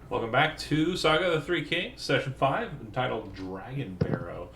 Welcome back to Saga of the Three Kings, Session 5, entitled Dragon Barrow.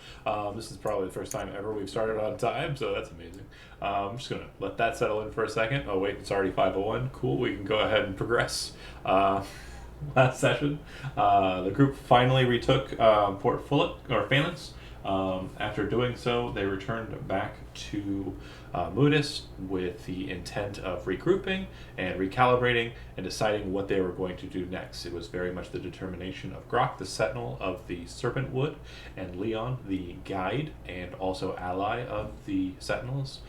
This is probably the first time ever we've started on time, so that's amazing. I'm just going to let that settle in for a second. Oh, wait, it's already 5:01. Cool, we can go ahead and progress. Last session, the group finally retook Port Phalanx. After doing so, they returned back to Moodus with the intent of regrouping and recalibrating and deciding what they were going to do next. It was very much the determination of Grok, the Sentinel of the Serpent Wood, and Leon, the guide and also ally of the Sentinels,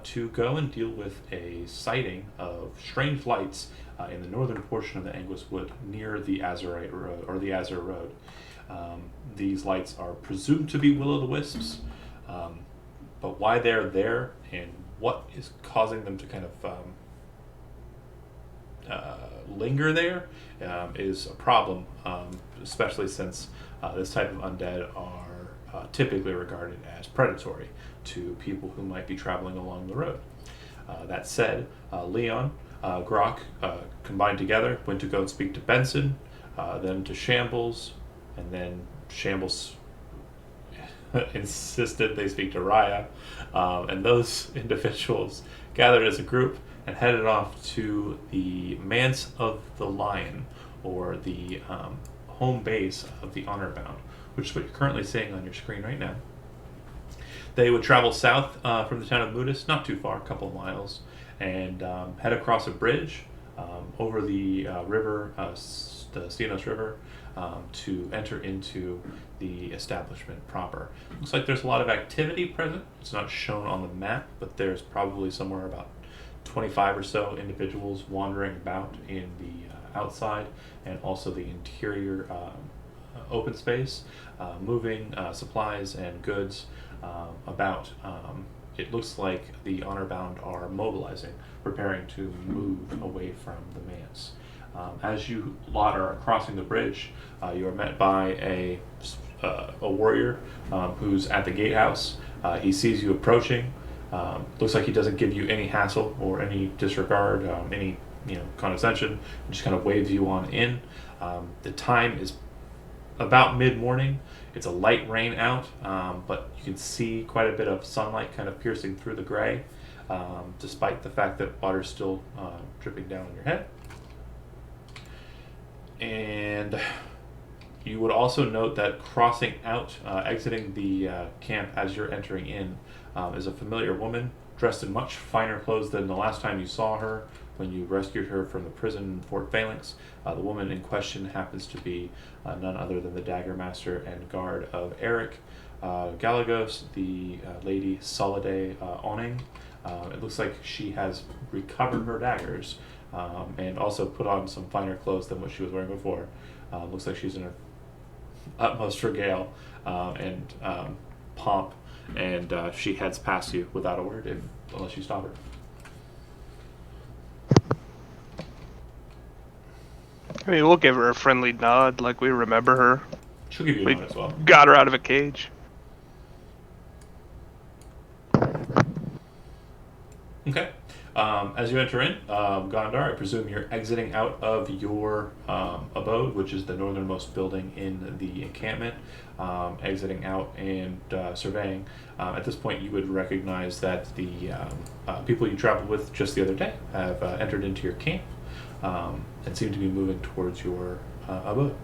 to go and deal with a sighting of strange lights in the northern portion of the Anguis Wood near the Azurite Road, or the Azur Road. These lights are presumed to be will-o'-the-wisps, but why they're there and what is causing them to kind of linger there is a problem, especially since this type of undead are typically regarded as predatory to people who might be traveling along the road. That said, Leon, Grok combined together, went to go and speak to Benson, then to Shambles, and then Shambles insisted they speak to Raya, and those individuals gathered as a group and headed off to the Manse of the Lion, or the home base of the Honorbound, which is what you're currently seeing on your screen right now. They would travel south from the town of Moodus, not too far, a couple of miles, and head across a bridge over the river, the Stenos River, to enter into the establishment proper. Looks like there's a lot of activity present. It's not shown on the map, but there's probably somewhere about 25 or so individuals wandering about in the outside and also the interior open space, moving supplies and goods about. It looks like the Honorbound are mobilizing, preparing to move away from the manse. As you lot are crossing the bridge, you are met by a warrior who's at the gatehouse. He sees you approaching. Looks like he doesn't give you any hassle or any disregard, any condescension. Just kind of waves you on in. The time is about mid-morning. It's a light rain out, but you can see quite a bit of sunlight kind of piercing through the gray, despite the fact that water's still dripping down on your head. And you would also note that crossing out, exiting the camp as you're entering in, is a familiar woman dressed in much finer clothes than the last time you saw her when you rescued her from the prison in Fort Phalanx. The woman in question happens to be none other than the Dagger Master and guard of Eric Galagos, the Lady Soliday Oning. It looks like she has recovered her daggers, and also put on some finer clothes than what she was wearing before. Looks like she's in her utmost regale and pomp, and she heads past you without a word, unless you stop her. I mean, we'll give her a friendly nod, like we remember her. She'll give you a We nod as well. got her out of a cage. Okay. As you enter in, Gondar, I presume you're exiting out of your abode, which is the northernmost building in the encampment, exiting out and surveying. At this point, you would recognize that the people you traveled with just the other day have entered into your camp and seem to be moving towards your abode.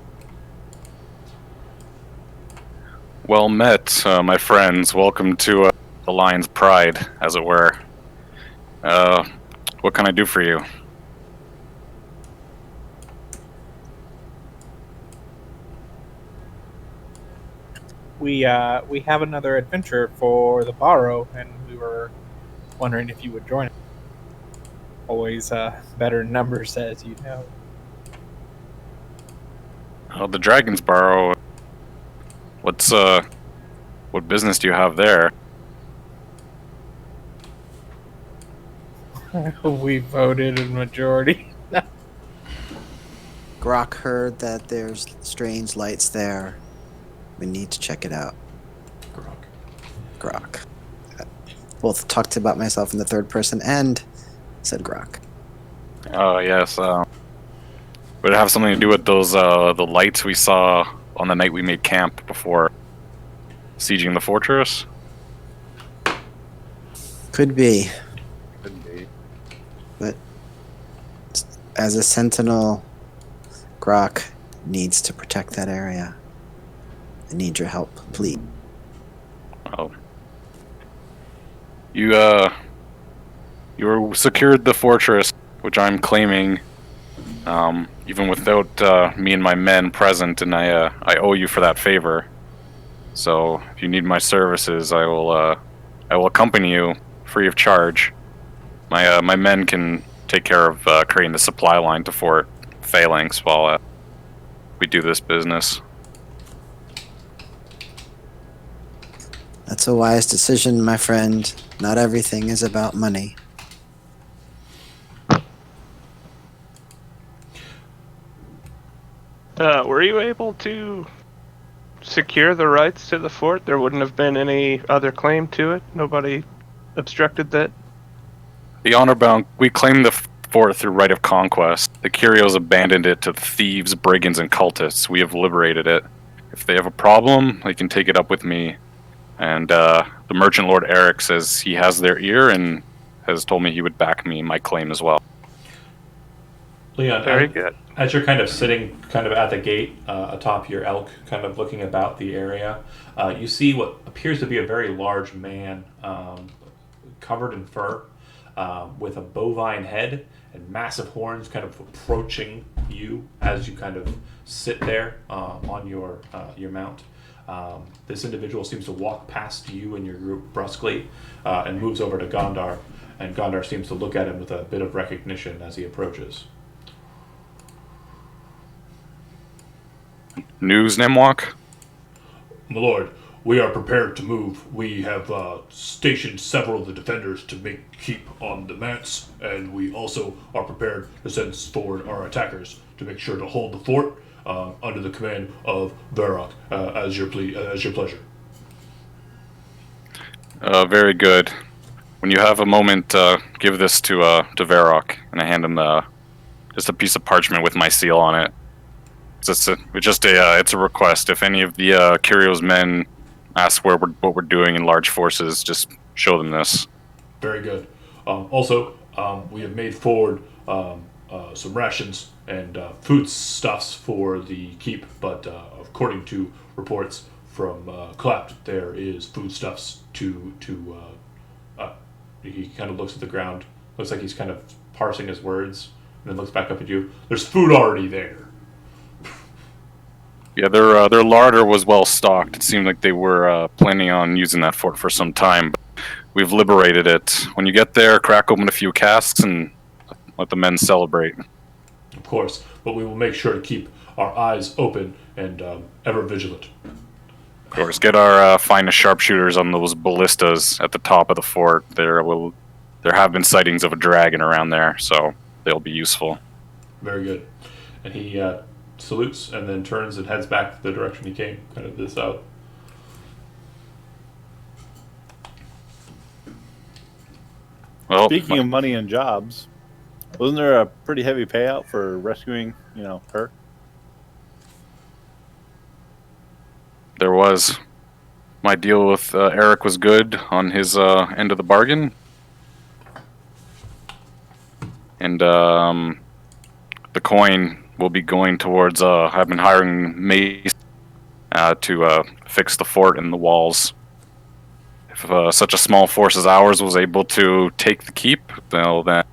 Well met, my friends. Welcome to the Lion's Pride, as it were. What can I do for you? We have another adventure for the Barrow, and we were wondering if you would join us. Always better in numbers, as you know. Oh, the Dragon's Barrow. What business do you have there? We voted in majority. Grok heard that there's strange lights there. We need to check it out. Grok. Both talked about myself in the third person and said Grok. Oh, yes. Would it have something to do with those the lights we saw on the night we made camp before sieging the fortress? Could be, Could be. but as a sentinel, Grok needs to protect that area. I need your help, please. Well, you secured the fortress, which I'm claiming, even without me and my men present, and I owe you for that favor. So if you need my services, I will accompany you free of charge. My men can take care of creating the supply line to Fort Phalanx while we do this business. That's a wise decision, my friend. Not everything is about money. Were you able to secure the rights to the fort? There wouldn't have been any other claim to it? Nobody obstructed that? The Honorbound, we claimed the fort through right of conquest. The Curios abandoned it to thieves, brigands, and cultists. We have liberated it. If they have a problem, they can take it up with me. And the Merchant Lord Eric says he has their ear and has told me he would back me in my claim as well. Leon, Very good. as you're kind of sitting kind of at the gate atop your elk, kind of looking about the area, you see what appears to be a very large man covered in fur with a bovine head and massive horns kind of approaching you as you kind of sit there on your mount. This individual seems to walk past you and your group brusquely and moves over to Gondar, and Gondar seems to look at him with a bit of recognition as he approaches. News, Nimwalk? My lord, we are prepared to move. We have stationed several of the defenders to keep on the manse, and we also are prepared to send forward our attackers to make sure to hold the fort under the command of Varrock as your pleasure. Very good. When you have a moment, give this to Varrock, and I hand him just a piece of parchment with my seal on it. It's a request. If any of the Curios men ask what we're doing in large forces, just show them this. Very good. Also, we have made forward some rations and foodstuffs for the keep, but according to reports from Clapt, there is foodstuffs to he kind of looks at the ground, looks like he's kind of parsing his words, and then looks back up at you. There's food already there. Yeah, their larder was well stocked. It seemed like they were planning on using that fort for some time, but we've liberated it. When you get there, crack open a few casks and let the men celebrate. Of course, but we will make sure to keep our eyes open and ever vigilant. Of course, get our finest sharpshooters on those ballistas at the top of the fort. There have been sightings of a dragon around there, so they'll be useful. Very good. And he salutes and then turns and heads back the direction he came, kind of this out. Well, Speaking of money and jobs, wasn't there a pretty heavy payout for rescuing, her? there was. My deal with Eric was good on his end of the bargain. And the coin will be going towards, I've been hiring Mace to fix the fort and the walls. If such a small force as ours was able to take the keep, well, then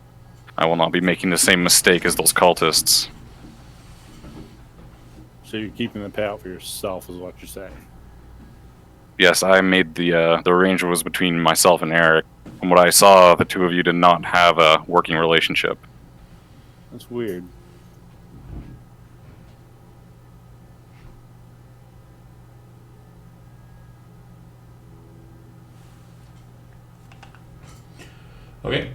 I will not be making the same mistake as those cultists. So you're keeping the payout for yourself, is what you're saying. Yes, I made the arrangement was between myself and Eric. From what I saw, the two of you did not have a working relationship. That's weird. Okay.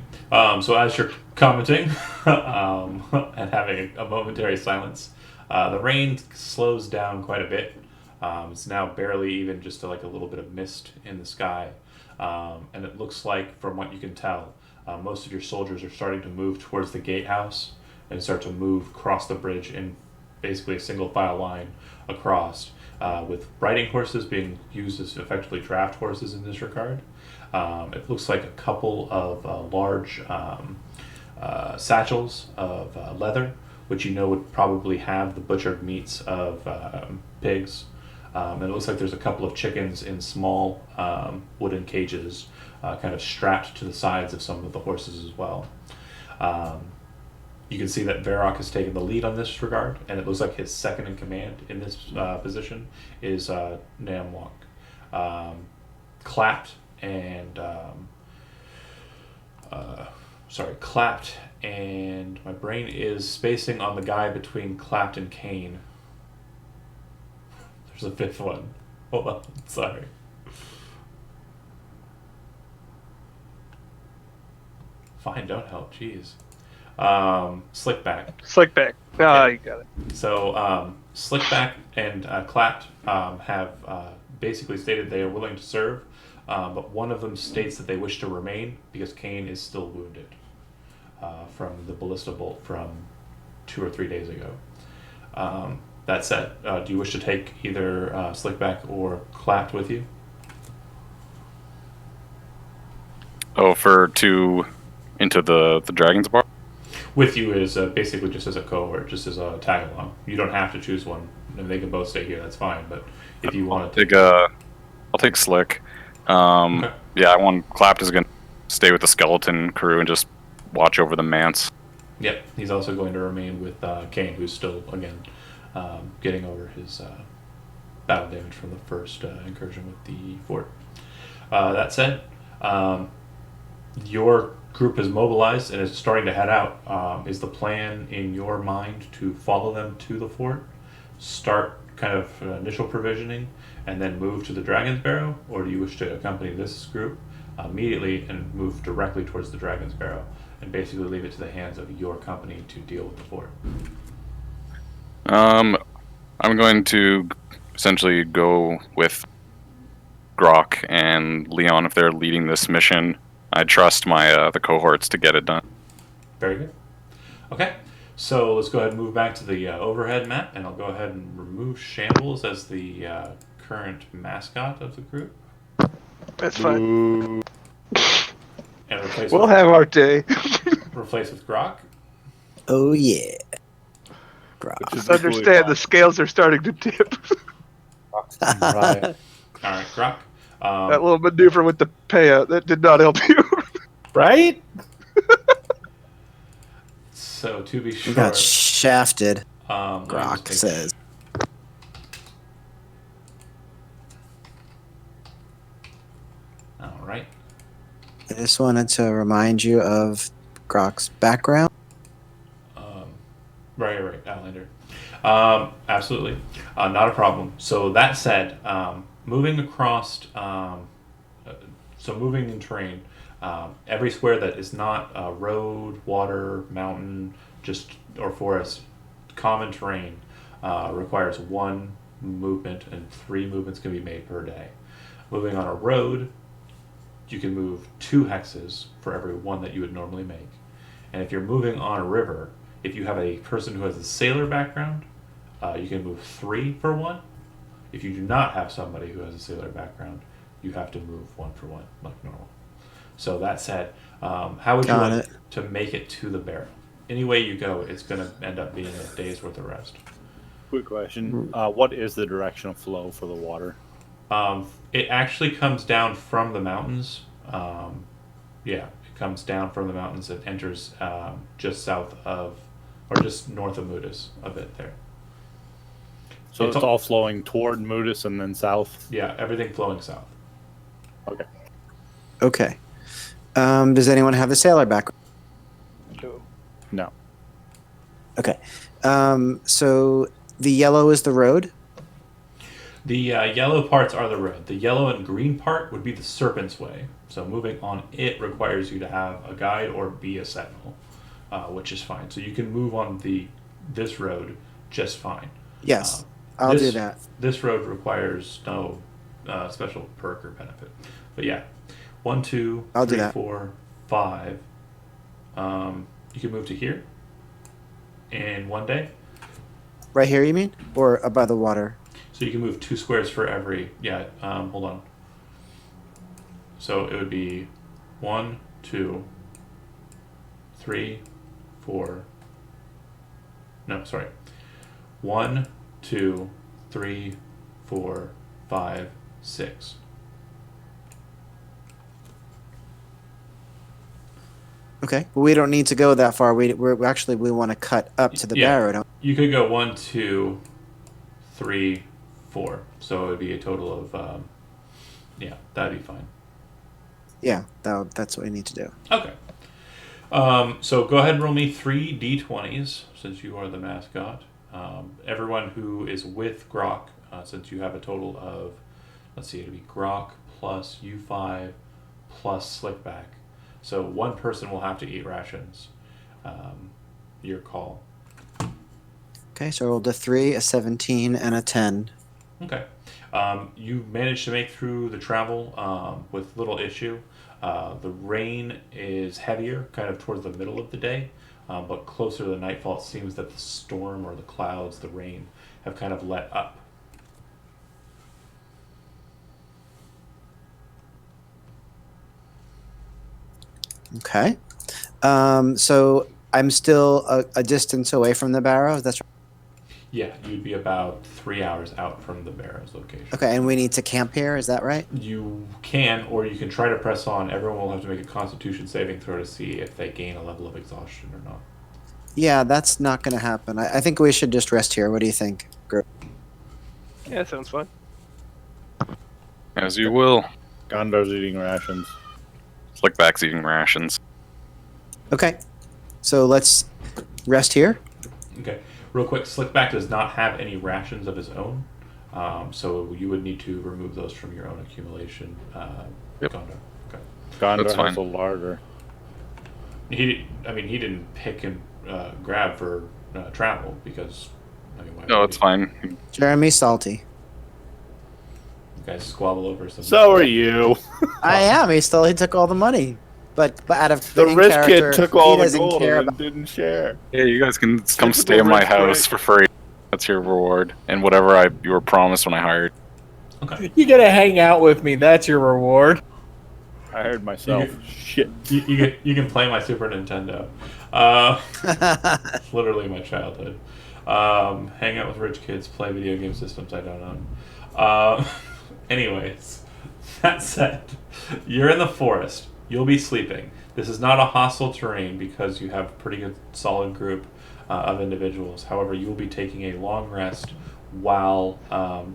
So as you're commenting and having a momentary silence, the rain slows down quite a bit. It's now barely even just like a little bit of mist in the sky. And it looks like, from what you can tell, most of your soldiers are starting to move towards the gatehouse and start to move across the bridge in basically a single file line across, with riding horses being used as effectively draft horses in this regard. It looks like a couple of large satchels of leather, which you know would probably have the butchered meats of pigs. And it looks like there's a couple of chickens in small wooden cages, kind of strapped to the sides of some of the horses as well. You can see that Varrock has taken the lead on this regard, and it looks like his second in command in this position is Namwalk. Clapped and Clapped, and my brain is spacing on the guy between Clapped and Kane. There's a fifth one. Hold on, sorry. Fine, don't help, jeez. Slickback. Slickback. Ah, you got it. So, Slickback and Clapped have basically stated they are willing to serve, but one of them states that they wish to remain because Kane is still wounded from the ballista bolt from 2 or 3 days ago. That said, do you wish to take either Slickback or Clapped with you? Oh, into the Dragon's Bar? With you is basically just as a cohort, just as a tag along. You don't have to choose one, and they can both stay here. That's fine. But if you want to, I'll take Slick. Okay. Yeah, I want Clapped is gonna stay with the skeleton crew and just watch over the manse. Yep, he's also going to remain with Kane, who's still again getting over his battle damage from the first incursion with the fort. That said, your group is mobilized and is starting to head out. Is the plan in your mind to follow them to the fort, start kind of initial provisioning, and then move to the Dragon's Barrow, or do you wish to accompany this group immediately and move directly towards the Dragon's Barrow and basically leave it to the hands of your company to deal with the fort? I'm going to essentially go with Grok and Leon if they're leading this mission. I trust my the cohorts to get it done. Very good. Okay, so let's go ahead and move back to the overhead map, and I'll go ahead and remove Shambles as the current mascot of the group. That's fine. And replace We'll with, have our day. replace with Grok. Oh yeah. Grok. Just understand the scales are starting to tip. Right. All right, Grok. That little maneuver with the payout, that did not help you. Right? So to be We sure, got shafted, let me Grok just make- says. All right. I just wanted to remind you of Grok's background. Right, Outlander. Absolutely, not a problem. So that said, moving across, moving in terrain, every square that is not road, water, mountain, or forest, common terrain, requires 1 movement, and 3 movements can be made per day. Moving on a road, you can move 2 hexes for every 1 that you would normally make. And if you're moving on a river, if you have a person who has a sailor background, you can move 3 for 1. If you do not have somebody who has a sailor background, you have to move 1 for 1, like normal. So that said, how would you Got like it. to make it to the barrow? Any way you go, it's going to end up being a day's worth of rest. Quick question. What is the direction of flow for the water? It actually comes down from the mountains. It comes down from the mountains. It enters just south of, or just north of Moodus, a bit there. So it's all flowing toward Moodus and then south? Yeah, everything flowing south. Okay. Okay. Does anyone have a sailor background? No. Okay. So the yellow is the road. The yellow parts are the road. The yellow and green part would be the Serpent's Way. So moving on it requires you to have a guide or be a sentinel, which is fine. So you can move on this road just fine. Yes, I'll do that. This road requires no special perk or benefit. But yeah, 1, 2, I'll do 3, that. 4, 5. You can move to here. in one day. Right here, you mean, or by the water? So you can move 2 squares for every. Yeah. Hold on. So it would be 1, 2, 3, 4. No, sorry. 1, 2, 3, 4, 5, 6. Okay. Well, we don't need to go that far. We want to cut up to the Barrow. Don't You could go 1, 2, 3, 4. So it would be a total of, yeah, that'd be fine. Yeah, that's what we need to do. Okay. So go ahead and roll me 3 d20s since you are the mascot. Everyone who is with Grok, since you have a total of, let's see, it'll be Grok plus U5 plus Slickback. So one person will have to eat rations. Your call. Okay, so I rolled a 3, a 17, and a 10. Okay. You managed to make through the travel with little issue. The rain is heavier kind of towards the middle of the day, but closer to the nightfall, it seems that the storm or the clouds, the rain, have kind of let up. Okay. So I'm still a distance away from the Barrow. That's right. Yeah, you'd be about 3 hours out from the Barrow's location. Okay, and we need to camp here. Is that right? You can, or you can try to press on. Everyone will have to make a Constitution saving throw to see if they gain a level of exhaustion or not. Yeah, that's not going to happen. I think we should just rest here. What do you think? Yeah, that sounds fun. As you will. Gondor's eating rations. Slickback's eating rations. Okay, so let's rest here. Okay. Real quick, Slickback does not have any rations of his own, so you would need to remove those from your own accumulation. Yep. Gondor. Okay. Gondor That's has fine. a larder. He didn't pick and grab for travel because. Why No, would it's he? fine. Jeremy Salty. You guys squabble over some. So are you. I am. He took all the money, but out of The in rich character, kid took all he the doesn't gold care and about. didn't share. Yeah, you guys can come Typical stay in my rich house kid. for free. That's your reward. And whatever you were promised when I hired. Okay. You gotta hang out with me. That's your reward. I hired myself. You- Shit. You can play my Super Nintendo. It's literally my childhood. Hang out with rich kids, play video game systems I don't own. Anyways, that said, you're in the forest. You'll be sleeping. This is not a hostile terrain because you have a pretty good solid group of individuals. However, you will be taking a long rest while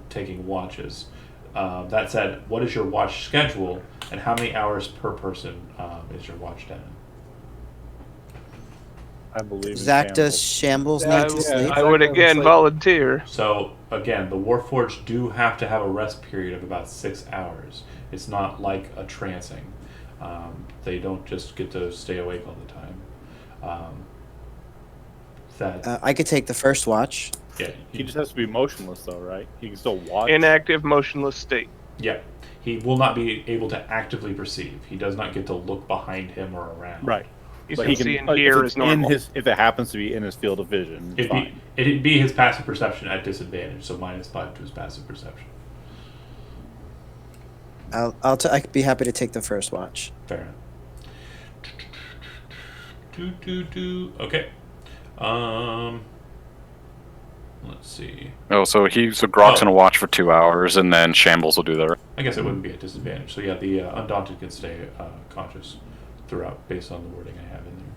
taking watches. That said, what is your watch schedule and how many hours per person is your watch down? I believe in Zach, does shambles. Shambles need to sleep? I would again Sleep. volunteer. So again, the Warforged do have to have a rest period of about 6 hours. It's not like a trancing. They don't just get to stay awake all the time. I could take the first watch. Yeah, He just has to be motionless, though, right? He can still watch. Inactive, motionless state. yeah. He will not be able to actively perceive. He does not get to look behind him or around. Right. You But can he see can and hear if is it's normal. if it happens to be in his field of vision, it's fine. It'd be his passive perception at disadvantage, so -5 to his passive perception. I'd be happy to take the first watch. Fair enough. Okay. Let's see. Oh, so Grok's gonna watch for 2 hours, and then Shambles will do the rest. I guess it wouldn't be a disadvantage. So yeah, the Undaunted can stay conscious throughout, based on the wording I have in there.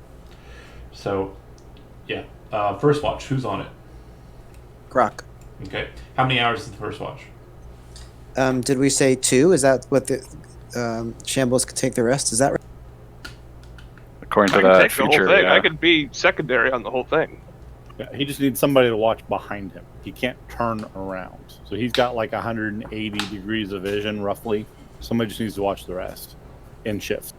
So, yeah, first watch. Who's on it? Grok. Okay. How many hours is the first watch? Did we say 2? Is that what the Shambles could take the rest? Is that right? According I to could that take the whole feature, thing. yeah. I could be secondary on the whole thing. Yeah, he just needs somebody to watch behind him. He can't turn around. So he's got like 180 degrees of vision, roughly. Somebody just needs to watch the rest in shifts.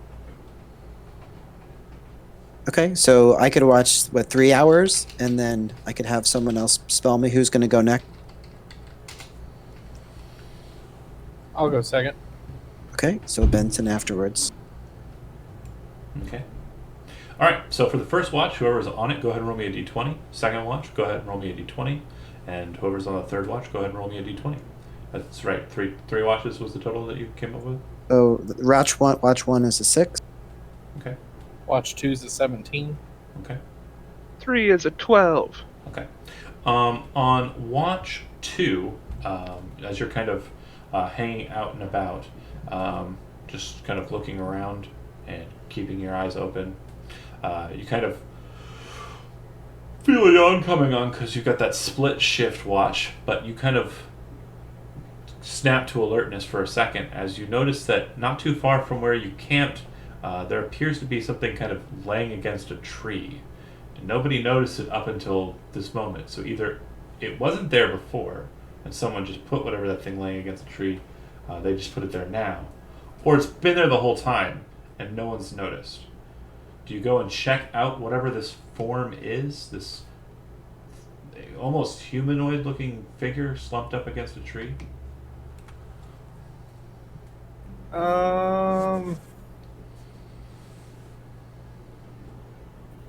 Okay, so I could watch 3 hours, and then I could have someone else spell me who's going to go next. I'll go second. Okay, so Benson afterwards. Okay. All right. So for the first watch, whoever's on it, go ahead and roll me a d20. Second watch, go ahead and roll me a d20. And whoever's on the third watch, go ahead and roll me a d20. That's right. Three watches was the total that you came up with. So watch one is a 6. Okay. Watch 2's a 17. Okay. 3 is a 12. Okay. On watch 2, as you're kind of hanging out and about, just kind of looking around and keeping your eyes open, you kind of feel a yawn coming on because you've got that split shift watch, but you kind of snap to alertness for a second as you notice that not too far from where you camped, there appears to be something kind of laying against a tree. And nobody noticed it up until this moment. So either it wasn't there before, and someone just put whatever that thing laying against the tree, they just put it there now. Or it's been there the whole time, and no one's noticed. Do you go and check out whatever this form is? This almost humanoid-looking figure slumped up against a tree?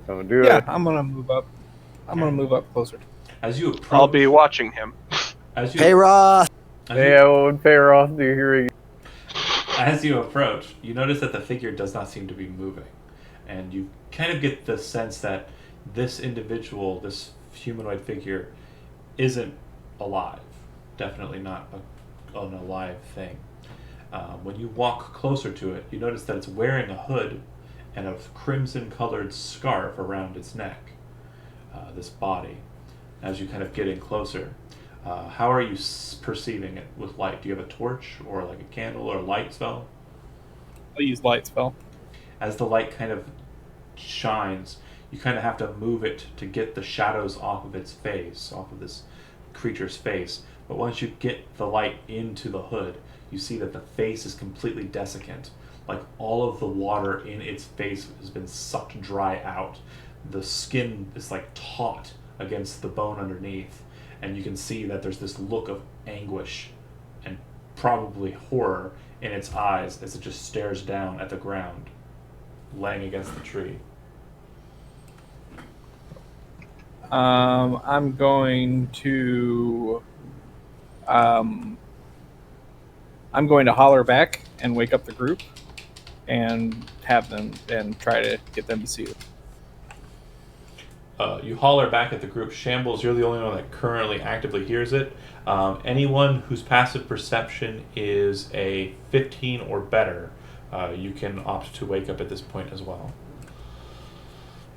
Don't do Yeah, it. I'm gonna move up. I'm gonna move up closer. As you approach, I'll be watching him. As you, Hey, Roth! as Hey, you- I won't pay her off to hear As you approach, you notice that the figure does not seem to be moving. And you kind of get the sense that this individual, this humanoid figure, isn't alive. Definitely not an alive thing. When you walk closer to it, you notice that it's wearing a hood and a crimson-colored scarf around its neck, this body. As you kind of get in closer, how are you perceiving it with light? Do you have a torch or like a candle or a light spell? I'll use light spell. As the light kind of shines, you kind of have to move it to get the shadows off of its face, off of this creature's face. But once you get the light into the hood, you see that the face is completely desiccant. Like all of the water in its face has been sucked dry out. The skin is like taut against the bone underneath. And you can see that there's this look of anguish and probably horror in its eyes as it just stares down at the ground, laying against the tree. I'm going to holler back and wake up the group and have them and try to get them to see it. You holler back at the group. Shambles, you're the only one that currently actively hears it. Anyone whose passive perception is a 15 or better, you can opt to wake up at this point as well.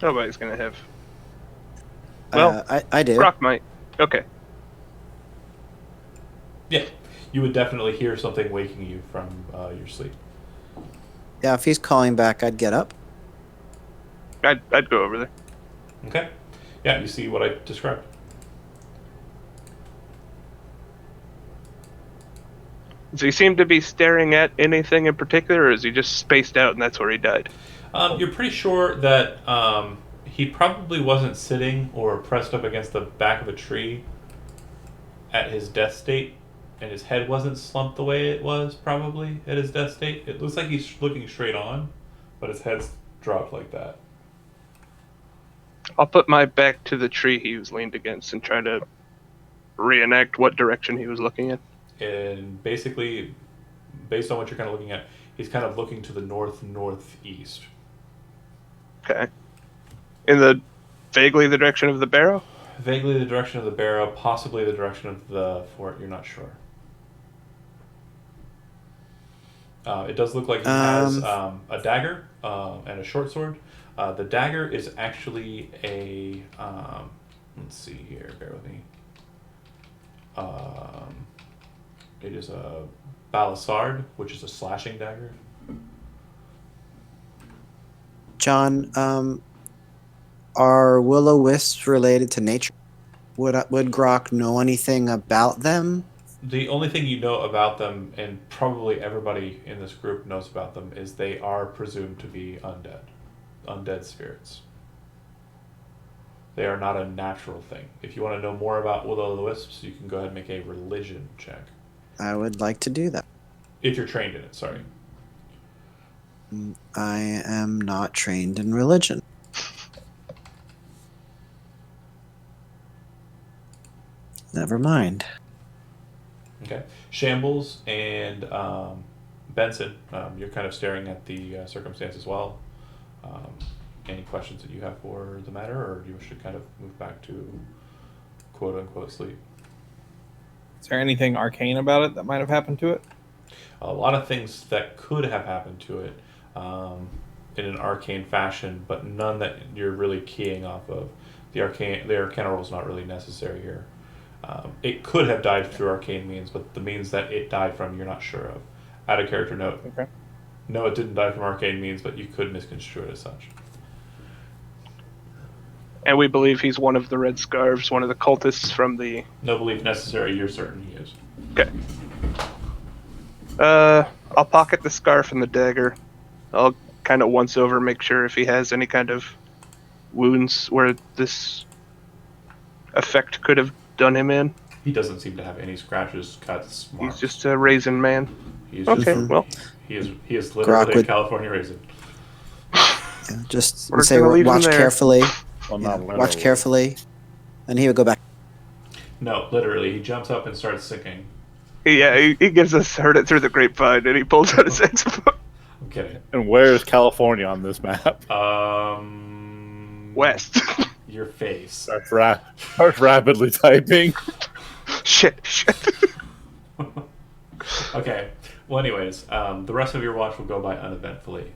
Nobody's gonna have. Well, I do. Brock might. Okay. Yeah, you would definitely hear something waking you from your sleep. Yeah, if he's calling back, I'd get up. I'd go over there. Okay. Yeah, you see what I described. Does he seem to be staring at anything in particular, or is he just spaced out and that's where he died? You're pretty sure that he probably wasn't sitting or pressed up against the back of a tree at his death state, and his head wasn't slumped the way it was probably at his death state. It looks like he's looking straight on, but his head's dropped like that. I'll put my back to the tree he was leaned against and try to reenact what direction he was looking in. And basically, based on what you're kind of looking at, he's kind of looking to the northeast. Okay. In vaguely the direction of the Barrow? Vaguely the direction of the Barrow, possibly the direction of the fort, you're not sure. It does look like he has a dagger and a short sword. The dagger is actually a, let's see here, bear with me. It is a balisard, which is a slashing dagger. John, are will-o-wisps related to nature? Would Grok know anything about them? The only thing you know about them, and probably everybody in this group knows about them, is they are presumed to be undead spirits. They are not a natural thing. If you want to know more about will-o-wisps, you can go ahead and make a religion check. I would like to do that. If you're trained in it, sorry. I am not trained in religion. Never mind. Okay. Shambles and Benson, you're kind of staring at the circumstance as well. Any questions that you have for the matter, or you should kind of move back to quote-unquote sleep? Is there anything arcane about it that might have happened to it? A lot of things that could have happened to it in an arcane fashion, but none that you're really keying off of. The arcana roll is not really necessary here. It could have died through arcane means, but the means that it died from, you're not sure of. Add a character note. Okay. No, it didn't die from arcane means, but you could misconstrue it as such. And we believe he's one of the Red Scarves, one of the cultists from the... No belief necessary, you're certain he is. Okay. I'll pocket the scarf and the dagger. I'll kind of once over make sure if he has any kind of wounds where this effect could have done him in. He doesn't seem to have any scratches, cuts, marks. He's just a raisin man. He's Okay, just, well, he is literally a would- California raisin. Yeah, just We're say gonna leave him watch there. carefully. Well, Yeah, not watch literally. carefully. And he would go back. No, literally, he jumps up and starts singing. yeah, he gives us heard it through the grapevine, and he pulls out his saxophone. I'm kidding. And where is California on this map? West. Your face. Starts rapidly typing. shit. Okay. Well, anyways, the rest of your watch will go by uneventfully,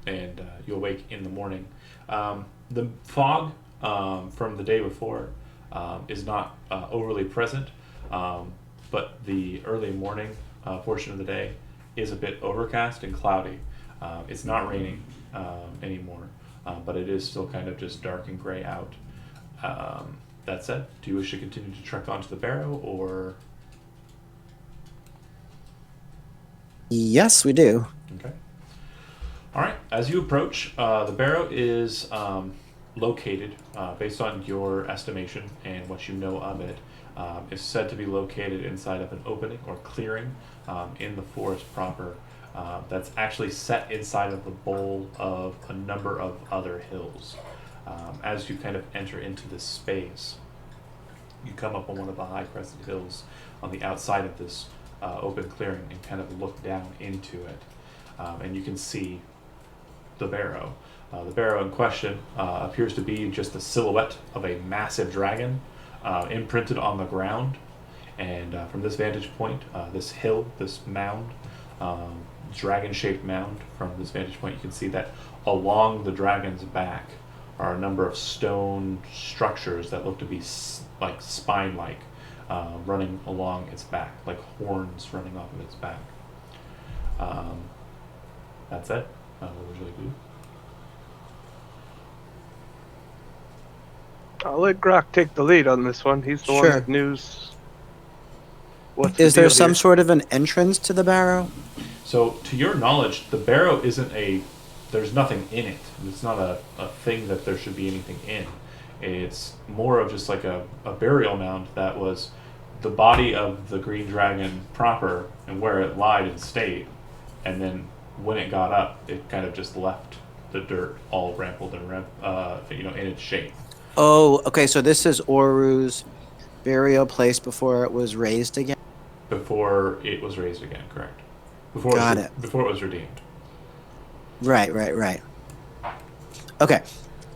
and you'll wake in the morning. The fog from the day before is not overly present, but the early morning portion of the day is a bit overcast and cloudy. It's not raining anymore, but it is still kind of just dark and gray out. That said, do you wish to continue to trek onto the Barrow, or... Yes, we do. Okay. All right. As you approach, the Barrow is located, based on your estimation and what you know of it, is said to be located inside of an opening or clearing in the forest proper. That's actually set inside of the bowl of a number of other hills. As you kind of enter into this space, you come up on one of the high crested hills on the outside of this open clearing and kind of look down into it. And you can see the Barrow. The Barrow in question appears to be just the silhouette of a massive dragon imprinted on the ground. And from this vantage point, this hill, this mound, dragon-shaped mound, from this vantage point you can see that along the dragon's back are a number of stone structures that look to be like spine-like, running along its back, like horns running off of its back. That's it. What would you like to do? I'll let Grok take the lead on this one. He's the one Sure. that knows what's the Is there deal some here. sort of an entrance to the Barrow? So, to your knowledge, the Barrow isn't there's nothing in it. It's not a thing that there should be anything in. It's more of just like a burial mound that was the body of the green dragon proper and where it lied in state. And then when it got up, it kind of just left the dirt all rampled and in its shape. Oh, okay. So this is Oru's burial place before it was raised again. Before it was raised again, correct? Before Before it was redeemed. Right. Okay.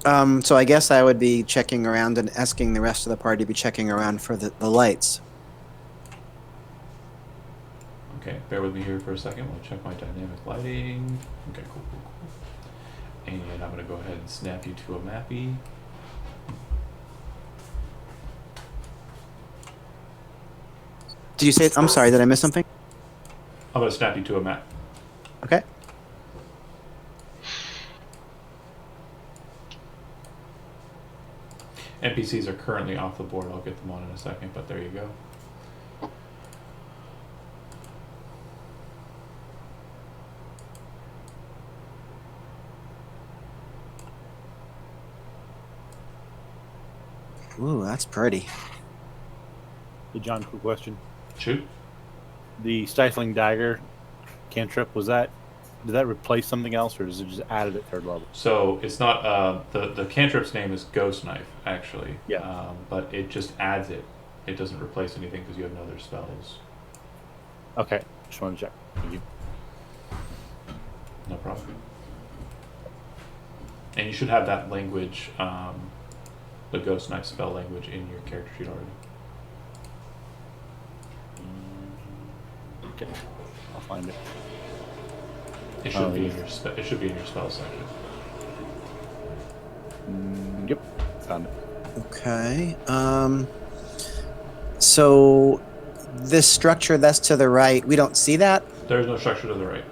So I guess I would be checking around and asking the rest of the party to be checking around for the lights. Okay, bear with me here for a second while I check my dynamic lighting. Okay, cool. And I'm going to go ahead and snap you to a mappy. Did you say? I'm sorry. Did I miss something? I'm going to snap you to a map. Okay. NPCs are currently off the board. I'll get them on in a second, but there you go. Ooh, that's pretty. Hey, John, quick question. Shoot. The stifling dagger cantrip, did that replace something else, or is it just added at third level? So it's not, the cantrip's name is Ghost Knife, actually. Yeah. But it just adds it it doesn't replace anything because you have no other spells. Okay, just want to check. Thank you. No problem. And you should have that language, the Ghost Knife spell language, in your character sheet already. Okay, I'll find it. It should be in your it should be in your spell section. Yep, found it. Okay. So this structure that's to the right, we don't see that? There's no structure to the right.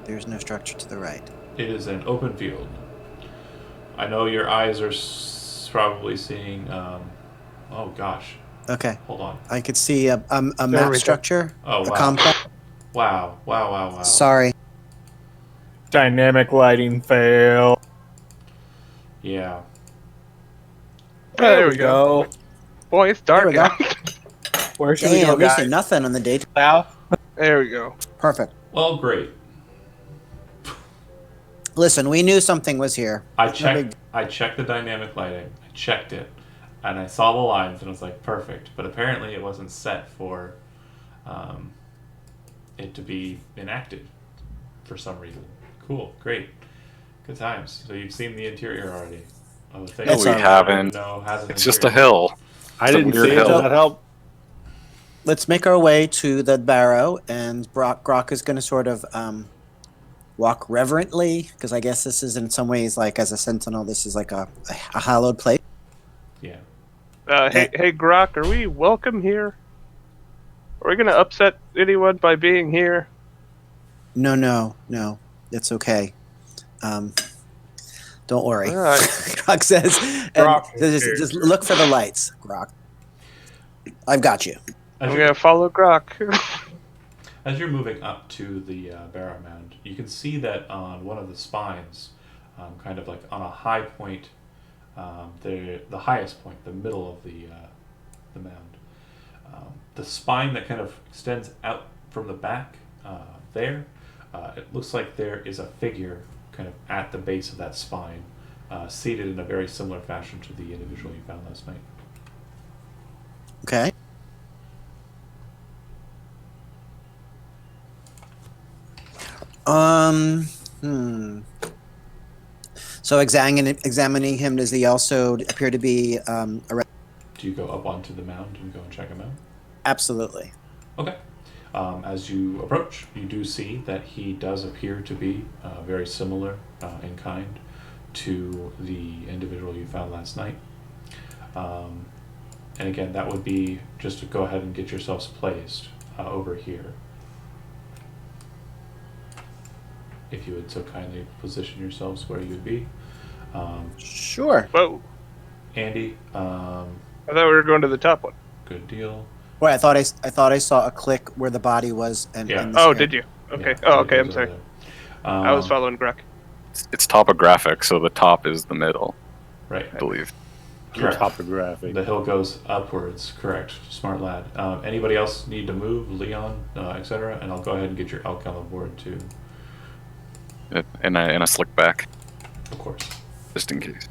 There's no structure to the right. It is an open field. I know your eyes are probably seeing. Oh gosh. Okay. Hold on. I could see a we map go. structure. Oh A wow. complex. Wow. Sorry. Dynamic lighting fail. Yeah. There we go. Boy, it's dark There we out. Where should we Damn, go, we see guys? nothing on the day. South? There we go. Perfect. Well, great. Listen, we knew something was here. I No checked. big- I checked the dynamic lighting. I checked it, and I saw the lines, and I was like, perfect. But apparently, it wasn't set for it to be enacted for some reason. Cool, great, good times. So you've seen the interior already of the thing. No, we that haven't. No, has an It's just a interior. hill. I It's a didn't weird see it. hill. Does that help? Let's make our way to the Barrow, and Grok is going to sort of walk reverently, because I guess this is in some ways like, as a sentinel, this is like a hallowed place. Yeah. Hey, Grok, are we welcome here? Are we gonna upset anyone by being here? No, it's okay. Don't worry. All right. Grok says, and Grok is just look for the lights, Grok. I've got you. As I'm you're, gonna follow Grok. as you're moving up to the Barrow Mound, you can see that on one of the spines, kind of like on a high point, the highest point, the middle of the mound, the spine that kind of extends out from the back there, it looks like there is a figure kind of at the base of that spine, seated in a very similar fashion to the individual you found last night. Okay. So examining him, does he also appear to be arrested? Do you go up onto the mound and go and check him out? Absolutely. Okay. As you approach, you do see that he does appear to be very similar in kind to the individual you found last night. And again, that would be just to go ahead and get yourselves placed over here. If you would so kindly position yourselves where you'd be. Sure. Whoa! Andy, I thought we were going to the top one. good deal. Well, I thought I saw a click where the body was, and Yeah. and the Oh, scare. did you? Okay. Yeah, Oh, it okay. I'm goes sorry. over there. I was following Grok. It's topographic, so the top is the middle, Right. I believe. Correct. Topographic. The hill goes upwards. Correct. Smart lad. Anybody else need to move? Leon, etc. And I'll go ahead and get your elk on the board too. In a slick back, Of course. just in case.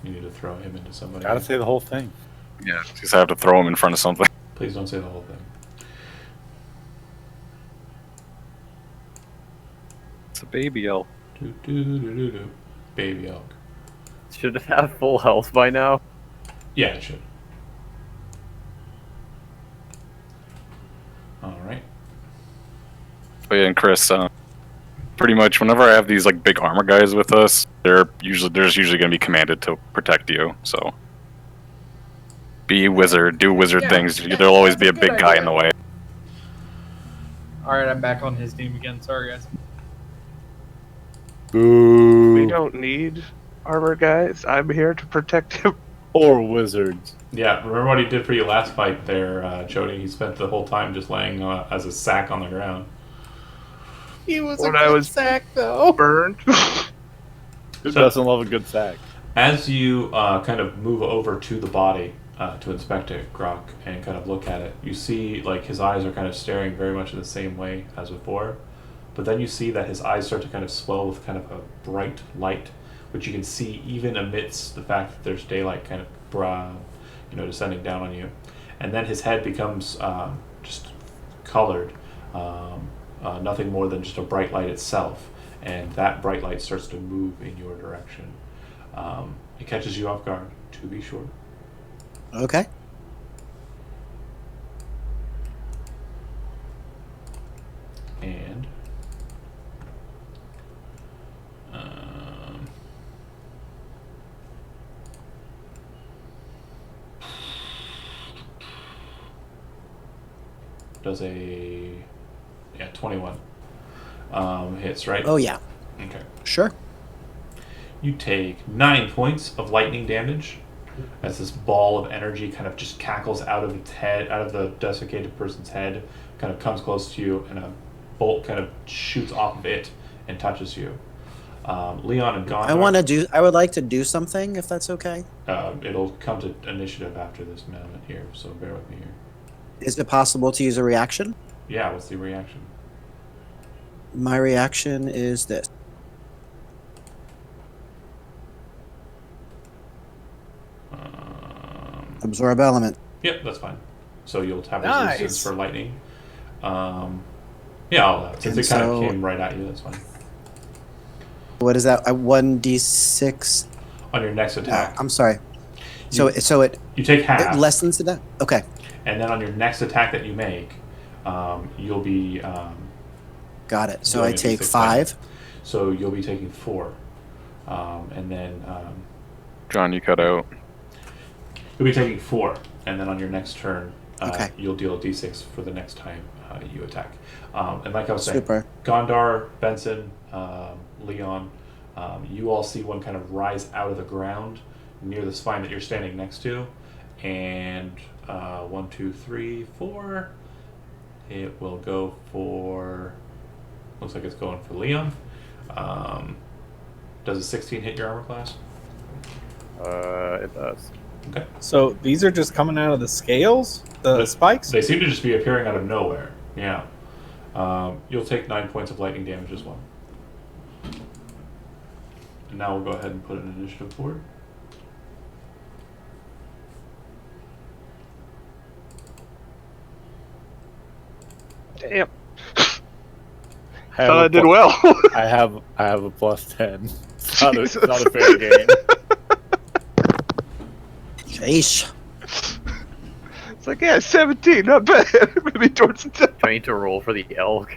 You need to throw him into somebody. Gotta say the whole thing. Yeah, just have to throw him in front of something. Please don't say the whole thing. It's a baby elk. Do. Baby elk. Should it have full health by now? Yeah, it should. All right. Oh yeah, and Chris, pretty much whenever I have these like big armor guys with us, there's usually going to be commanded to protect you. So be a wizard, do wizard things. There'll always be a big guy in the way. Alright, I'm back on his team again. Sorry, guys. Boo. We don't need armor guys. I'm here to protect him. Or wizards. Yeah, remember what he did for you last fight there, Jody? He spent the whole time just laying as a sack on the ground. He was When a I good was- sack, though. Burned. Who So- doesn't love a good sack? As you kind of move over to the body to inspect it, Grok, and kind of look at it, you see like his eyes are kind of staring very much in the same way as before, but then you see that his eyes start to kind of swell with kind of a bright light which you can see even amidst the fact that there's daylight kind of descending down on you. And then his head becomes just colored, nothing more than just a bright light itself. And that bright light starts to move in your direction. It catches you off guard, to be sure. Okay. And does a 21 hits, right? Oh, yeah. Okay. Sure. You take 9 points of lightning damage as this ball of energy kind of just cackles out of its head, out of the desiccated person's head, kind of comes close to you, and a bolt kind of shoots off of it and touches you. Leon and Gondar. I would like to do something, if that's okay. It'll come to initiative after this moment here, so bear with me here. Is it possible to use a reaction? Yeah, what's the reaction? My reaction is this. Absorb element. Yep, that's fine. So you'll have Nice. resistance for lightning. Yeah, I'll allow it. Since it kind of came right at you, that's fine. What is that? A 1d6? On your next attack. I'm sorry. So it You take half. it lessens to that? Okay. And then on your next attack that you make, you'll be... Got it. So doing I a take D6 5. damage. So you'll be taking 4. And then... John, you cut out. you'll be taking 4. And then on your next turn, Okay. you'll deal a d6 for the next time you attack. And like I was saying, Super. Gondar, Benson, Leon, you all see one kind of rise out of the ground near the spine that you're standing next to. And 1, 2, 3, 4. It will go for... Looks like it's going for Leon. Does a 16 hit your armor class? It does. Okay. So these are just coming out of the scales? The spikes? They seem to just be appearing out of nowhere. Yeah. You'll take 9 points of lightning damage as well. And now we'll go ahead and put an initiative forward. Damn. I Thought I did well. I have a plus 10. It's not a fair game. Sheesh. It's like, yeah, 17, not bad. Maybe towards the top. Do I need to roll for the elk?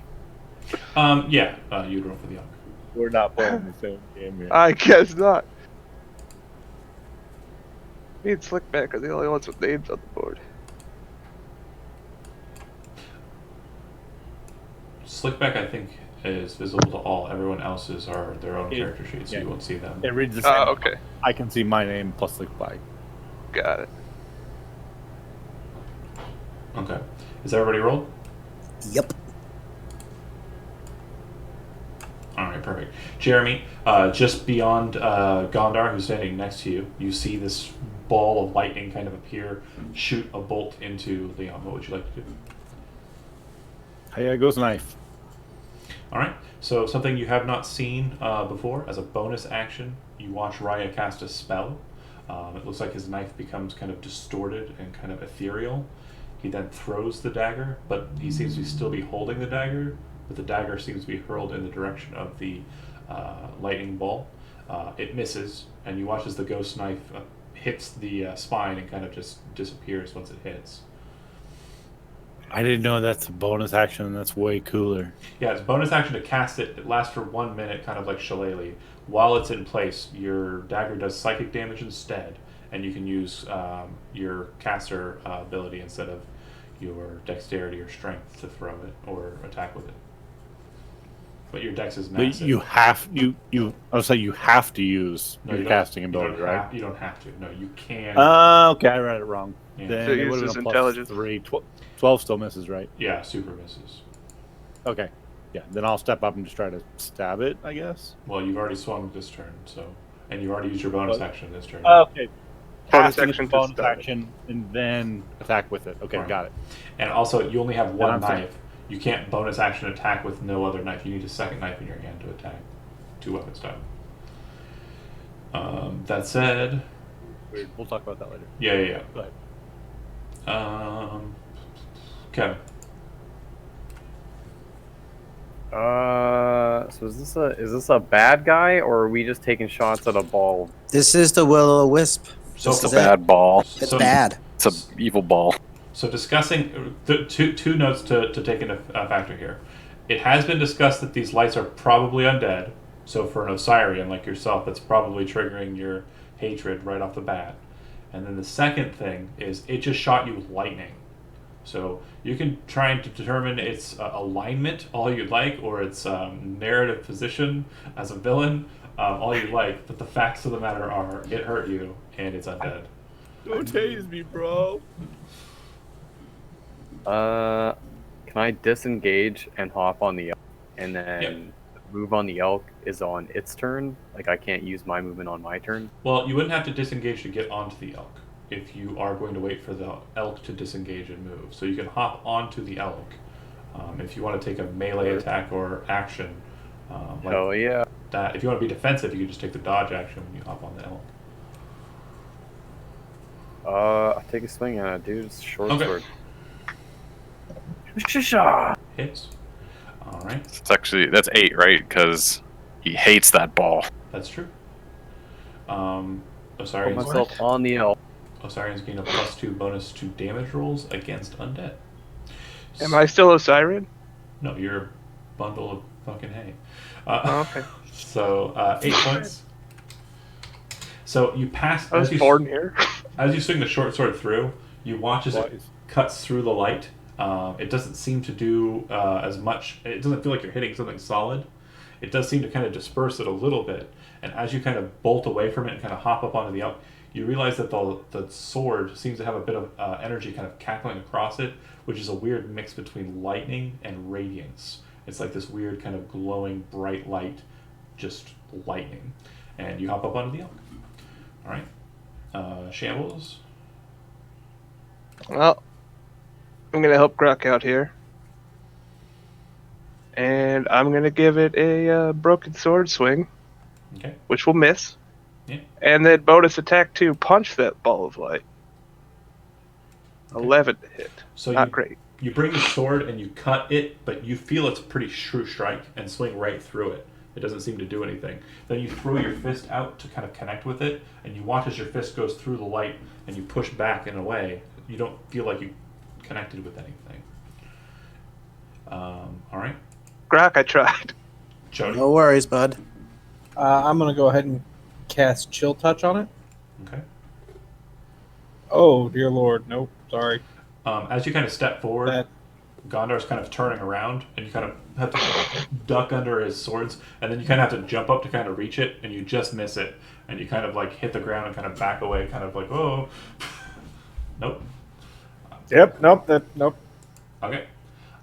Yeah, you'd roll for the elk. We're not playing the same game here. I guess not. Me and Slickback are the only ones with names on the board. Slickback, I think, is visible to all. Everyone else's are their own character sheets, so yeah. you won't see them. It reads the same. Oh, okay. I can see my name plus the bike. Got it. Okay. Is everybody rolled? Yep. Alright, perfect. Jeremy, just beyond Gondar, who's standing next to you, you see this ball of lightning kind of appear, shoot a bolt into Leon. What would you like to do? Here goes knife. Alright, so something you have not seen before, as a bonus action, you watch Raya cast a spell. It looks like his knife becomes kind of distorted and kind of ethereal. He then throws the dagger, but he seems to still be holding the dagger, but the dagger seems to be hurled in the direction of the lightning ball. It misses, and you watch as the ghost knife hits the spine and kind of just disappears once it hits. I didn't know that's a bonus action. That's way cooler. Yeah, it's bonus action to cast it. It lasts for 1 minute, kind of like Shillelagh. While it's in place, your dagger does psychic damage instead, and you can use your caster ability instead of your dexterity or strength to throw it or attack with it. But your dex is massive. But you have I would say you have to use No, your you don't- casting ability, right? You don't have to. No, you can. Okay, I read it wrong. Yeah. Then So it use would have his been a plus intelligence. 3. 12 still misses, right? Yeah, super misses. Okay. Yeah, then I'll step up and just try to stab it, I guess. Well, you've already swung this turn, so, and you've already used your bonus action this turn. Okay. Bonus Casting action is to bonus stab it. action, and then attack with it. Okay, Right. got it. And also, you only have one I'm sorry. knife. You can't bonus action attack with no other knife. You need a second knife in your hand to attack. 2 weapon style. That said, Weird. We'll talk about that later. yeah. But Kevin. So is this a bad guy, or are we just taking shots at a ball? This is the will-o'-wisp. So This It's is a it. bad ball. It's So- bad. It's a evil ball. So discussing two notes to take into factor here. It has been discussed that these lights are probably undead. So for an Osirian like yourself, that's probably triggering your hatred right off the bat. And then the second thing is it just shot you with lightning. So you can try and determine its alignment all you'd like, or its narrative position as a villain all you'd like. But the facts of the matter are, it hurt you and it's undead. don't tase me, bro. Can I disengage and hop on the elk, and then Yep. the move on the elk is on its turn? Like I can't use my movement on my turn. Well, you wouldn't have to disengage to get onto the elk if you are going to wait for the elk to disengage and move. So you can hop onto the elk if you want to take a melee attack or action. Like Hell yeah! that. If you want to be defensive, you can just take the dodge action when you hop on the elk. I take a swing at it, dude. It's short Okay. sword. Shisha! Hits. All right, That's 8, right? Because he hates that ball. that's true. Put Osirian's myself on the elk. Osirian's gain a +2 bonus to damage rolls against undead. Am I still Osirian? No, you're a bundle of fucking hay. Oh, okay. So 8 points. So you pass I was born here. as you swing the short sword through. You watch as it Wise. cuts through the light. It doesn't seem to do as much. It doesn't feel like you're hitting something solid. It does seem to kind of disperse it a little bit. And as you kind of bolt away from it and kind of hop up onto the elk, you realize that the sword seems to have a bit of energy kind of cackling across it, which is a weird mix between lightning and radiance. It's like this weird kind of glowing bright light, just lightning. And you hop up onto the elk. All right. Shambles. Well, I'm gonna help Grok out here, and I'm gonna give it a broken sword swing, Okay. which will miss. Yeah. And then bonus attack to punch that ball of light. Okay. 11 to hit. So Not you, great. you bring the sword and you cut it, but you feel it's a pretty true strike and swing right through it. It doesn't seem to do anything. Then you throw your fist out to kind of connect with it, and you watch as your fist goes through the light, and you push back in a way. You don't feel like you connected with anything. All right, Grok, I tried. Jody. No worries, bud. I'm gonna go ahead and cast Chill Touch on it. Okay. Oh dear lord, nope, sorry. As you kind of step forward, That Gondar's kind of turning around, and you kind of have to duck under his swords, and then you kind of have to jump up to kind of reach it, and you just miss it, and you kind of like hit the ground and kind of back away, kind of like, oh, nope. Yep, nope. Okay.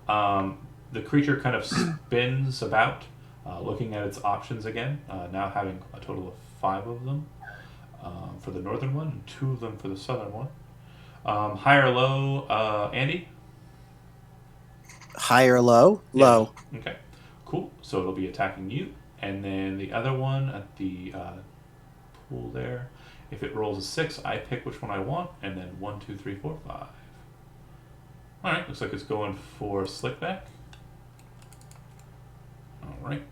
The creature kind of spins about, looking at its options again, now having a total of 5 of them for the northern one, and 2 of them for the southern one. High or low, Andy? High or low? Yeah. Low. Okay, cool. So it'll be attacking you, and then the other one at the pool there. If it rolls a 6, I pick which one I want, and then 1, 2, 3, 4, 5. All right, looks like it's going for Slickback. All right.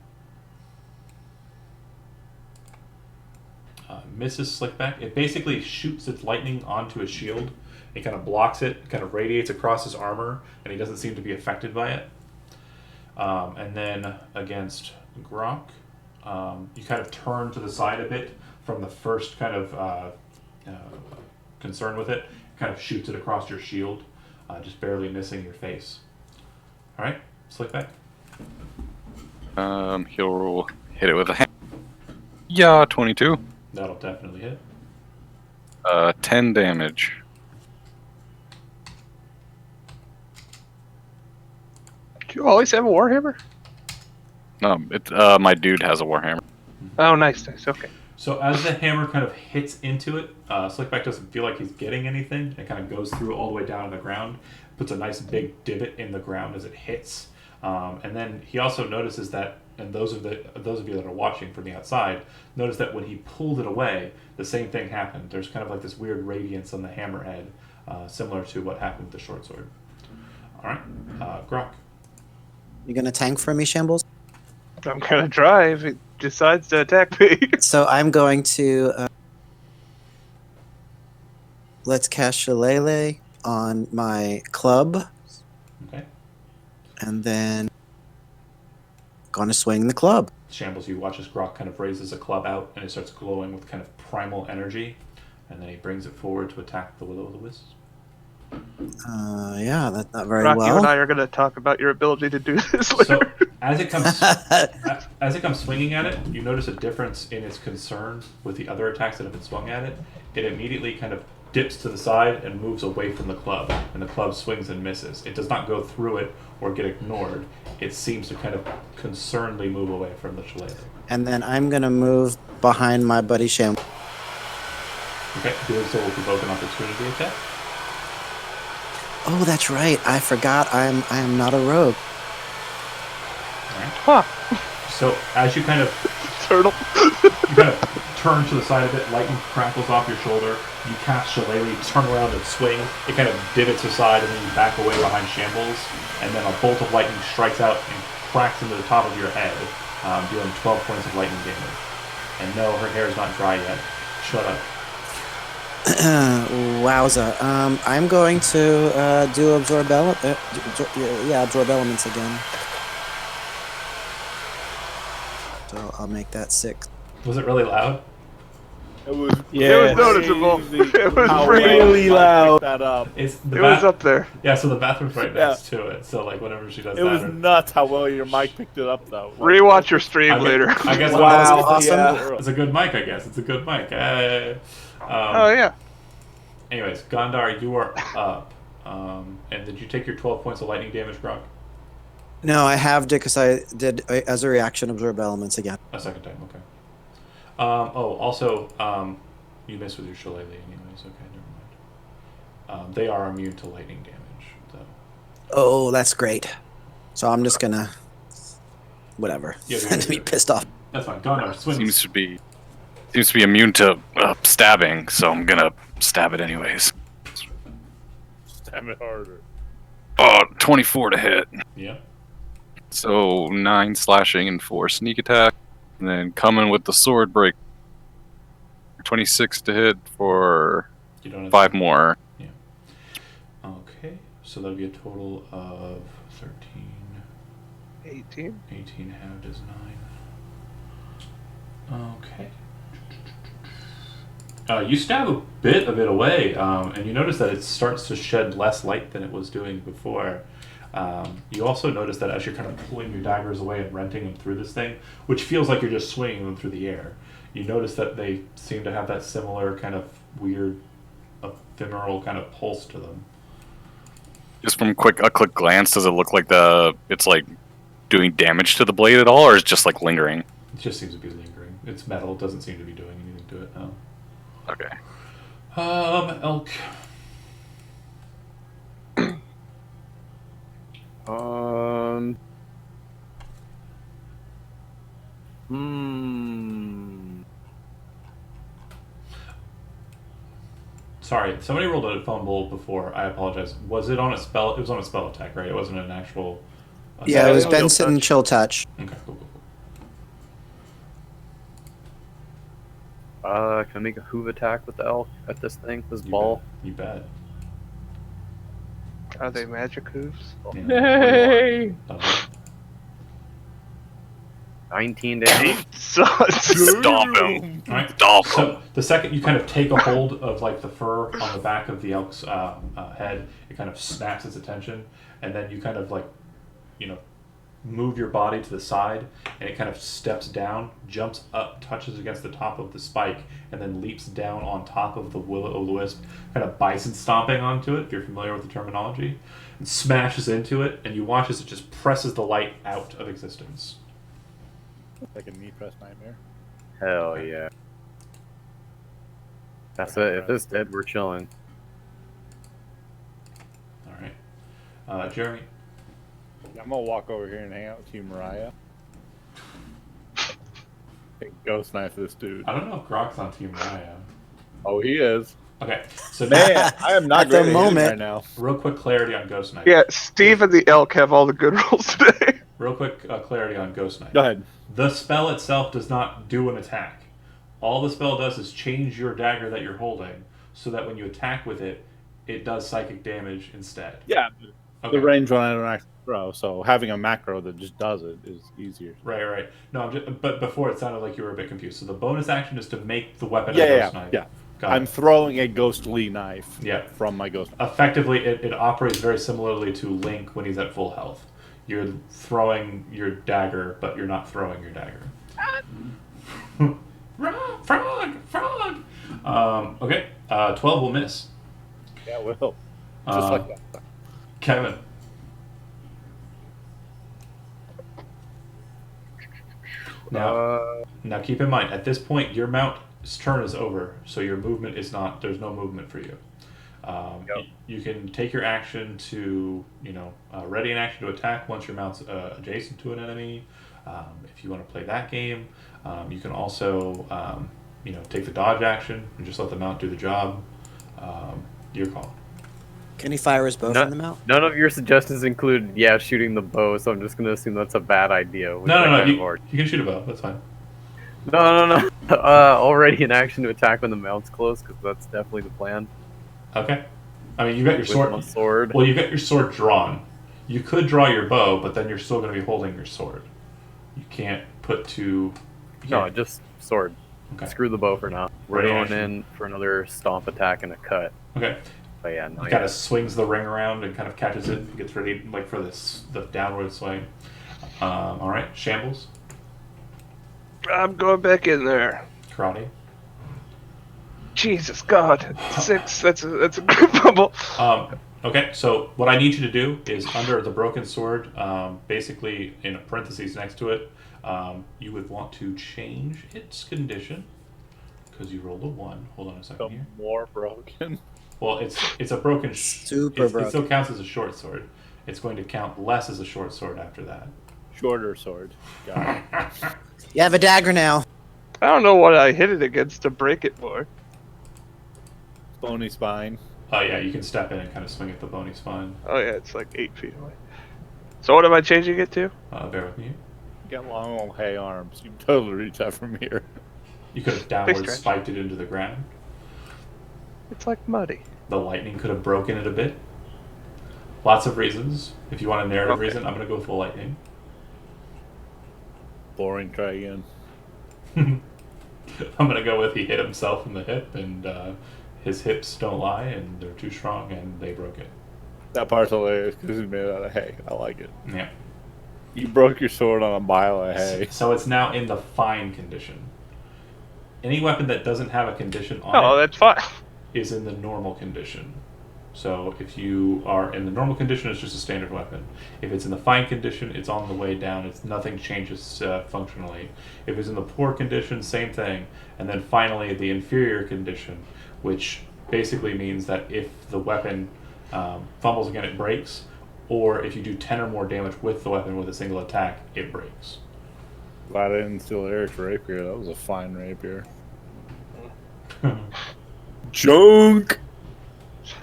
Misses Slickback. It basically shoots its lightning onto his shield. It kind of blocks it, kind of radiates across his armor, and he doesn't seem to be affected by it. And then against Grok, you kind of turn to the side a bit from the first kind of concern with it. Kind of shoots it across your shield, just barely missing your face. All right, Slickback. He'll hit it with a hand. Yeah, 22. That'll definitely hit. 10 damage. Do you always have a Warhammer? No, my dude has a warhammer. Oh, nice. Okay. So as the hammer kind of hits into it, Slickback doesn't feel like he's getting anything. It kind of goes through all the way down to the ground, puts a nice big divot in the ground as it hits. And then he also notices that and those of you that are watching from the outside notice that when he pulled it away, the same thing happened. There's kind of like this weird radiance on the hammerhead, similar to what happened with the short sword. All right, Grok. You gonna tank for me, Shambles? I'm gonna try if he decides to attack me. So I'm going to let's cast Shillelagh on my club, Okay. and then gonna swing the club. Shambles, you watch as Grok kind of raises a club out, and it starts glowing with kind of primal energy, and then he brings it forward to attack the Will-O-the-Wisp. Yeah, that's not very Rock, well. you and I are gonna talk about your ability to do this later. So as it comes swinging at it, you notice a difference in its concern with the other attacks that have been swung at it. It immediately kind of dips to the side and moves away from the club, and the club swings and misses. It does not go through it or get ignored. It seems to kind of concernedly move away from the shillelagh. And then I'm gonna move behind my buddy Shambles. Okay, doing so will provoke an opportunity attack. Oh, that's right. I forgot. I am not a rogue. All right. Huh. So as you kind of Turtle. you kind of turn to the side of it, lightning crackles off your shoulder. You cast Shillelagh, you turn around and swing. It kind of divots aside, and then you back away behind Shambles. And then a bolt of lightning strikes out and cracks into the top of your head, dealing 12 points of lightning damage. And no, her hair is not dry yet. Shut up. Wowza. I'm going to do absorb absorb elements again. So I'll make that 6. Was it really loud? It was It was noticeable. It was how really well Mike picked that up. It's the It was up there. Yeah, so the bathroom's right next to it. So like whenever she does It that, was nuts how well your mic picked it up though. Rewatch your stream I guess- later. I guess Wow, it's, awesome. it's a good mic. I guess it's a good mic. Oh yeah. Anyways, Gondar, you are up. And did you take your 12 points of lightning damage, Grok? No, I have to because I did as a reaction absorb elements again. A second time, okay. Also, you missed with your shillelagh anyways. Okay, never mind. They are immune to lightning damage, though. Oh, that's great. So I'm just gonna whatever. Yeah, And be pissed off. That's fine. Gondar, swings. Seems to be immune to stabbing, so I'm gonna stab it anyways. Stab it harder. 24 to hit. Yeah. So 9 slashing and 4 sneak attack. And then coming with the sword break. 26 to hit for You don't have 5 more. Yeah. Okay, so that'll be a total of 13, 18. 18 halved is 9. Okay. You stab a bit of it away, and you notice that it starts to shed less light than it was doing before. You also notice that as you're kind of pulling your daggers away and renting them through this thing, which feels like you're just swinging them through the air, you notice that they seem to have that similar kind of weird, ephemeral kind of pulse to them. Just from a quick glance, does it look like it's like doing damage to the blade at all, or is it just like lingering? It just seems to be lingering. It's metal. It doesn't seem to be doing anything to it now. Okay. Elk. Sorry, somebody rolled a fumble before. I apologize. Was it on a spell? It was on a spell attack, right? It wasn't an actual. Yeah, it was Chill Benson touch. Chill Touch. Okay, cool. Can I make a hoof attack with the elk at this thing, this You ball? bet. You bet. Are they magic hooves? Yeah. Hey! 19 damage. Stomp him. All right. Stomp him. So the second you kind of take a hold of like the fur on the back of the elk's head, it kind of snaps its attention, and then you kind of like, move your body to the side, and it kind of steps down, jumps up, touches against the top of the spike, and then leaps down on top of the Will-O-the-Wisp, kind of bison stomping onto it, if you're familiar with the terminology, and smashes into it, and you watch as it just presses the light out of existence. Like a knee press nightmare. Hell yeah. That's it. If it's dead, we're chilling. All right. Jeremy. I'm gonna walk over here and hang out with you, Mariah. Ghost knife this dude. I don't know if Grok's on Team Raya. Oh, he is. Okay, so Man, I am not At the great at hitting moment. right now. real quick clarity on Ghost Knife. Yeah, Steve and the elk have all the good rolls today. Real quick clarity on Ghost Knife. Go ahead. The spell itself does not do an attack. All the spell does is change your dagger that you're holding so that when you attack with it, it does psychic damage instead. Yeah, Okay. the range one I don't actually throw, so having a macro that just does it is easier. Right. No, but before it sounded like you were a bit confused. So the bonus action is to make the weapon a Yeah, Ghost Knife. yeah. Got I'm it. throwing a ghostly knife Yeah. from my ghost knife. Effectively, it operates very similarly to Link when he's at full health. You're throwing your dagger, but you're not throwing your dagger. Frog! Okay, 12 will miss. Yeah, will. Just like that. Kevin. Now keep in mind, at this point, your mount's turn is over, so your movement is not, there's no movement for you. You can take your action to, ready an action to attack once your mount's adjacent to an enemy. If you want to play that game, you can also, take the dodge action and just let the mount do the job. Your call. Can he fire his bow from the mount? None of your suggestions include, shooting the bow, so I'm just going to assume that's a bad idea. No. You can shoot a bow. That's fine. No. Already an action to attack when the mount's close, because that's definitely the plan. Okay. I mean, you got your sword. My sword. Well, you got your sword drawn. You could draw your bow, but then you're still going to be holding your sword. You can't put two. No, just sword. Okay. Screw the bow for now. We're Ready going action. in for another stomp attack and a cut. Okay. But yeah, no. He kind of swings the ring around and kind of catches it and gets ready for the downward swing. All right, shambles, I'm going back in there. karate. Jesus God, 6. That's a good bubble. Okay, so what I need you to do is under the broken sword, basically in parentheses next to it, you would want to change its condition because you rolled a 1. Hold on a second here. More broken. Well, it's a broken. Super It broken. still counts as a short sword. It's going to count less as a short sword after that. Shorter sword. Got it. You have a dagger now. I don't know what I hit it against to break it for. Bony spine. Yeah, you can step in and kind of swing at the bony spine. Oh yeah, it's like 8 feet away. So what am I changing it to? Bear with me. You got long old hay arms. You can totally reach that from here. You could have downward stretch. spiked it into the ground. It's like muddy. The lightning could have broken it a bit. Lots of reasons. If you want a narrative Okay. reason, I'm going to go with the lightning. Boring. Try again. I'm going to go with he hit himself in the hip, and his hips don't lie, and they're too strong, and they broke it. That part's hilarious because it's made out of hay. I like it. Yeah. You broke your sword on a pile of hay. So it's now in the fine condition. Any weapon that doesn't have a condition on Oh, it that's fine. is in the normal condition. So if you are in the normal condition, it's just a standard weapon. If it's in the fine condition, it's on the way down. It's nothing changes functionally. If it's in the poor condition, same thing. And then finally, the inferior condition, which basically means that if the weapon fumbles again, it breaks, or if you do 10 or more damage with the weapon with a single attack, it breaks. Glad I didn't steal Eric's rapier. That was a fine rapier. Junk!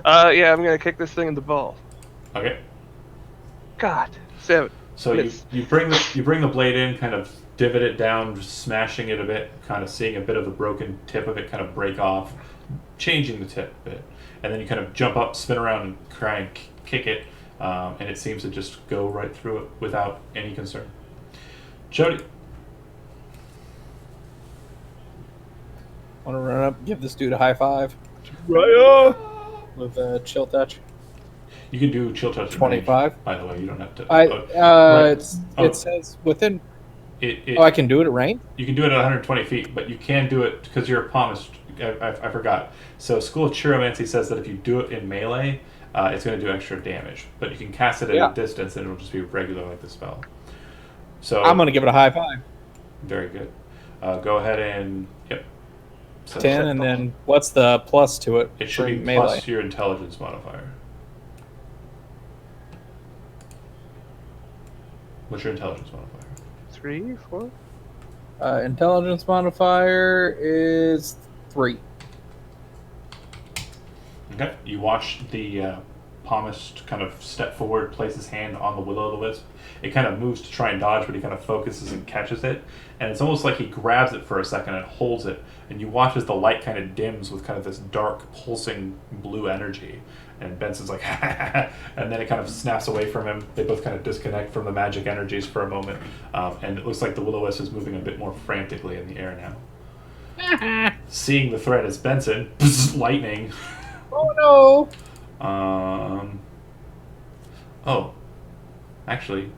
Yeah, I'm gonna kick this thing in the ball. Okay. God, 7. So you bring the blade in, kind of divot it down, just smashing it a bit, kind of seeing a bit of the broken tip of it kind of break off, changing the tip a bit, and then you kind of jump up, spin around, and try and kick it, and it seems to just go right through it without any concern. Jody. Want to run up, give this dude a high five Raya! with a chill touch. You can do chill touch. 25? By the way, you don't have to. It says within. It, I can do it at range. You can do it at 120 feet, but you can do it because you're a palmist. I forgot. So School of Chiromancy says that if you do it in melee, it's going to do extra damage. But you can cast it at a distance, and it'll just be regular like the spell. So I'm going to give it a high five. Very good. Go ahead and So 10, and then what's the plus to it? it should for be melee? plus your intelligence modifier. What's your intelligence modifier? 3, 4. Intelligence modifier is 3. Okay. You watch the palmist kind of step forward, place his hand on the will-o'-the-wisp. It kind of moves to try and dodge, but he kind of focuses and catches it. And it's almost like he grabs it for a second and holds it. And you watch as the light kind of dims with kind of this dark, pulsing blue energy. And Benson's like, and then it kind of snaps away from him. They both kind of disconnect from the magic energies for a moment. And it looks like the will-o'-wisp is moving a bit more frantically in the air now. Seeing the threat is Benson. Lightning. Oh no! Oh. Actually.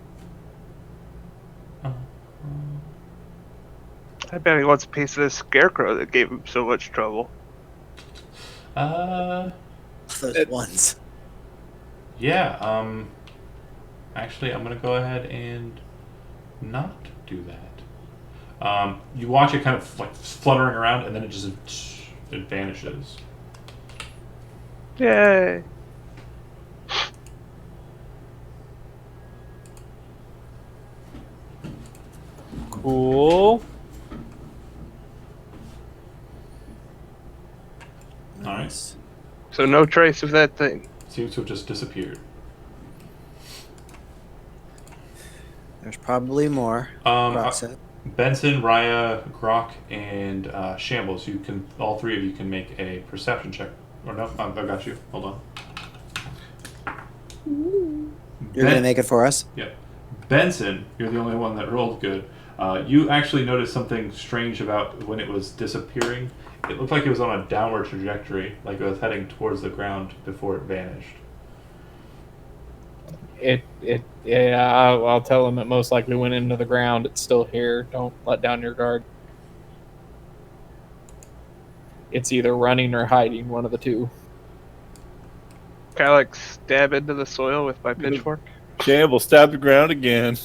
I bet he wants a piece of this scarecrow that gave him so much trouble. Those ones. Yeah, actually, I'm gonna go ahead and not do that. You watch it kind of like fluttering around, and then it vanishes. Yay! Cool. Nice. So no trace of that thing. Seems to have just disappeared. There's probably more. Grok said. Benson, Raya, Grok, and Shambles. You can, all three of you can make a perception check. Or no, I got you. Hold on. You're gonna make it for us? Yeah. Benson, you're the only one that rolled good. You actually noticed something strange about when it was disappearing. It looked like it was on a downward trajectory, like it was heading towards the ground before it vanished. Yeah, I'll tell him it most likely went into the ground. It's still here. Don't let down your guard. It's either running or hiding, one of the two. Can I like stab into the soil with my pitchfork? Shamble, stab the ground again.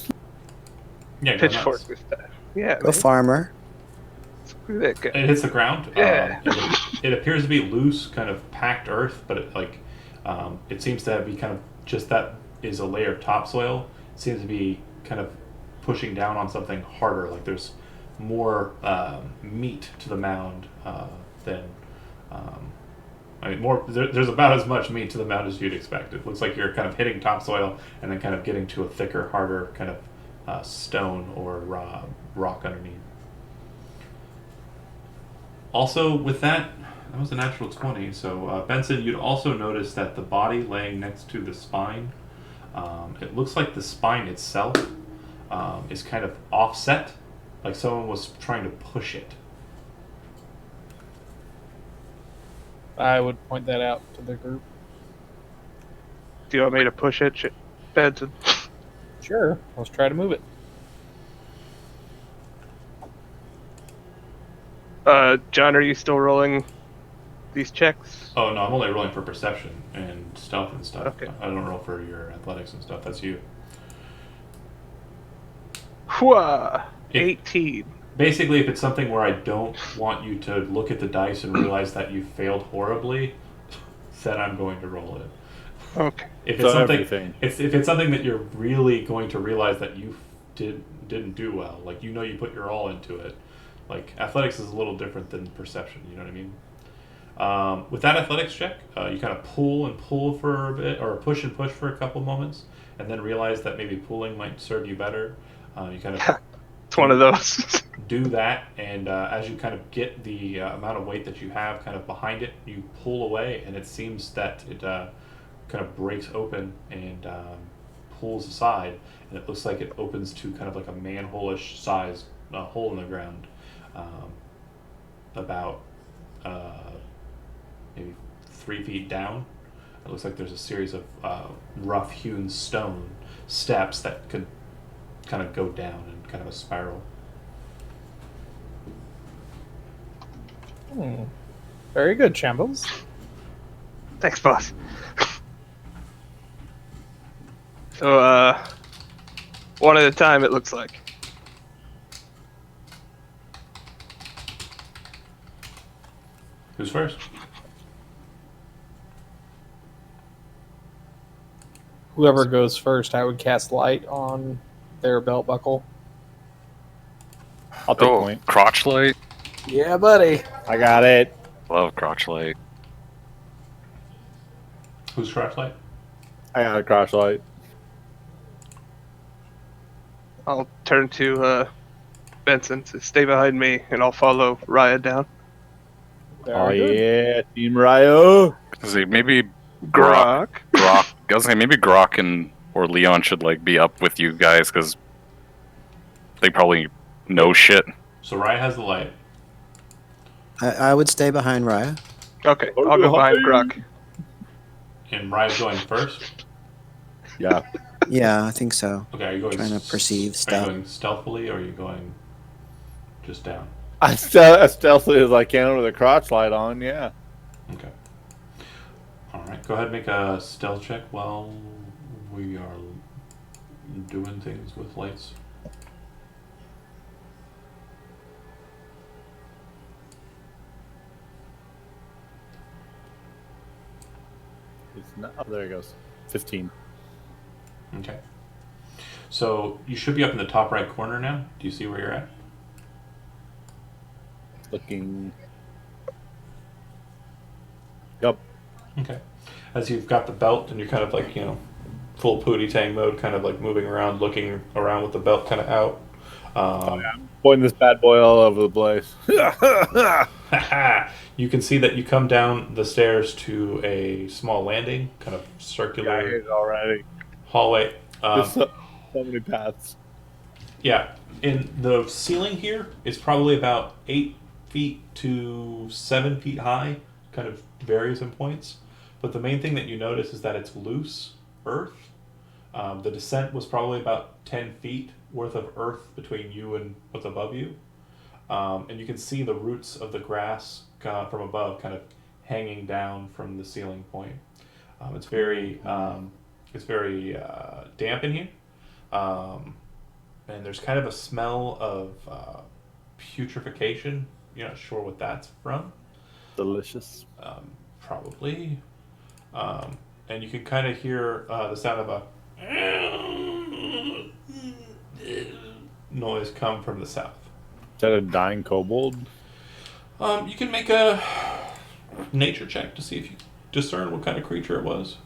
Yeah, go Pitchfork nuts. this time. Yeah. Go farmer. Screw that guy. It hits the ground. Yeah. It appears to be loose, kind of packed earth, but it seems to be kind of just that is a layer of topsoil. It seems to be kind of pushing down on something harder. Like there's more meat to the mound than. There's about as much meat to the mound as you'd expect. It looks like you're kind of hitting topsoil and then kind of getting to a thicker, harder kind of stone or rock underneath. Also, with that was a natural 20. So, Benson, you'd also notice that the body laying next to the spine, it looks like the spine itself is kind of offset, like someone was trying to push it. I would point that out to the group. Do you want me to push it, Benson? Sure. Let's try to move it. John, are you still rolling these checks? Oh, no, I'm only rolling for perception and stealth and stuff. Okay. I don't roll for your athletics and stuff. That's you. Whoa! If- 18. Basically, if it's something where I don't want you to look at the dice and realize that you failed horribly, then I'm going to roll it. Okay. If So it's something, everything. if it's something that you're really going to realize that you didn't do well, like you put your all into it, like athletics is a little different than perception. You know what I mean? With that athletics check, you kind of pull and pull for a bit, or push and push for a couple moments, and then realize that maybe pulling might serve you better. You kind of It's one of those. do that, and as you kind of get the amount of weight that you have kind of behind it, you pull away, and it seems that it kind of breaks open and pulls aside, and it looks like it opens to kind of like a manhole-ish size hole in the ground, about maybe 3 feet down. It looks like there's a series of rough-hewn stone steps that could kind of go down in kind of a spiral. Very good, Shambles. Thanks, boss. So, one at a time, it looks like. Who's first? Whoever goes first, I would cast light on their belt buckle. I'll take Oh, point. crotch light. Yeah, buddy. I got it. Love crotch light. Who's crotch light? I got a crotch light. I'll turn to Benson to stay behind me, and I'll follow Raya down. Oh yeah, Team Ryo. See, maybe Grok. Grok. I was saying maybe Grok and or Leon should like be up with you guys because they probably know shit. So Raya has the light. I would stay behind Raya. Okay, I'll go behind Grok. And Raya's going first? Yeah. Yeah, I think so. Okay, are you going Trying to perceive Are stuff. you going stealthily or are you going just down? I as stealthy as I can with a crotch light on. Yeah. Okay. Alright, go ahead and make a stealth check while we are doing things with lights. It's not. Oh, there it goes. 15. Okay. So you should be up in the top right corner now. Do you see where you're at? Looking. Yup. Okay. As you've got the belt and you're kind of like, full Pootie Tang mode, kind of like moving around, looking around with the belt kind of out. Pointing this bad boy all over the place. You can see that you come down the stairs to a small landing, kind of circular already. hallway. There's so many paths. Yeah, and the ceiling here is probably about 8 feet to 7 feet high, kind of varies in points. But the main thing that you notice is that it's loose earth. The descent was probably about 10 feet worth of earth between you and what's above you. And you can see the roots of the grass from above kind of hanging down from the ceiling point. It's very damp in here. And there's kind of a smell of putrefaction. You're not sure what that's from. Delicious. Probably. And you can kind of hear the sound of a noise come from the south. Is that a dying kobold? You can make a nature check to see if you discern what kind of creature it was.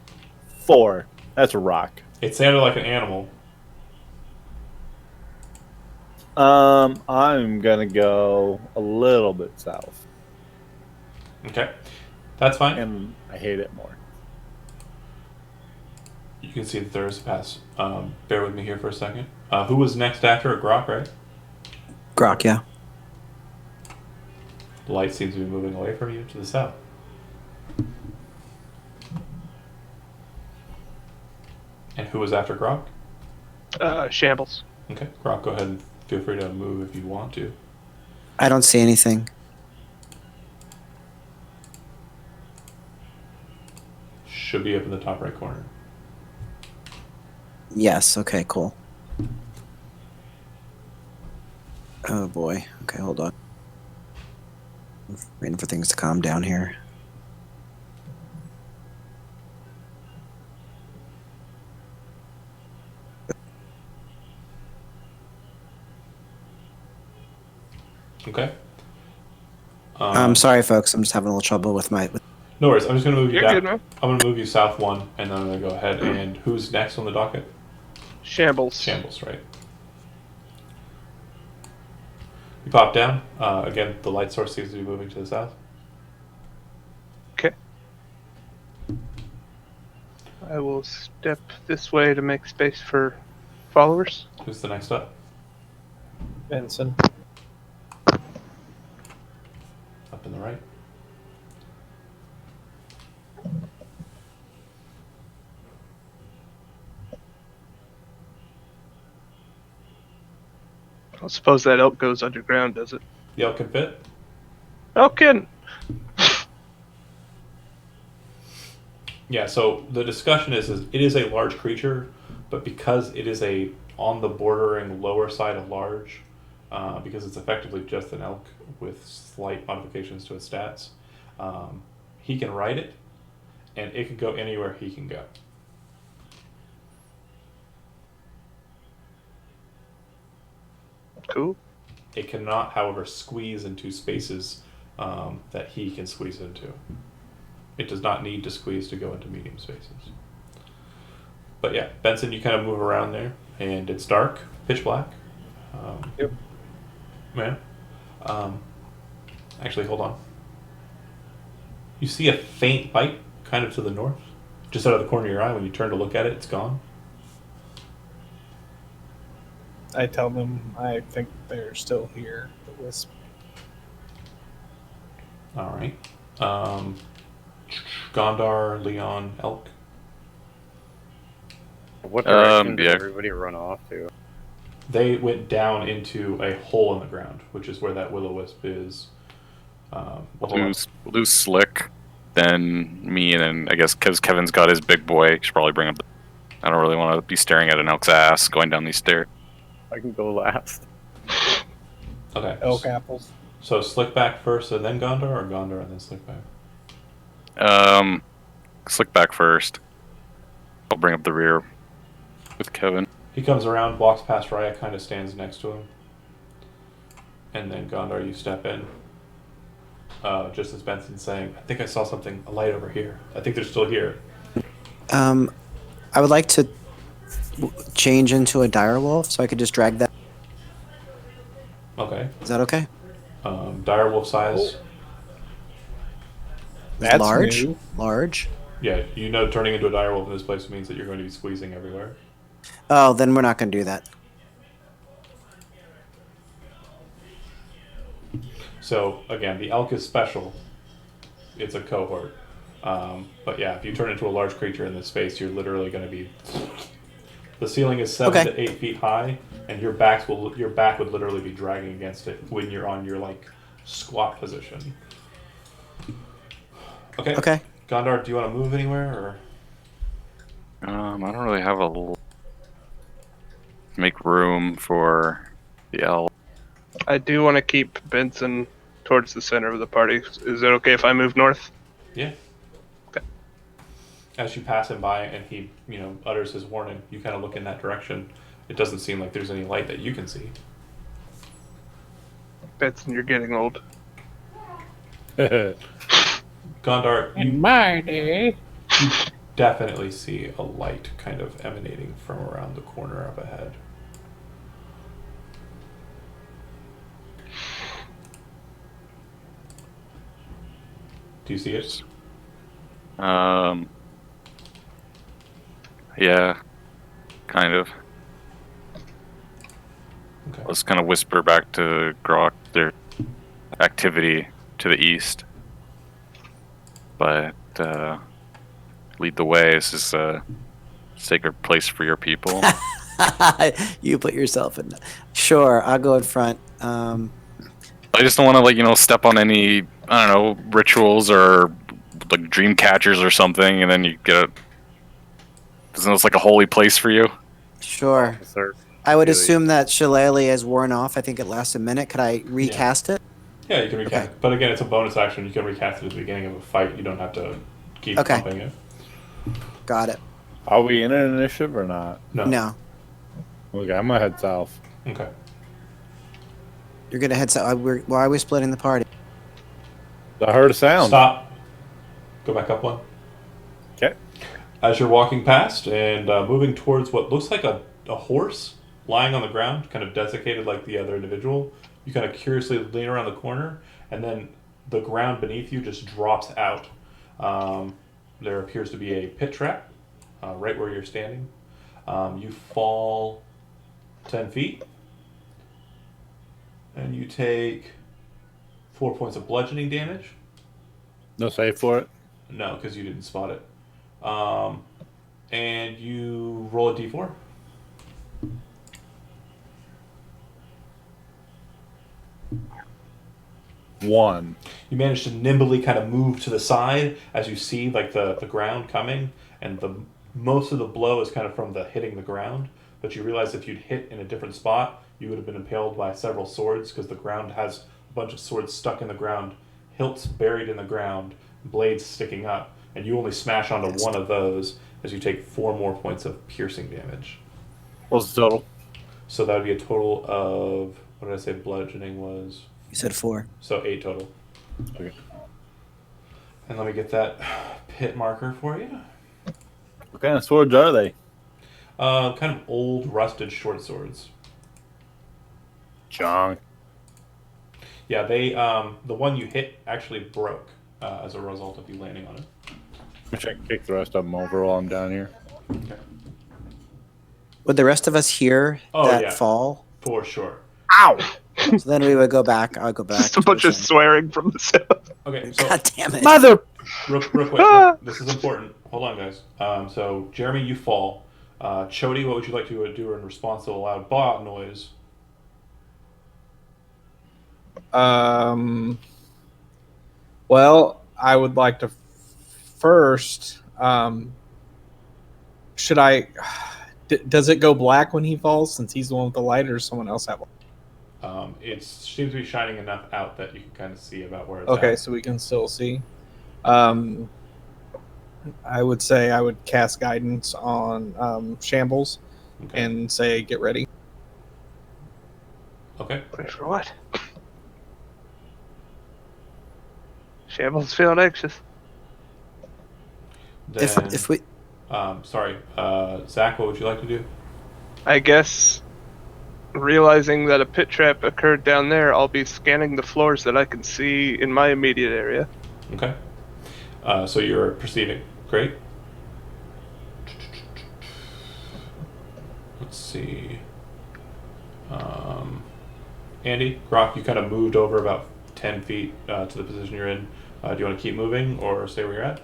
4. That's a rock. It sounded like an animal. I'm gonna go a little bit south, Okay. That's fine. and I hate it more. You can see that there is a pass. Bear with me here for a second. Who was next after a Grok, right? Grok, yeah. The light seems to be moving away from you to the south. And who was after Grok? Shambles. Okay, Grok, go ahead and feel free to move if you want to. I don't see anything. Should be up in the top right corner. Yes, okay, cool. Oh boy. Okay, hold on. Waiting for things to calm down here. Okay. I'm sorry, folks. I'm just having a little trouble with my. No worries. I'm just going to move you You're down. good, man. I'm going to move you south one, and then I'm going to go ahead. And who's next on the docket? Shambles. Shambles, right? You pop down. Again, the light source seems to be moving to the south. Okay. I will step this way to make space for followers. Who's the next up? Benson. Up in the right. I suppose that elk goes underground, does it? The elk can fit. Elkin! Yeah, so the discussion is it is a large creature, but because it is a on the bordering lower side of large, because it's effectively just an elk with slight modifications to its stats, he can ride it, and it can go anywhere he can go. Cool. It cannot, however, squeeze into spaces that he can squeeze into. It does not need to squeeze to go into medium spaces. But yeah, Benson, you kind of move around there, and it's dark, pitch black. Yep. Man. Actually, hold on. You see a faint light kind of to the north, just out of the corner of your eye. When you turn to look at it, it's gone. I tell them I think they're still here. The wisp. All right. Gondar, Leon, Elk. What direction did yeah. everybody run off to? They went down into a hole in the ground, which is where that will-o-wisp is. We'll do Slick, then me, and then I guess because Kevin's got his big boy, he should probably bring up. I don't really want to be staring at an elk's ass going down these stairs. I can go last. Okay. Elk apples. So Slickback first and then Gondar, or Gondar and then Slickback? Slickback first. I'll bring up the rear with Kevin. He comes around, walks past Raya, kind of stands next to him. And then Gondar, you step in. Just as Benson's saying, I think I saw something, a light over here. I think they're still here. I would like to change into a direwolf so I could just drag that. Okay. Is that okay? Direwolf size. That's large. new. Large. Yeah, you know turning into a direwolf in this place means that you're going to be squeezing everywhere. Oh, then we're not going to do that. So, again, the elk is special. It's a cohort. But yeah, if you turn into a large creature in this space, you're literally going to be... The ceiling is 7 to 8 feet high, and your back would literally be dragging against it when you're on your, like, squat position. Okay. Okay. Gondar, do you want to move anywhere, or...? I don't really have a... Make room for the elk. I do want to keep Benson towards the center of the party. Is it okay if I move north? Yeah. Okay. As you pass him by and he, utters his warning, you kind of look in that direction. It doesn't seem like there's any light that you can see. Benson, you're getting old. Gondar, you my day. definitely see a light kind of emanating from around the corner up ahead. Do you see it? Yeah, kind of. Okay. Let's kind of whisper back to Grok their activity to the east. But lead the way. This is a sacred place for your people. You put yourself in. Sure, I'll go in front. I just don't want to, step on any, I don't know, rituals or like dream catchers or something, and then you get a. Doesn't this like a holy place for you? Sure. Sir. I would Really? assume that Shillelagh has worn off. I think it lasts a minute. Could I recast it? Yeah, you can recast Okay. it. But again, it's a bonus action. You can recast it at the beginning of a fight. You don't have to keep Okay. pumping it. Got it. Are we in an initiative or not? No. Okay, I'm gonna head south. Okay. You're going to head south. Why are we splitting the party? I heard a sound. Stop. Go back up one. Okay. As you're walking past and moving towards what looks like a horse lying on the ground, kind of desiccated like the other individual, you kind of curiously lean around the corner, and then the ground beneath you just drops out. There appears to be a pit trap right where you're standing. You fall 10 feet, and you take 4 points of bludgeoning damage. No save for it. No, because you didn't spot it. And you roll a d4. One. You manage to nimbly kind of move to the side as you see like the ground coming, and most of the blow is kind of from the hitting the ground. But you realize if you'd hit in a different spot, you would have been impaled by several swords, because the ground has a bunch of swords stuck in the ground, hilts buried in the ground, blades sticking up, and you only smash onto one of those as you take 4 more points of piercing damage. What's the total? So that would be a total of What did I say? Bludgeoning was You said 4. so 8 total. Okay. And let me get that pit marker for you. What kind of swords are they? Kind of old, rusted short swords. Junk. Yeah, they the one you hit actually broke as a result of you landing on it. Wish I could kick the rest of them over while I'm down here. Okay. Would the rest of us hear Oh, that yeah. fall? For sure. Ow! So then we would go back. I'll go back. Just a bunch of towards him. swearing from the south. Okay, so God damn it. Mother! real quick, this is important. Hold on, guys. So Jeremy, you fall. Chody, what would you like to do in response to a loud bah noise? Well, I would like to first. Should I? Does it go black when he falls since he's the one with the light, or does someone else have one? It seems to be shining enough out that you can kind of see about where it's Okay, at. so we can still see. I would say I would cast guidance on Shambles Okay. and say, "Get ready." Okay. Wait for what? Shambles feeling anxious. Then, If we sorry, Zach, what would you like to do? I guess, realizing that a pit trap occurred down there, I'll be scanning the floors that I can see in my immediate area. Okay. So you're perceiving. Great. Let's see. Andy, Grok, you kind of moved over about 10 feet to the position you're in. Do you want to keep moving or stay where you're at?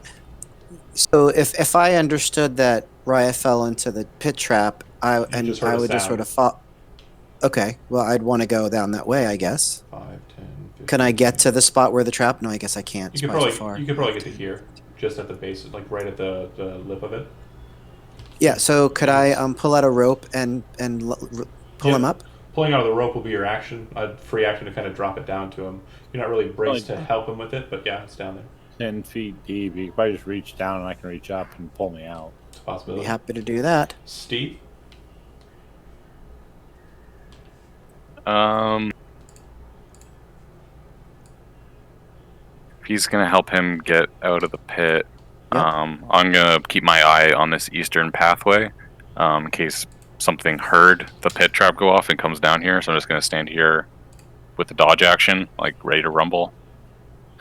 So if I understood that Raya fell into the pit trap, I just heard a would just sound. sort of fall. Okay, well I'd want to go down that way, I guess. 5, 10, 15. Can I get to the spot where the trap? No, I guess I can't. You It's could probably probably too far. you could probably get to here, just at the base, like right at the lip of it. Yeah. So could I pull out a rope and pull Yeah. him up? Pulling out of the rope will be your action, a free action to kind of drop it down to him. You're not really braced to help him with it, but yeah, it's down there. 10 feet deep. You can probably just reach down and I can reach up and pull me out. It's a Be possibility. happy to do that. Steve, If he's gonna help him get out of the pit, Yep. I'm gonna keep my eye on this eastern pathway, in case something heard the pit trap go off and comes down here. So I'm just gonna stand here with the dodge action, like ready to rumble,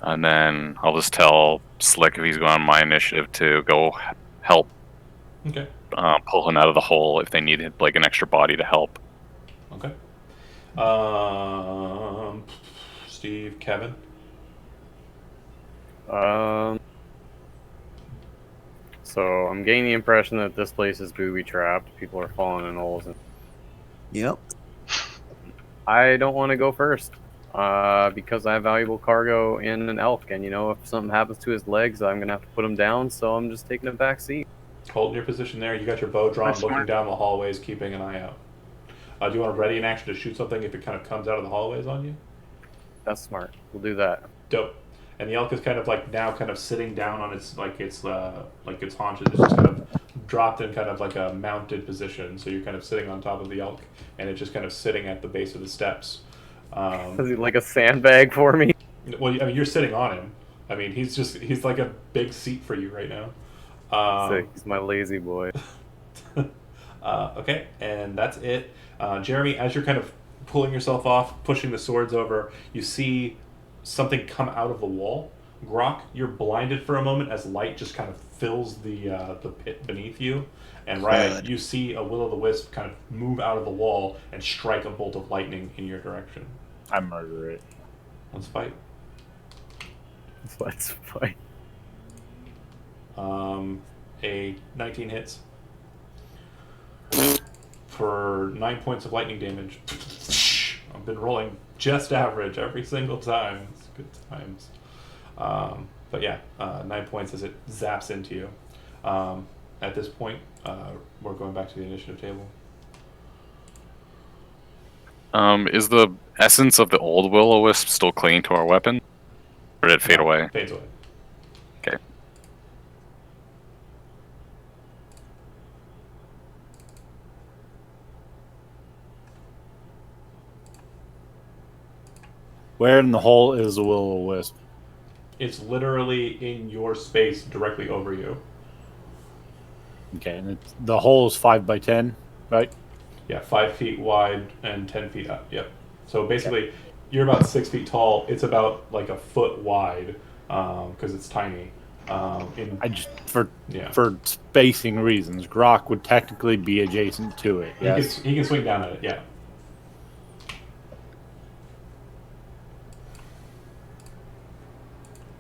and then I'll just tell Slick if he's going on my initiative to go help okay, pull him out of the hole if they needed like an extra body to help. okay. Steve, Kevin, So I'm getting the impression that this place is booby trapped. People are falling in holes, and Yep. I don't want to go first because I have valuable cargo in an elk, and if something happens to his legs, I'm gonna have to put him down. So I'm just taking a back seat. holding your position there. You got your bow drawn, That's looking smart. down the hallways, keeping an eye out. Do you want to ready an action to shoot something if it kind of comes out of the hallways on you? That's smart. We'll do that. Dope. And the elk is kind of like now kind of sitting down on its its haunches. It's just kind of dropped in kind of like a mounted position. So you're kind of sitting on top of the elk, and it's just kind of sitting at the base of the steps. Is he like a sandbag for me? Well, I mean, you're sitting on him. I mean, he's like a big seat for you right now. Sick. He's my lazy boy. Okay, and that's it. Jeremy, as you're kind of pulling yourself off, pushing the swords over, you see something come out of the wall. Grok, you're blinded for a moment as light just kind of fills the pit beneath you. And Raya, Good. you see a will-o'-the-wisp kind of move out of the wall and strike a bolt of lightning in your direction. I murder it. Let's fight. Let's fight. A 19 hits for 9 points of lightning damage. I've been rolling just average every single time. It's good times. But yeah, 9 points as it zaps into you. At this point, we're going back to the initiative table. Is the essence of the old will-o'-wisp still clinging to our weapon, or did it fade away? Fades away. Okay. Where in the hole is the will-o'-wisp? It's literally in your space directly over you. Okay, and the hole is 5 by 10, right? Yeah, 5 feet wide and 10 feet up. Yep. So basically, you're about 6 feet tall. It's about like a foot wide because it's tiny. I just for Yeah. for spacing reasons, Grok would technically be adjacent to it. Yes. He can swing down at it. Yeah.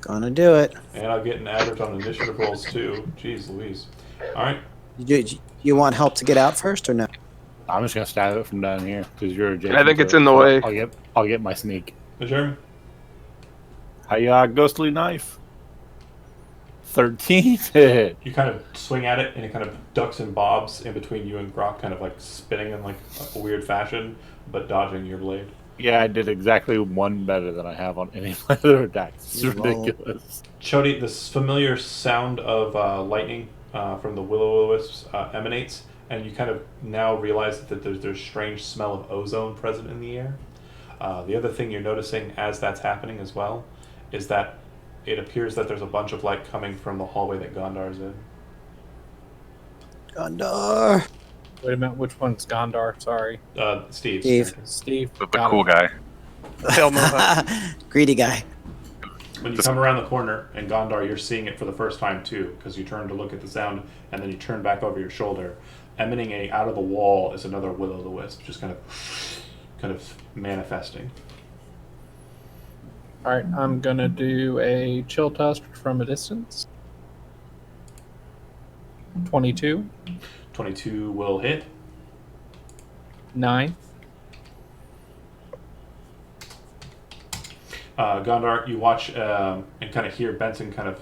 Gonna do it. And I'll get an average on initiative rolls too. Jeez Louise. All right. You want help to get out first or no? I'm just gonna stab it from down here because you're adjacent. I think to it's it, in the so way. I'll get my sneak. Jeremy? Hi, ghostly knife. 13. You kind of swing at it, and it kind of ducks and bobs in between you and Grok, kind of like spinning in like a weird fashion, but dodging your blade. Yeah, I did exactly one better than I have on any of my other attacks. It's ridiculous. Chody, this familiar sound of lightning from the will-o'-wisps emanates, and you kind of now realize that there's strange smell of ozone present in the air. The other thing you're noticing as that's happening as well is that it appears that there's a bunch of light coming from the hallway that Gondar's in. Gondar. Wait a minute, which one's Gondar? Sorry. Steve. Steve. The cool guy. Hell no. Greedy guy. When you come around the corner in Gondar, you're seeing it for the first time too, because you turn to look at the sound, and then you turn back over your shoulder. Emanating out of the wall is another will-o'-the-wisp, just kind of manifesting. All right, I'm gonna do a chill test from a distance. 22. 22 will hit. 9. Gondar, you watch and kind of hear Benson kind of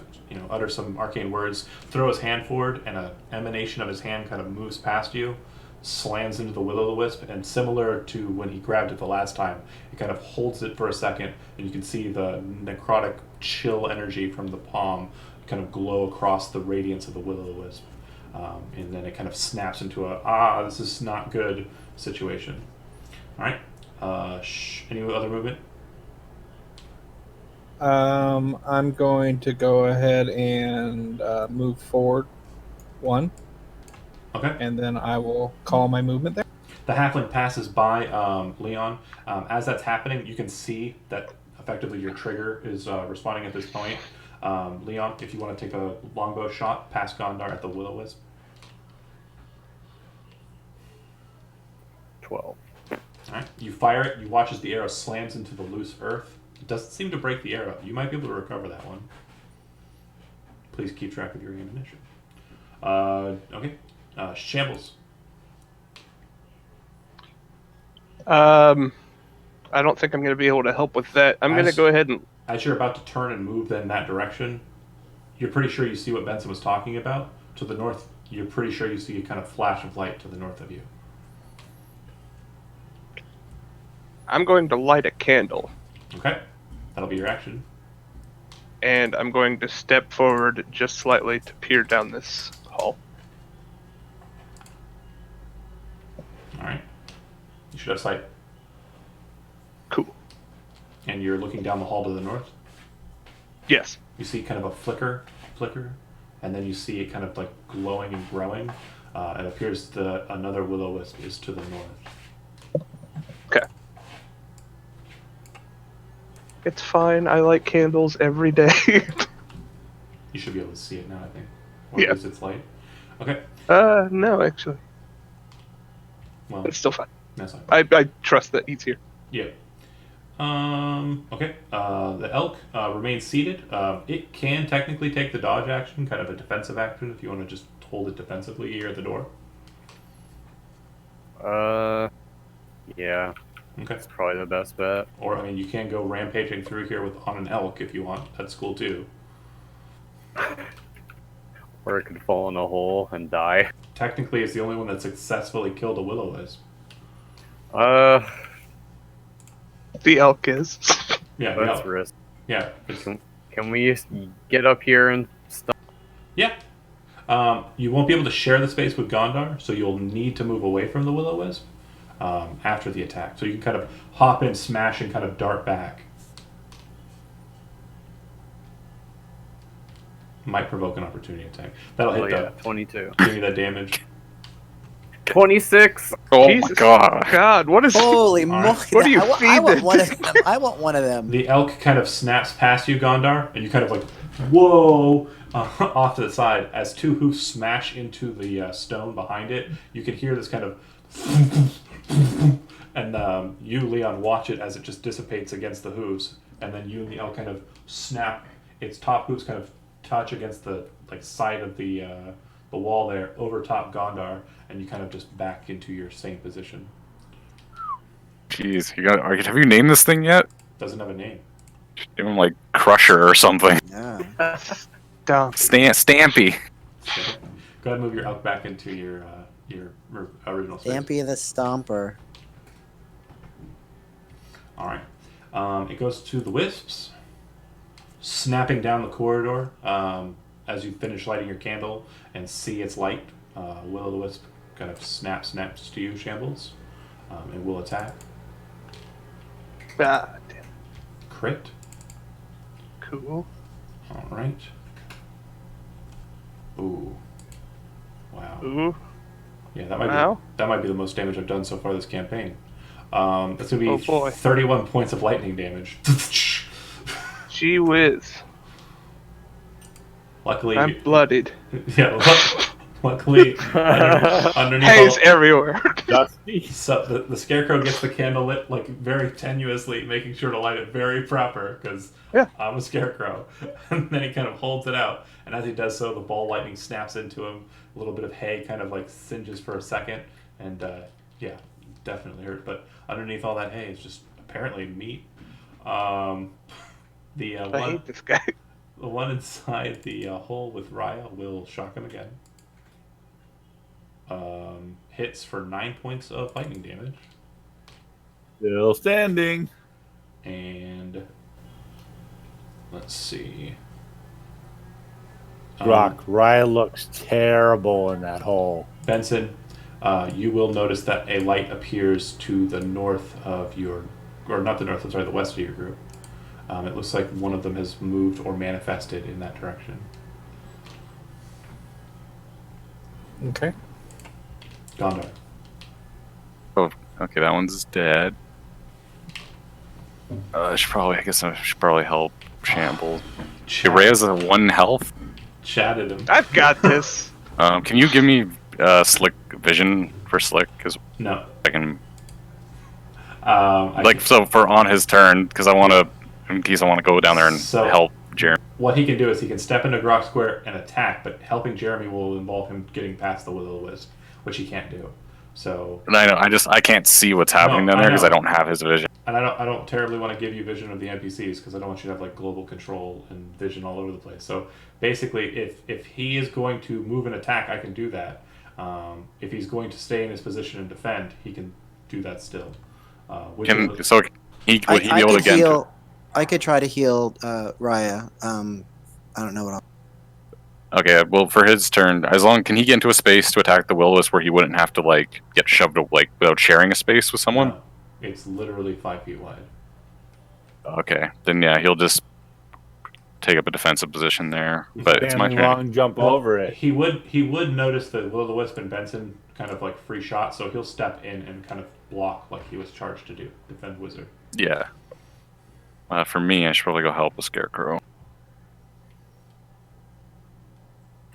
utter some arcane words, throw his hand forward, and an emanation of his hand kind of moves past you, slams into the will-o'-the-wisp, and similar to when he grabbed it the last time, it kind of holds it for a second, and you can see the necrotic chill energy from the palm kind of glow across the radiance of the will-o'-the-wisp. And then it kind of snaps into this is not good situation. All right. Any other movement? I'm going to go ahead and move forward 1. Okay. And then I will call my movement there. The halfling passes by Leon. As that's happening, you can see that effectively your trigger is responding at this point. Leon, if you want to take a longbow shot past Gondar at the will-o'-wisp. 12. All right. You fire it. You watch as the arrow slams into the loose earth. It doesn't seem to break the arrow. You might be able to recover that one. Please keep track of your ammunition. Okay. Shambles. I don't think I'm going to be able to help with that. I'm going to go ahead and... As you're about to turn and move in that direction, you're pretty sure you see what Benson was talking about. To the north, you're pretty sure you see a kind of flash of light to the north of you. I'm going to light a candle. Okay. That'll be your action. And I'm going to step forward just slightly to peer down this hall. Alright. You should have sight. Cool. And you're looking down the hall to the north? Yes. You see kind of a flicker, and then you see it kind of like glowing and growing. It appears that another will-o'-wisp is to the north. Okay. It's fine. I light candles every day. You should be able to see it now, I think. Or Yeah. at least it's light. Okay. No, actually. Well, It's still fine. that's fine. I trust that he's here. Yeah. Okay. The elk remains seated. It can technically take the dodge action, kind of a defensive action, if you want to just hold it defensively here at the door. Yeah. Okay. That's probably the best bet. Or, I mean, you can go rampaging through here on an elk if you want. That's cool, too. Or it could fall in a hole and die. Technically, it's the only one that successfully killed a will-o'-wisp. The elk is. Yeah, the That's elk. risk. Yeah. It's, Can we get up here and stuff? yeah. You won't be able to share the space with Gondar, so you'll need to move away from the will-o'-wisp after the attack. So you can kind of hop in, smash, and kind of dart back. Might provoke an opportunity attack. That'll Oh hit yeah, though. 22. Give me that damage. 26. Oh Jesus my god. God, what is? Holy All right. moly! What do you I feed want this one of thing? them. I want one of them. The elk kind of snaps past you, Gondar, and you kind of like, whoa, off to the side. As two hoofs smash into the stone behind it, you can hear this kind of, and you, Leon, watch it as it just dissipates against the hooves, and then you and the elk kind of snap. Its top hooves kind of touch against the side of the wall there, over top Gondar, and you kind of just back into your same position. Jeez, have you named this thing yet? Doesn't have a name. Give him like Crusher or something. Yeah. Dumb. Stampy. So, go ahead and move your elk back into your original space. Stampy the Stomper. All right. It goes to the wisps, snapping down the corridor. As you finish lighting your candle and see its light, Will-o'-the-Wisp kind of snaps to you, Shambles, and will attack. Ah, damn. Crit. Cool. All right. Ooh. Wow. Ooh. Yeah, that might Wow. be the most damage I've done so far this campaign. That's gonna be Oh, boy. 31 points of lightning damage. Gee whiz. Luckily, I'm bloodied. yeah. Luckily, underneath Haze all, everywhere. Dusty. so the scarecrow gets the candle lit like very tenuously, making sure to light it very proper because Yeah. I'm a scarecrow. And then he kind of holds it out, and as he does so, the ball lightning snaps into him. A little bit of hay kind of like singes for a second, and yeah, definitely hurt. But underneath all that hay is just apparently meat. The I one. hate this guy. The one inside the hole with Raya will shock him again. Hits for 9 points of lightning damage. Still standing. And let's see. Rock, Raya looks terrible in that hole. Benson, you will notice that a light appears to the north of your, or not the north, I'm sorry, the west of your group. It looks like one of them has moved or manifested in that direction. Okay. Gondar. Oh, okay, that one's dead. I should probably help Shambles. Ray has a 1 health. Chatted him. I've got this. Can you give me Slick vision for Slick? Because No. I can I so for on his turn, because I want to, in case I want to go down there and So- help Jeremy. What he can do is he can step into Grok Square and attack, but helping Jeremy will involve him getting past the Will-o'-the-Wisp, which he can't do. So, And I know, I can't see what's happening No, down I there because know. I don't have his vision. and I don't terribly want to give you vision of the NPCs because I don't want you to have like global control and vision all over the place. So basically, if he is going to move and attack, I can do that. If he's going to stay in his position and defend, he can do that still. Would Can you- so he would he be able to could get? heal. I could try to heal Raya. I don't know what I'll. Okay, well for his turn, as long can he get into a space to attack the Will-o'-wisp where he wouldn't have to like get shoved like without sharing a space with someone? No, it's literally 5 feet wide. Okay, then yeah, he'll just take up a defensive position there. But it's my Standing turn. long, jump over it. He would notice that Will-o'-the-Wisp and Benson kind of like free shot, so he'll step in and kind of block like he was charged to do, defend Wizard. Yeah. For me, I should probably go help a Scarecrow.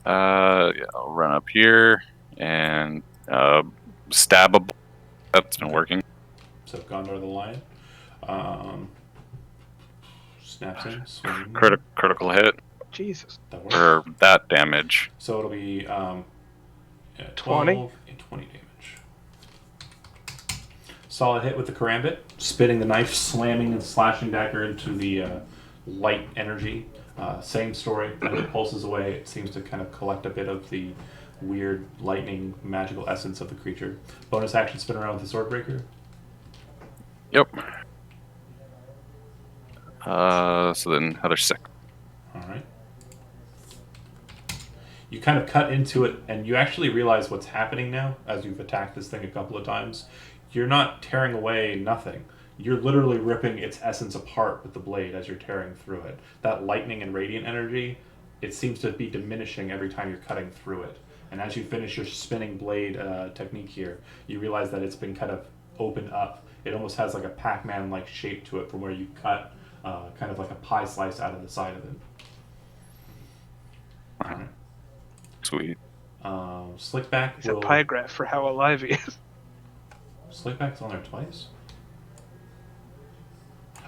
Yeah, I'll run up here and stab a. That's been working. So Gondor the Lion snaps in, swinging. Critical hit Jesus. That works. for that damage. So it'll be 12 20? and 20 damage. Solid hit with the karambit, spitting the knife, slamming and slashing dagger into the light energy. Same story. As it pulses away, it seems to kind of collect a bit of the weird lightning magical essence of the creature. Bonus action, spin around with the Swordbreaker. Yep. So then another 6. All right. You kind of cut into it, and you actually realize what's happening now as you've attacked this thing a couple of times. You're not tearing away nothing. You're literally ripping its essence apart with the blade as you're tearing through it. That lightning and radiant energy it seems to be diminishing every time you're cutting through it. And as you finish your spinning blade technique here, you realize that it's been kind of opened up. It almost has like a Pac-Man like shape to it from where you cut kind of like a pie slice out of the side of it. Alright. Sweet. Slickback He's a pie graph for how alive he is. Slickback's on there twice?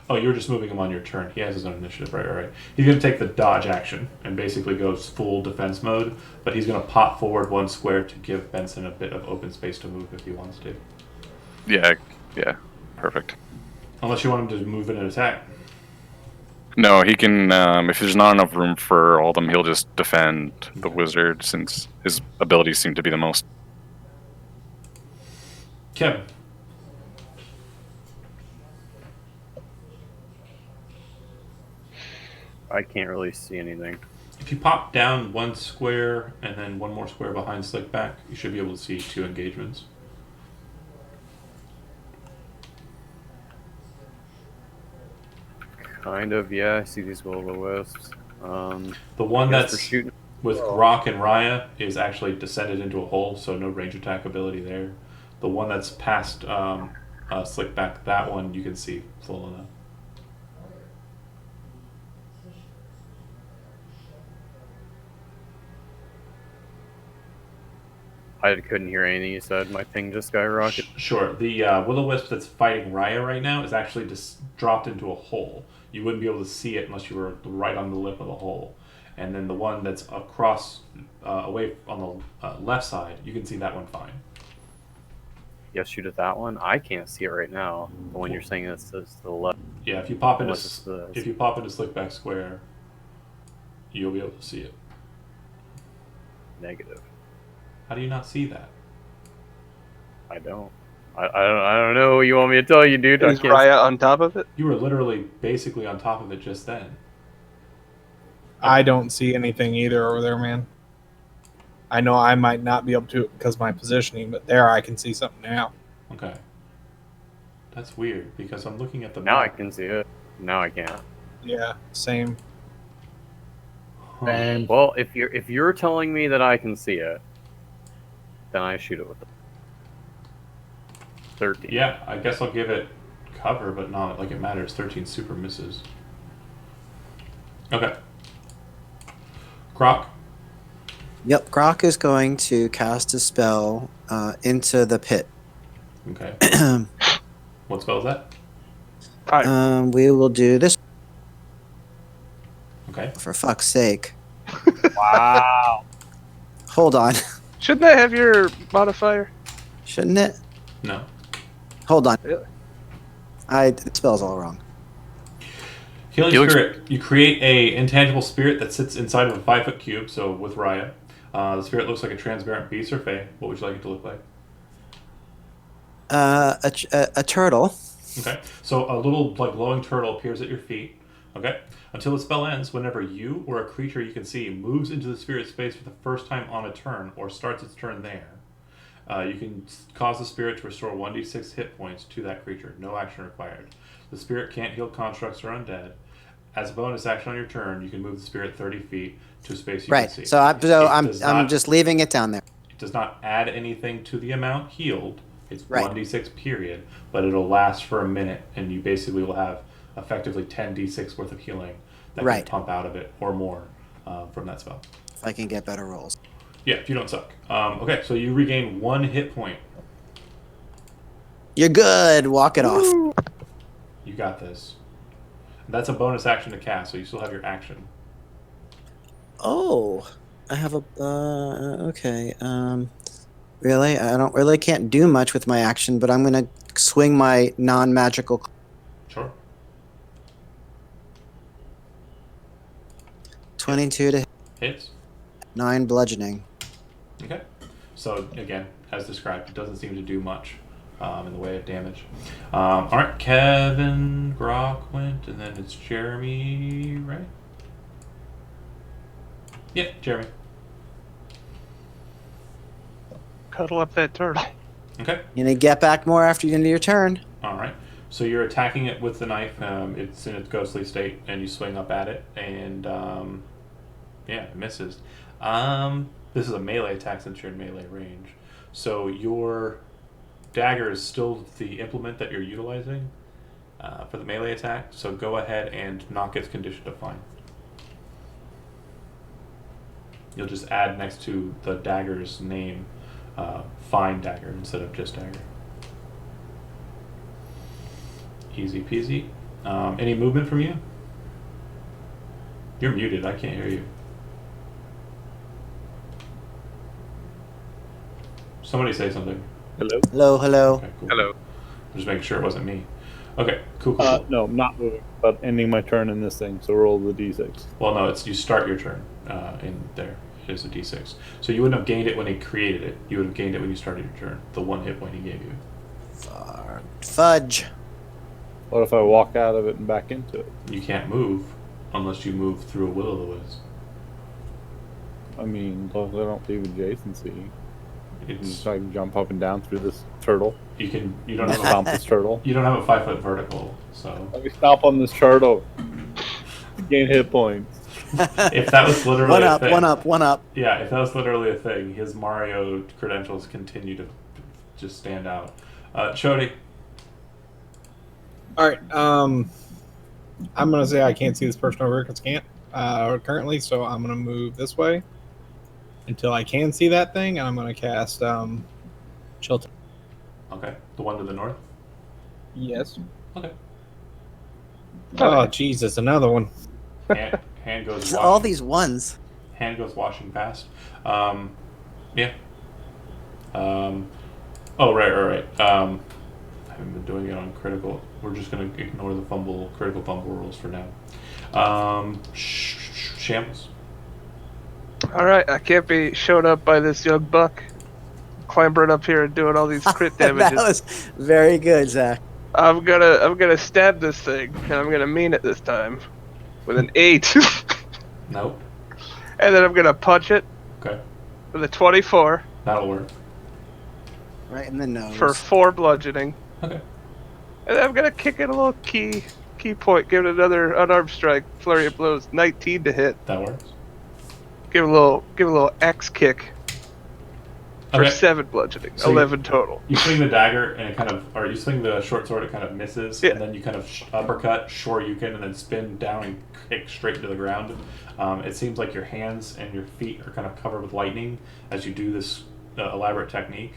Oh, you were just moving him on your turn. He has his own initiative, right. He's going to take the dodge action and basically goes full defense mode, but he's going to pop forward 1 square to give Benson a bit of open space to move if he wants to. Yeah, perfect. Unless you want him to move in and attack. No, he can, if there's not enough room for all of them, he'll just defend the wizard since his abilities seem to be the most. Kevin. I can't really see anything. If you pop down 1 square and then 1 more square behind Slickback, you should be able to see 2 engagements. Kind of, yeah. I see these will-o-wisps. The one Yes, that's we're shooting. with Rock and Raya is actually descended into a hole, so no range attack ability there. The one that's past Slickback, that one you can see full enough. I couldn't hear anything you said. My ping just skyrocketed. Sure. The will-o-wisp that's fighting Raya right now is actually just dropped into a hole. You wouldn't be able to see it unless you were right on the lip of the hole. And then the one that's across, away on the left side, you can see that one fine. Yes, shoot at that one. I can't see it right now. The one you're saying is to the left. Yeah, if you pop into Unless it's the- Slickback Square, you'll be able to see it. Negative. How do you not see that? I don't. I don't know what you want me to tell you, dude. I Is can't- Raya on top of it? You were literally basically on top of it just then. I don't see anything either over there, man. I know I might not be able to because of my positioning, but there I can see something now. Okay. That's weird because I'm looking at the Now I map. can see it. Now I can't. Yeah, same. Huh. Well, if you're telling me that I can see it, then I shoot it with the 13. Yeah, I guess I'll give it cover, but not like it matters. 13 super misses. Okay. Croc. Yep, Grok is going to cast a spell into the pit. Okay. What spell is that? Fire. We will do this Okay. for fuck's sake. Wow. Hold on. Shouldn't that have your modifier? Shouldn't it? No. Hold on. Really? The spell's all wrong. Healing Spirit. You create a intangible spirit that sits inside of a 5-foot cube, so with Raya. The spirit looks like a transparent beast or fae. What would you like it to look like? A turtle. Okay. So a little like glowing turtle appears at your feet. Okay. Until the spell ends, whenever you or a creature you can see moves into the spirit space for the first time on a turn or starts its turn there, you can cause the spirit to restore 1d6 hit points to that creature. No action required. The spirit can't heal constructs or undead. As a bonus action on your turn, you can move the spirit 30 feet to a space you Right. can see. So does I'm not- just leaving it down there. It does not add anything to the amount healed. It's Right. 1d6 period, but it'll last for a minute, and you basically will have effectively 10d6 worth of healing that Right. can pump out of it or more from that spell. If I can get better rolls. Yeah, if you don't suck. Okay, so you regain 1 hit point. You're good. Walk it off. You got this. That's a bonus action to cast, so you still have your action. Oh, I have a. Okay. Really, I don't really can't do much with my action, but I'm gonna swing my non-magical. Sure. 22 to hit, Hits. 9 bludgeoning. Okay. So again, as described, it doesn't seem to do much in the way of damage. All right, Kevin, Grok went, and then it's Jeremy, right? Yeah, Jeremy. Cuddle up that turtle. Okay. You need to get back more after you end your turn. All right. So you're attacking it with the knife. It's in its ghostly state, and you swing up at it, and Yeah, it misses. This is a melee attack since you're in melee range. So your dagger is still the implement that you're utilizing for the melee attack. So go ahead and knock its condition to fine. You'll just add next to the dagger's name, fine dagger instead of just dagger. Easy peasy. Any movement from you? You're muted. I can't hear you. Somebody say something. Hello? Hello, hello. Okay, cool. Hello. Just making sure it wasn't me. Okay, cool. No, not moving, but ending my turn in this thing, so roll the d6. Well, no, it's you start your turn in there. It is a d6. So you wouldn't have gained it when he created it. You would have gained it when you started your turn. The 1 hit point he gave you. Fudge. What if I walk out of it and back into it? You can't move unless you move through a will-o'-the-wisp. I mean, as long as I don't leave adjacency. It's Just I can jump up and down through this turtle. you can you don't have Stomp this turtle. you don't have a 5-foot vertical. So Let me stomp on this turtle. Gain hit points. if that was literally One a up, thing, one up, one up. Yeah, if that was literally a thing, his Mario credentials continue to just stand out. Chody. All right. I'm gonna say I can't see this person over here because can't currently, so I'm gonna move this way until I can see that thing, and I'm gonna cast Chill. Okay, the one to the north. Yes. Okay. Oh Jesus, another one. Hand goes. All Washing, these ones. hand goes washing past. Yeah. Oh right. I haven't been doing it on critical. We're just gonna ignore the critical fumble rules for now. Shambles. All right, I can't be shown up by this young buck clambering up here and doing all these crit That damages. was very good, Zach. I'm gonna stab this thing, and I'm gonna mean it this time with an 8, Nope. and then I'm gonna punch it Okay, with a 24 that'll work. Right in the nose. for 4 bludgeoning, Okay. and then I'm gonna kick it a little key point, give it another unarmed strike, flurry of blows, 19 to hit. That works. Give it a little X kick for Okay. 7 bludgeoning, So 11 total. You swing the dagger and it kind of, or you swing the short sword, it kind of misses, Yeah. and then you kind of uppercut, shoryuken, and then spin down and kick straight into the ground. It seems like your hands and your feet are kind of covered with lightning as you do this elaborate technique.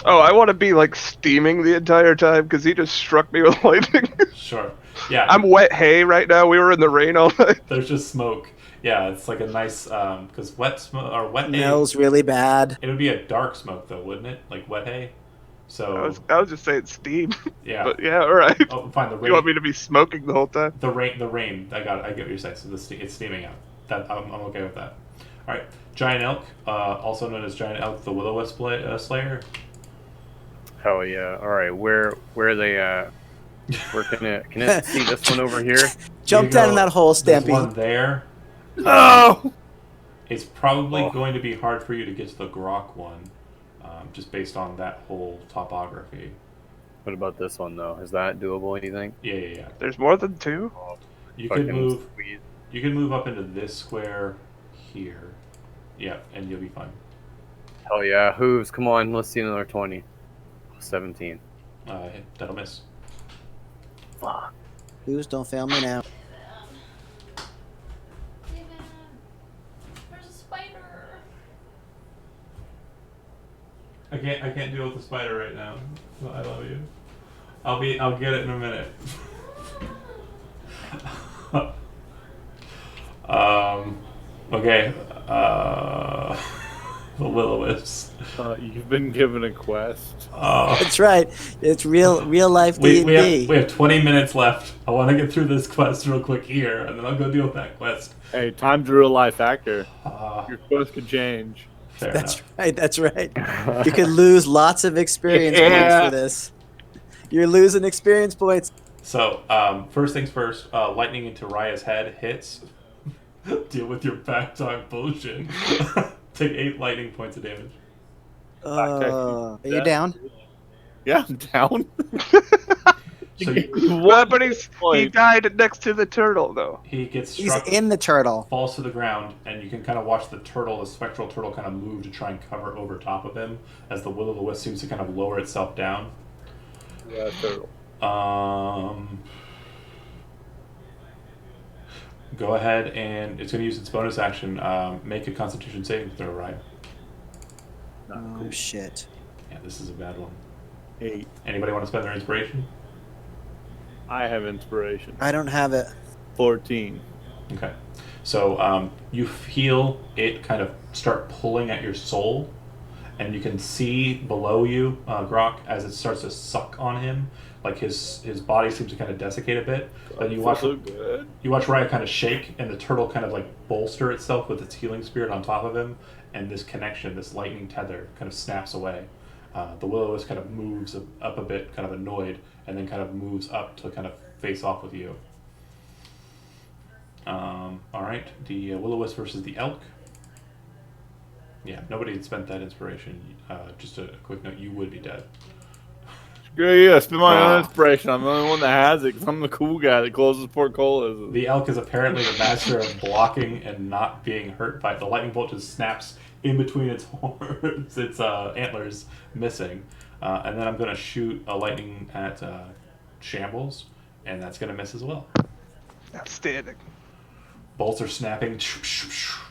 Oh, I want to be like steaming the entire time because he just struck me with lightning. Sure. Yeah. I'm wet hay right now. We were in the rain all night. There's just smoke. Yeah, it's like a nice, because wet smoke or wet hay. Smells really bad. It would be a dark smoke though, wouldn't it? Like wet hay. So I was just saying steam. yeah. But yeah, all right. Oh, fine. The rain. You want me to be smoking the whole time? The rain. I get what you're saying. So it's steaming out. That I'm okay with that. All right, giant elk, also known as giant elk, the will-o'-wisp slayer. Hell yeah! All right, where are they? Where can it see this one over here? Jump down in that hole, There's one Stampy. there. No! It's probably going to be hard for you to get to the Grok one, just based on that whole topography. What about this one though? Is that doable? You think? Yeah. There's more than 2? You could Fucking move. squeeze. You can move up into this square here. Yeah, and you'll be fine. Hell yeah! Hooves, come on, let's see another 20. 17. That'll miss. Fuck. Who's don't fail me now. There's a spider. I can't deal with the spider right now. Well, I love you. I'll get it in a minute. Okay. The will-o'-wisps. You've been given a quest. That's right. It's real life We D&D. have 20 minutes left. I want to get through this quest real quick here, and then I'll go deal with that quest. Hey, time's a real life actor. Uh, Your quest could change. fair That's enough. right. That's right. You could lose lots of experience points for this. You're losing experience points. So, first things first, lightning into Raya's head hits. Deal with your back talk bullshit. Take 8 lightning points of damage. Are you down? Yeah, I'm down. So you, But he died next to the turtle, though. he gets He's struck, in the turtle. falls to the ground, and you can kind of watch the turtle, the spectral turtle, kind of move to try and cover over top of him as the will-o'-the-wisp seems to kind of lower itself down. Yeah, turtle. Go ahead and it's going to use its bonus action. Make a Constitution saving throw, right? Oh shit. Yeah, this is a bad one. 8. Anybody want to spend their inspiration? I have inspiration. I don't have it. 14. Okay. So you feel it kind of start pulling at your soul, and you can see below you, Grok, as it starts to suck on him. Like his body seems to kind of desiccate a bit. Then you watch so good. you watch Raya kind of shake, and the turtle kind of like bolster itself with its healing spirit on top of him, and this connection, this lightning tether, kind of snaps away. The will-o'-wisp kind of moves up a bit, kind of annoyed, and then kind of moves up to kind of face off with you. All right, the will-o'-wisp versus the elk. Yeah, nobody had spent that inspiration. Just a quick note: you would be dead. Yeah, spend my own inspiration. I'm the only one that has it because I'm the cool guy that closes portcolas. The elk is apparently the master of blocking and not being hurt by it. The lightning bolt just snaps in between its horns, its antlers missing. And then I'm going to shoot a lightning at Shambles, and that's going to miss as well. Outstanding. Bolts are snapping.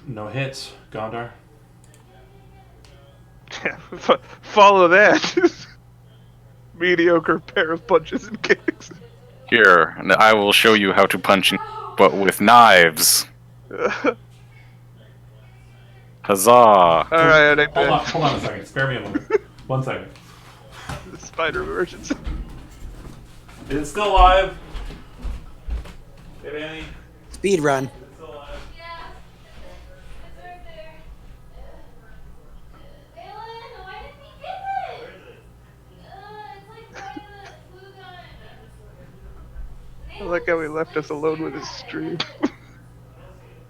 No hits. Gondar. Follow that. Mediocre pair of punches and kicks. Here, I will show you how to punch, but with knives. Huzzah! Alright, I Hold on a second. Spare me a moment. 1 second. The spider emergency. Is it still alive? Hey, Manny? Speed run. Is it still alive? I like how he left us alone with his stream.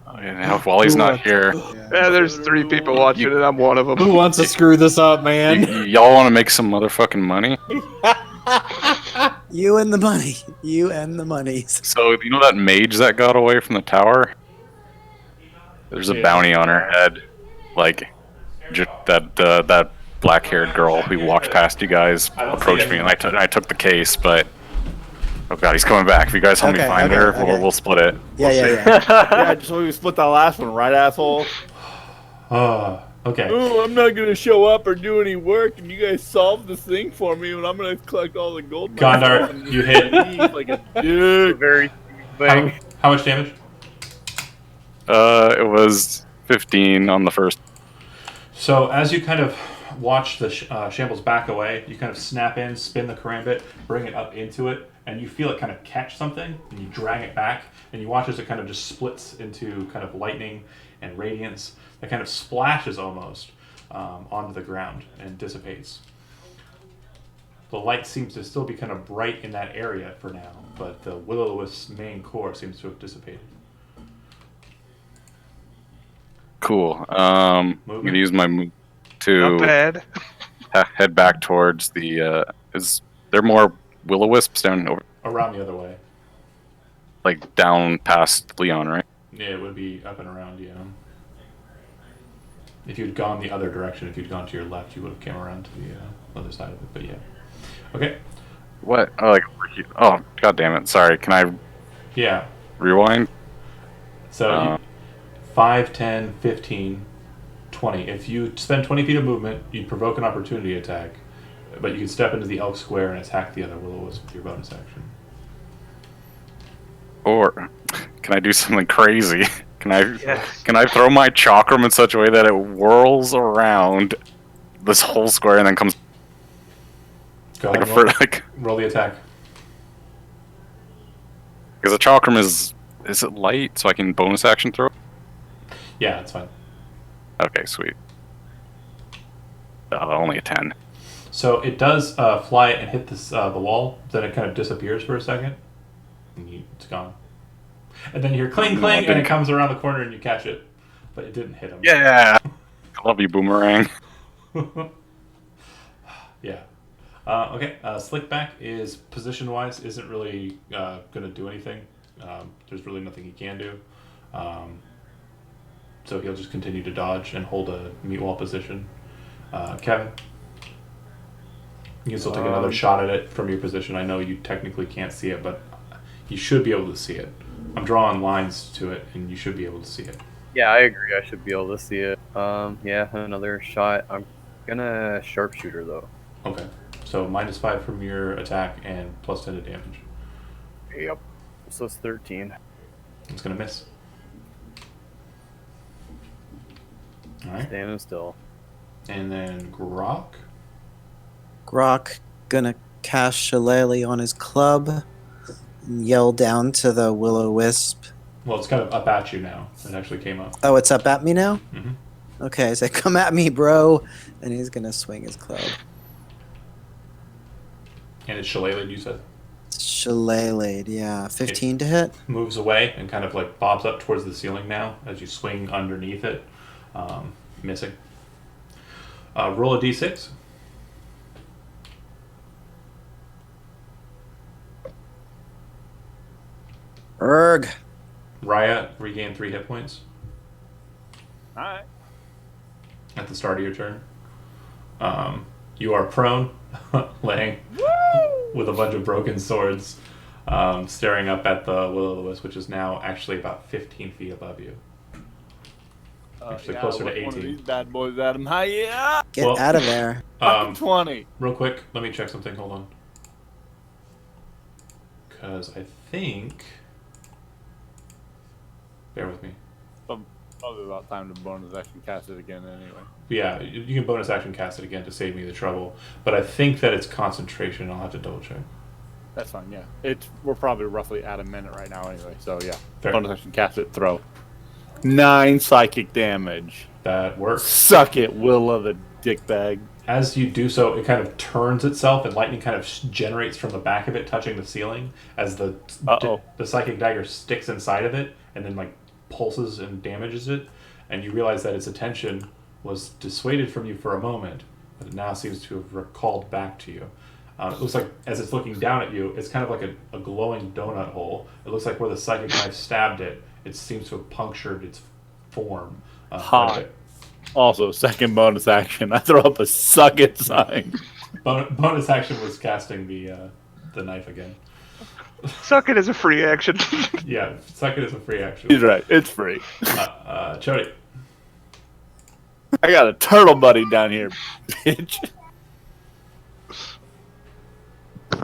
Oh, yeah, while he's not here, Yeah, there's 3 people watching and I'm one of them. Who wants to screw this up, man? y'all want to make some motherfucking money? You and the money. You and the monies. So you know that mage that got away from the tower? There's a bounty on her head, like that black-haired girl who walked past you guys approached me, and I took the case, but oh god, he's coming back. If you guys help me find her, we'll split it. Yeah. Yeah, just so we split that last one, right, asshole? Okay. Oh, I'm not gonna show up or do any work, and you guys solve this thing for me, and I'm gonna collect all the gold. Gondar, you hit. Like a dude. Very thing. How much damage? It was 15 on the first. So as you kind of watch the Shambles back away, you kind of snap in, spin the karambit, bring it up into it, and you feel it kind of catch something, and you drag it back, and you watch as it kind of just splits into kind of lightning and radiance that kind of splashes almost onto the ground and dissipates. The light seems to still be kind of bright in that area for now, but the will-o'-the-wisp's main core seems to have dissipated. Cool. I'm gonna use my move Not to bad. head back towards the. Is there more will-o'-wisps down over, Around the other way. like down past Leon, right? Yeah, it would be up and around, yeah. If you'd gone the other direction, if you'd gone to your left, you would have came around to the other side of it, but yeah. Okay. What? Oh, like, oh, god damn it! Sorry. Can I Yeah. rewind? So 5, 10, 15, 20. If you spend 20 feet of movement, you'd provoke an opportunity attack, but you can step into the elk square and attack the other will-o'-wisp with your bonus action. Or can I do something crazy? Can I Yes. can I throw my chakram in such a way that it whirls around this whole square and then comes Go like ahead, a roll, like roll the attack. because the chakram is it light so I can bonus action throw it? Yeah, that's fine. Okay, sweet. Only a 10. So it does fly and hit this the wall, then it kind of disappears for a second, and it's gone. And then you hear cling, cling, and it comes around the corner and you catch it, but it didn't hit him. Yeah, I love you, boomerang. Yeah. Okay, Slickback is position-wise isn't really going to do anything. There's really nothing he can do. So he'll just continue to dodge and hold a meat wall position. Kevin, you can still take another shot at it from your position. I know you technically can't see it, but you should be able to see it. I'm drawing lines to it, and you should be able to see it. Yeah, I agree. I should be able to see it. Yeah, another shot. I'm gonna sharpshooter though. Okay, so -5 from your attack and +10 to damage. Yep. So it's 13. It's gonna miss. All right, Standing still. and then Grok. Grok gonna cast Shillelagh on his club and yell down to the will-o-wisp. Well, it's kind of up at you now. It actually came up. Oh, it's up at me now? Mhm. Okay, so come at me, bro. And he's gonna swing his club. And it's Shillelagh, you said? Shillelagh, yeah. 15 to hit? Moves away and kind of like bobs up towards the ceiling now as you swing underneath it. Missing. Roll a d6. Erg. Raya, regain 3 hit points Alright. at the start of your turn. You are prone, laying with a bunch of broken swords, staring up at the Will-O-the-Wisp, which is now actually about 15 feet above you. Actually closer to One of 18. these bad boys at him. Hiya! Get Well, out of there. 20. Real quick, let me check something. Hold on. Because I think... Bear with me. Probably about time to bonus action cast it again anyway. Yeah, you can bonus action cast it again to save me the trouble. But I think that it's concentration. I'll have to double check. That's fine, yeah. We're probably roughly at a minute right now anyway, so yeah. Fair. Bonus action cast it, throw. 9 psychic damage. That works. Suck it, Willa the dickbag. As you do so, it kind of turns itself, and lightning kind of generates from the back of it, touching the ceiling, as the psychic dagger sticks inside of it, and then like pulses and damages it. And you realize that its attention was dissuaded from you for a moment, but it now seems to have recalled back to you. It looks like as it's looking down at you, it's kind of like a glowing donut hole. It looks like where the psychic knife stabbed it, it seems to have punctured its form. Hot. Also, second bonus action, I throw up a suck it sign. Bonus action was casting the knife again. Suck it as a free action. Yeah, suck it as a free action. He's right, it's free. Chody. I got a turtle buddy down here, bitch.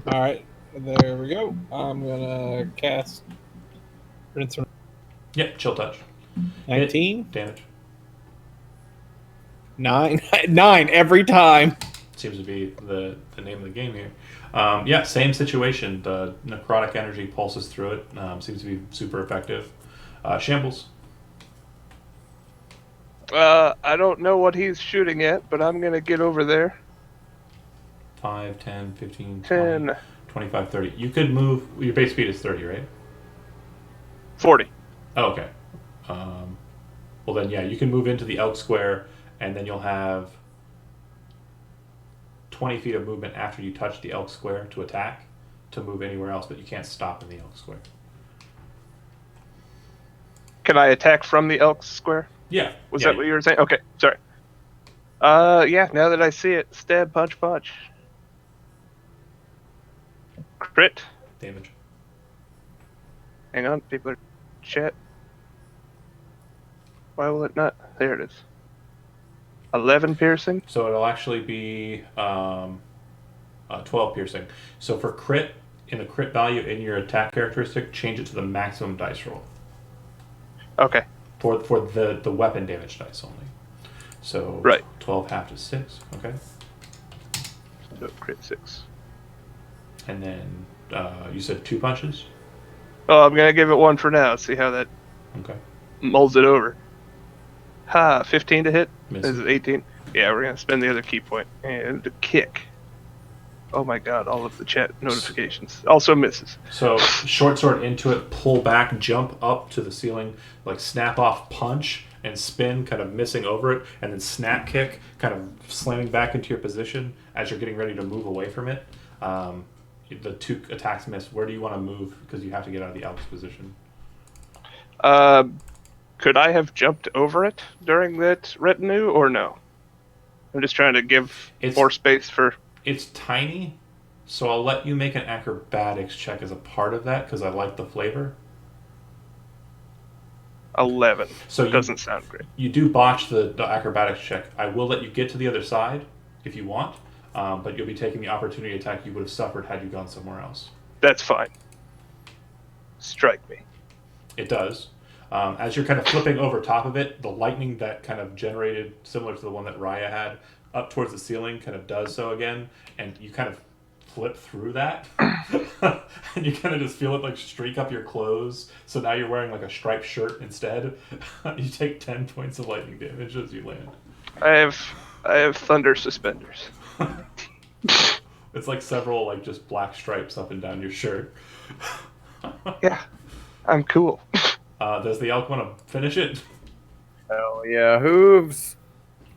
Alright, there we go. I'm gonna cast Rinse and Yeah, chill touch. 19. Damage. 9. 9 every time. Seems to be the name of the game here. Yeah, same situation. The necrotic energy pulses through it. Seems to be super effective. Shambles. I don't know what he's shooting at, but I'm going to get over there. 5, 10, 15, 10. 20, 25, 30. You could move. Your base speed is 30, right? 40. Oh, okay. Well, then, yeah, you can move into the elk square, and then you'll have 20 feet of movement after you touch the elk square to attack to move anywhere else, but you can't stop in the elk square. Can I attack from the elk square? Yeah. Was yeah, that what you were saying? Okay, sorry. Yeah, now that I see it, stab, punch, punch. Crit. Damage. Hang on, people are chat. Why will it not? There it is. 11 piercing. So it'll actually be 12 piercing. So for crit, in the crit value in your attack characteristic, change it to the maximum dice roll. Okay. For the weapon damage dice only. So right. 12 half to 6, okay? So crit 6. And then you said 2 punches? Oh, I'm going to give it 1 for now. See how that Okay. mulls it over. 15 to hit. Misses. This is 18. Yeah, we're going to spend the other key point. And a kick. Oh my god, all of the chat notifications. Also misses. So short sword into it, pull back, jump up to the ceiling, like snap off punch, and spin, kind of missing over it, and then snap kick, kind of slamming back into your position as you're getting ready to move away from it. The 2 attacks miss. Where do you want to move? Because you have to get out of the elk's position. Could I have jumped over it during that retinue, or no? I'm just trying to give more space for... It's tiny, so I'll let you make an acrobatics check as a part of that, because I like the flavor. 11. So doesn't sound great. You do botch the acrobatics check. I will let you get to the other side if you want, but you'll be taking the opportunity attack you would have suffered had you gone somewhere else. That's fine. Strike me. It does. As you're kind of flipping over top of it, the lightning that kind of generated, similar to the one that Raya had, up towards the ceiling kind of does so again, and you kind of flip through that, and you kind of just feel it like streak up your clothes, so now you're wearing like a striped shirt instead. You take 10 points of lightning damage as you land. I have thunder suspenders. It's like several like just black stripes up and down your shirt. Yeah, I'm cool. Does the elk want to finish it? Hell yeah, hooves.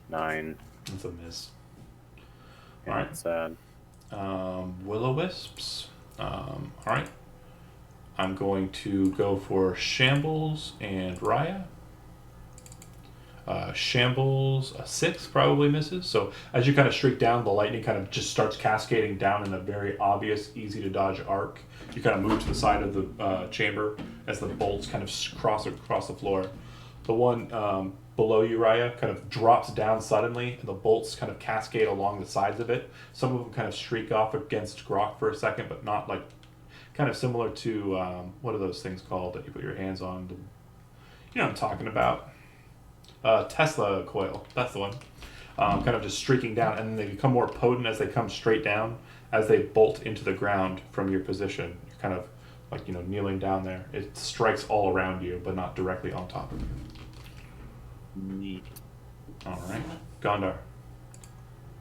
9. That's a miss. Yeah, All right. Sad. Will-o-wisps. All right. I'm going to go for Shambles and Raya. Shambles, a 6 probably misses. So as you kind of streak down, the lightning kind of just starts cascading down in a very obvious, easy to dodge arc. You kind of move to the side of the chamber as the bolts kind of cross across the floor. The one below you, Raya, kind of drops down suddenly, and the bolts kind of cascade along the sides of it. Some of them kind of streak off against Grok for a second, but not like, kind of similar to, what are those things called that you put your hands on? You know what I'm talking about. Tesla coil, that's the one. Kind of just streaking down, and then they become more potent as they come straight down, as they bolt into the ground from your position. You're kind of like, kneeling down there. It strikes all around you, but not directly on top of you. Neat. All right, Gondar.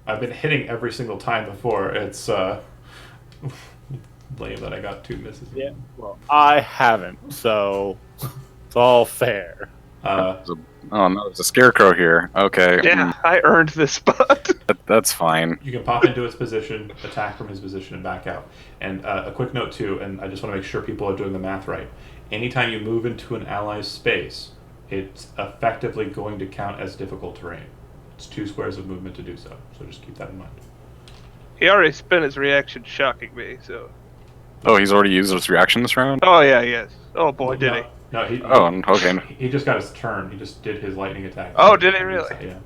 I've been hitting every single time before. It's lame that I got 2 misses. Yeah, well, I haven't, so it's all fair. Oh no, there's a scarecrow here. Okay. Yeah, I earned this spot. That's fine. You can pop into its position, attack from his position, and back out. And a quick note too, and I just want to make sure people are doing the math right. Anytime you move into an ally's space, it's effectively going to count as difficult terrain. It's 2 squares of movement to do so. So just keep that in mind. He already spent his reaction shocking me, so... Oh, he's already used his reaction this round? Oh, yeah, yes. Oh, boy, did he. No, he. Oh, okay. He just got his turn. He just did his lightning attack. Oh, did he really? Yeah.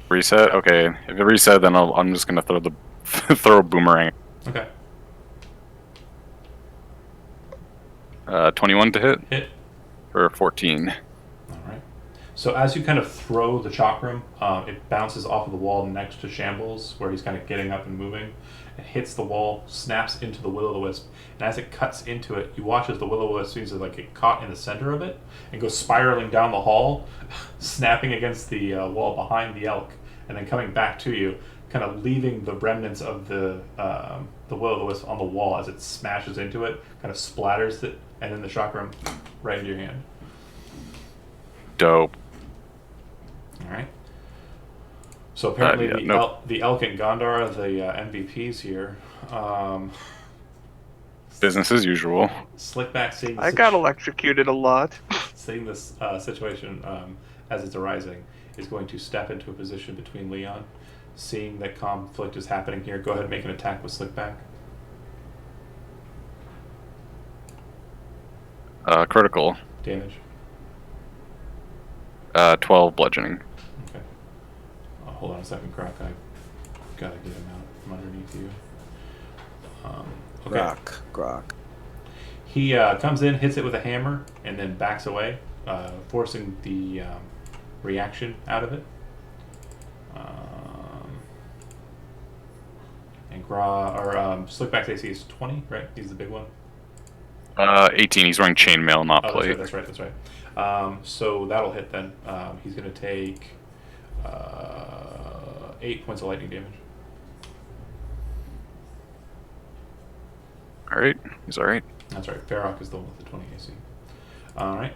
Reset? Okay. If it reset, then I'm just gonna throw a boomerang. Okay. 21 to hit? Hit. For 14. All right. So as you kind of throw the chakram, it bounces off of the wall next to Shambles, where he's kind of getting up and moving. It hits the wall, snaps into the will-o'-the-wisp, and as it cuts into it, you watch as the will-o'-the-wisp seems to like get caught in the center of it and goes spiraling down the hall, snapping against the wall behind the elk, and then coming back to you, kind of leaving the remnants of the will-o'-the-wisp on the wall as it smashes into it, kind of splatters it, and then the chakram right into your hand. Dope. All right. So apparently yeah, the elk and Gondar are the MVPs here. Business as usual. Slickback seeing I got electrocuted a lot. seeing this situation as it's arising is going to step into a position between Leon. Seeing that conflict is happening here, go ahead and make an attack with Slickback. Critical. Damage. 12 bludgeoning. Okay. Hold on a second, Croc. I gotta get him out from underneath you. Okay. Grok. He comes in, hits it with a hammer, and then backs away, forcing the reaction out of it. And Slickback's AC is 20, right? He's the big one. 18. He's wearing chainmail, not Oh, plate. that's right. So that'll hit then. He's going to take 8 points of lightning damage. Alright. He's alright. That's right. Farrock is the one with the 20 AC. All right.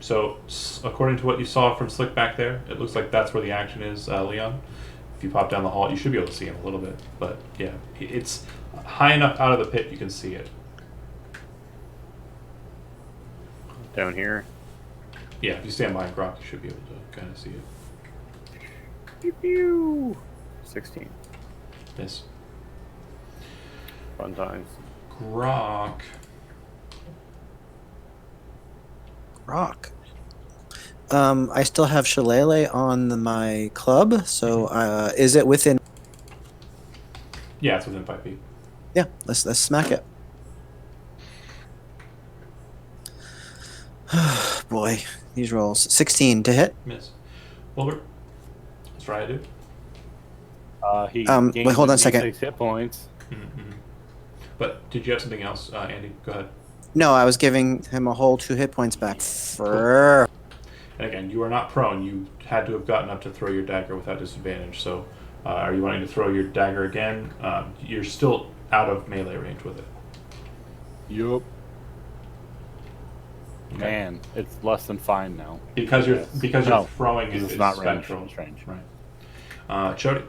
So according to what you saw from Slick back there, it looks like that's where the action is, Leon. If you pop down the hall, you should be able to see him a little bit. But yeah, it's high enough out of the pit you can see it. Down here. Yeah, if you stand behind Grok, you should be able to kind of see it. Pew pew. 16. Miss. Fun times. Grok. Rock. I still have Shillelagh on my club, so is it within? Yeah, it's within 5 feet. Yeah, let's smack it. Boy, these rolls. 16 to hit. Miss. Wilbur. What's Raya do? He Wait, gains hold on a his second. D6 hit points. Mm-hmm. But did you have something else, Andy? Go ahead. No, I was giving him a whole 2 hit points back. For And again, you are not prone. You had to have gotten up to throw your dagger without disadvantage. So, are you wanting to throw your dagger again? You're still out of melee range with it. Yup. Okay. Man, it's less than fine now. Because you're No, throwing it's is not range. spectral. It's range. Right. Chody.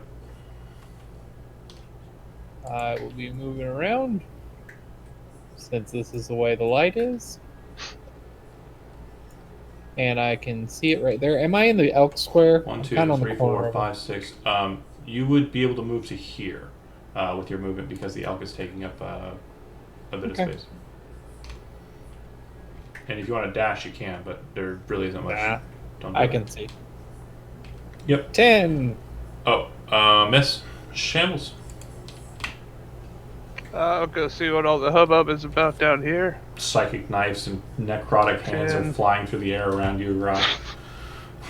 I will be moving around since this is the way the light is. And I can see it right there. Am I in the elk square? 1, I'm 2, kinda on the 3, corner 4, of it. 5, 6. You would be able to move to here with your movement because the elk is taking up a bit of Okay. space. And if you want to dash, you can, but there really isn't much. Nah, Don't do I it. can see. Yep. 10. Oh, miss. Shambles. I'll go see what all the hubbub is about down here. Psychic knives and necrotic hands are 10. flying through the air around you, Rock,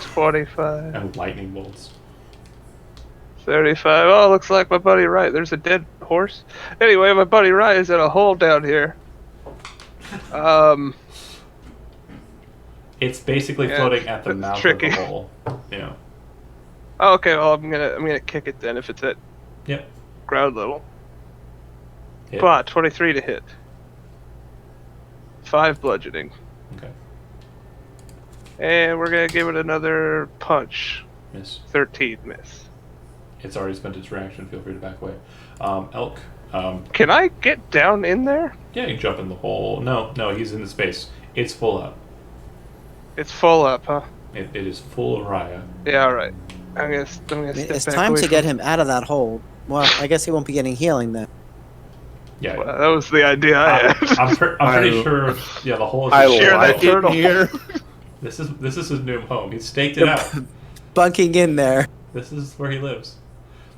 25, and lightning bolts. 35. Oh, looks like my buddy Wright. There's a dead horse. Anyway, my buddy Wright is in a hole down here. It's basically Yeah, floating at the it's mouth tricky. of the hole. Yeah. Oh, okay. Well, I'm gonna kick it then if it's at Yep. ground level. Hit. Come on, 23 to hit. 5 bludgeoning, Okay. and we're gonna give it another punch. Miss. 13 miss. It's already spent its reaction. Feel free to back away. Elk. Can I get down in there? Yeah, you jump in the hole. No, he's in the space. It's full up. It's full up, huh? It is full of Raya. Yeah. All right. I'm gonna I step mean, it's back time away to from- get him out of that hole. Well, I guess he won't be getting healing then. Yeah. Well, that was the idea I had. I'm pretty sure. Yeah, the hole is. I Share that like it turtle. here. This is his new home. He's staked it out. Bunking in there. This is where he lives.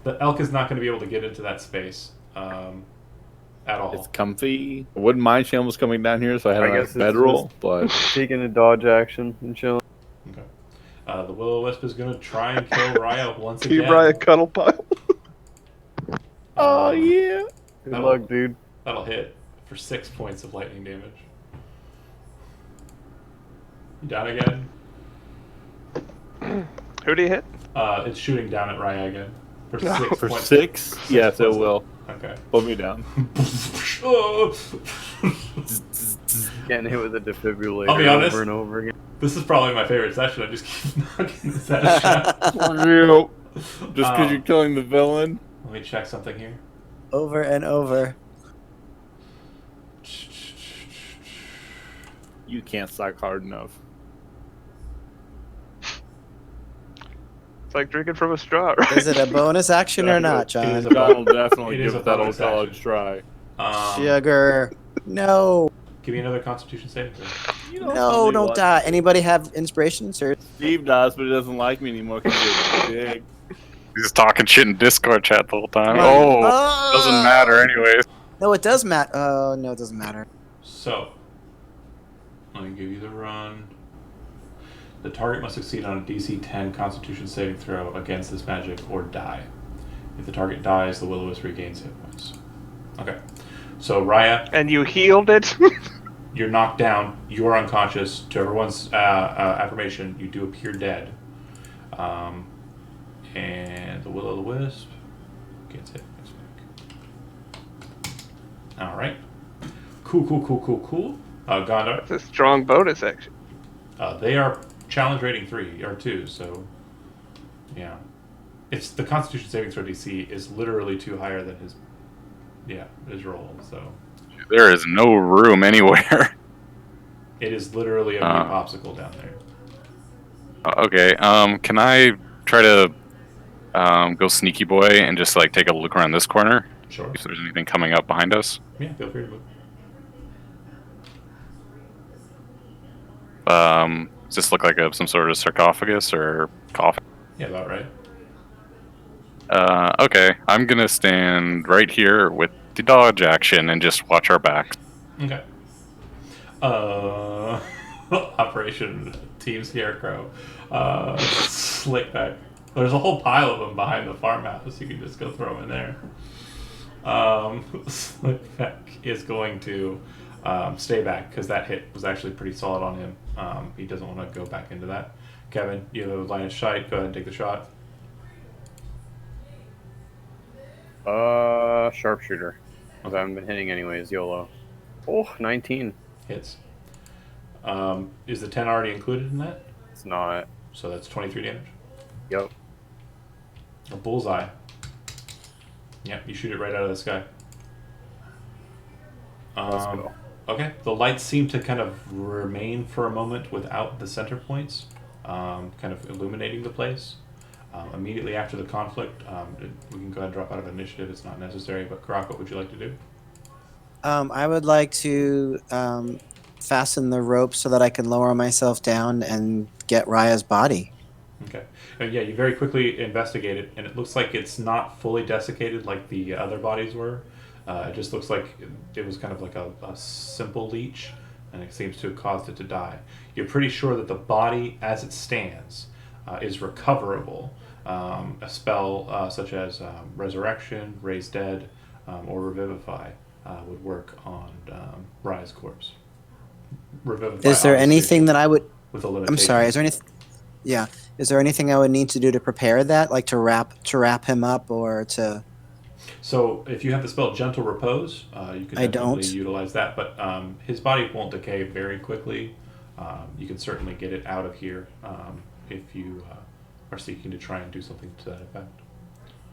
The elk is not going to be able to get into that space at all. It's comfy. I wouldn't mind Shambles coming down here, so I had I a guess nice it's bedroll, just- but Taking a dodge action and chilling. Okay. The Will-O-Wisp is going to try and kill Raya once Team again. Riot Cuddle Pile. oh yeah. Good That'll- luck, dude. That'll hit for 6 points of lightning damage. You down again? Who do you hit? It's shooting down at Raya again. For 6 For points. 6? Yes, it points. will. Okay. Put me down. Oh. Getting hit with a defibrillator I'll be honest. over and over again. This is probably my favorite session. I just keep knocking this ass shot. Just because you're killing the villain. Let me check something here. Over and over. You can't suck hard enough. It's like drinking from a straw, right? Is it a bonus action or not, It is John? a John will definitely It is give a it that old bonus action. college try. Sugar. No. Give me another Constitution saving throw. No, don't die. Anybody have inspiration, sir? Steve does, but he doesn't like me anymore because he's big. He's talking shit in Discord chat the whole time. Come Oh, on. doesn't matter anyways. No, it does matter. Oh, no, it doesn't matter. So, let me give you the run. The target must succeed on a DC 10 Constitution saving throw against this magic or die. If the target dies, the Will-O-Wisp regains hit points. Okay. So, Raya, And you healed it? you're knocked down. You're unconscious. To everyone's affirmation, you do appear dead. And the Will-O-Wisp gets hit points back. All right. Cool. Gondar. That's a strong bonus action. They are challenge rating 3 or 2, so yeah, it's the Constitution saving throw DC is literally 2 higher than his roll. So There is no room anywhere. it is literally a wee popsicle down there. Okay. Can I try to go sneaky boy and just like take a look around this corner? Sure. If there's anything coming up behind us. Yeah, feel free to move. Does this look like some sort of sarcophagus or coffin? Yeah, about right. Okay. I'm gonna stand right here with the dodge action and just watch our backs. Okay. Operation Team Scarecrow. Slickback. There's a whole pile of them behind the farmhouse. You can just go throw them in there. Slickback is going to stay back because that hit was actually pretty solid on him. He doesn't want to go back into that. Kevin, you have a line of sight. Go ahead and take the shot. Sharpshooter. Because I haven't been hitting anyways, YOLO. Oh, 19. Hits. Is the 10 already included in that? It's not. So that's 23 damage. Yep. A bullseye. Yep, you shoot it right out of the sky. Let's go. Okay, the lights seem to kind of remain for a moment without the center points, kind of illuminating the place. Immediately after the conflict, we can go ahead and drop out of initiative. It's not necessary, but Croc, what would you like to do? I would like to fasten the rope so that I can lower myself down and get Raya's body. Okay. And yeah, you very quickly investigate it, and it looks like it's not fully desiccated like the other bodies were. It just looks like it was kind of like a simple leech, and it seems to have caused it to die. You're pretty sure that the body, as it stands, is recoverable. A spell such as Resurrection, Raise Dead, or Revivify would work on Raya's corpse. Revivify, Is there anything that I would... with a limitation. I'm sorry, is there anything... Yeah. Is there anything I would need to do to prepare that? Like to wrap him up or to... So if you have the spell Gentle Repose, you can I definitely don't. utilize that. But his body won't decay very quickly. You can certainly get it out of here if you are seeking to try and do something to that effect.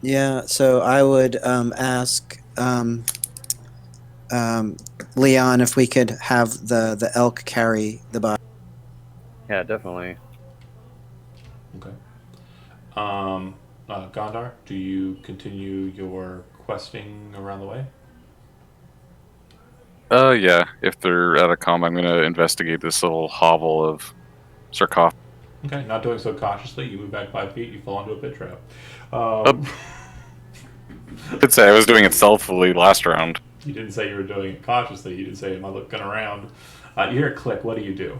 Yeah, so I would ask Leon if we could have the elk carry the body. Yeah, definitely. Okay. Gondar, do you continue your questing around the way? Yeah. If they're at a comp, I'm gonna investigate this little hovel of sarcophagus. Okay, not doing so cautiously. You move back 5 feet, you fall into a pit trap. I'd say I was doing it stealthily last round. You didn't say you were doing it cautiously. You didn't say, am I looking around? You hear a click. What do you do?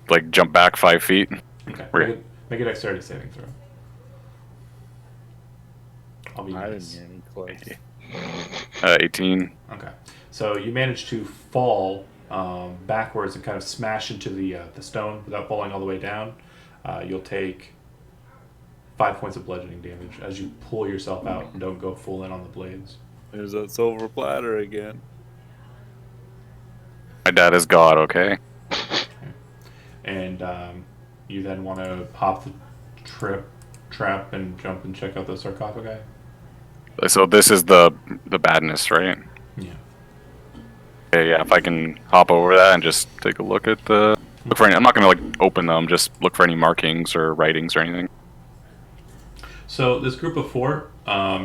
Like jump back 5 feet. Okay. Make a dexterity saving throw. I'll be I didn't nice. hear any clicks. 18. Okay. So you manage to fall backwards and kind of smash into the stone without falling all the way down. You'll take 5 points of bludgeoning damage as you pull yourself out and don't go full in on the blades. There's that silver platter again. My dad is God, okay? And you then want to pop the trap and jump and check out the sarcophagi? So this is the badness, right? Yeah. Okay, yeah, if I can hop over that and just take a look at the... Look for any, I'm not going to like open them, just look for any markings or writings or anything. So this group of 4,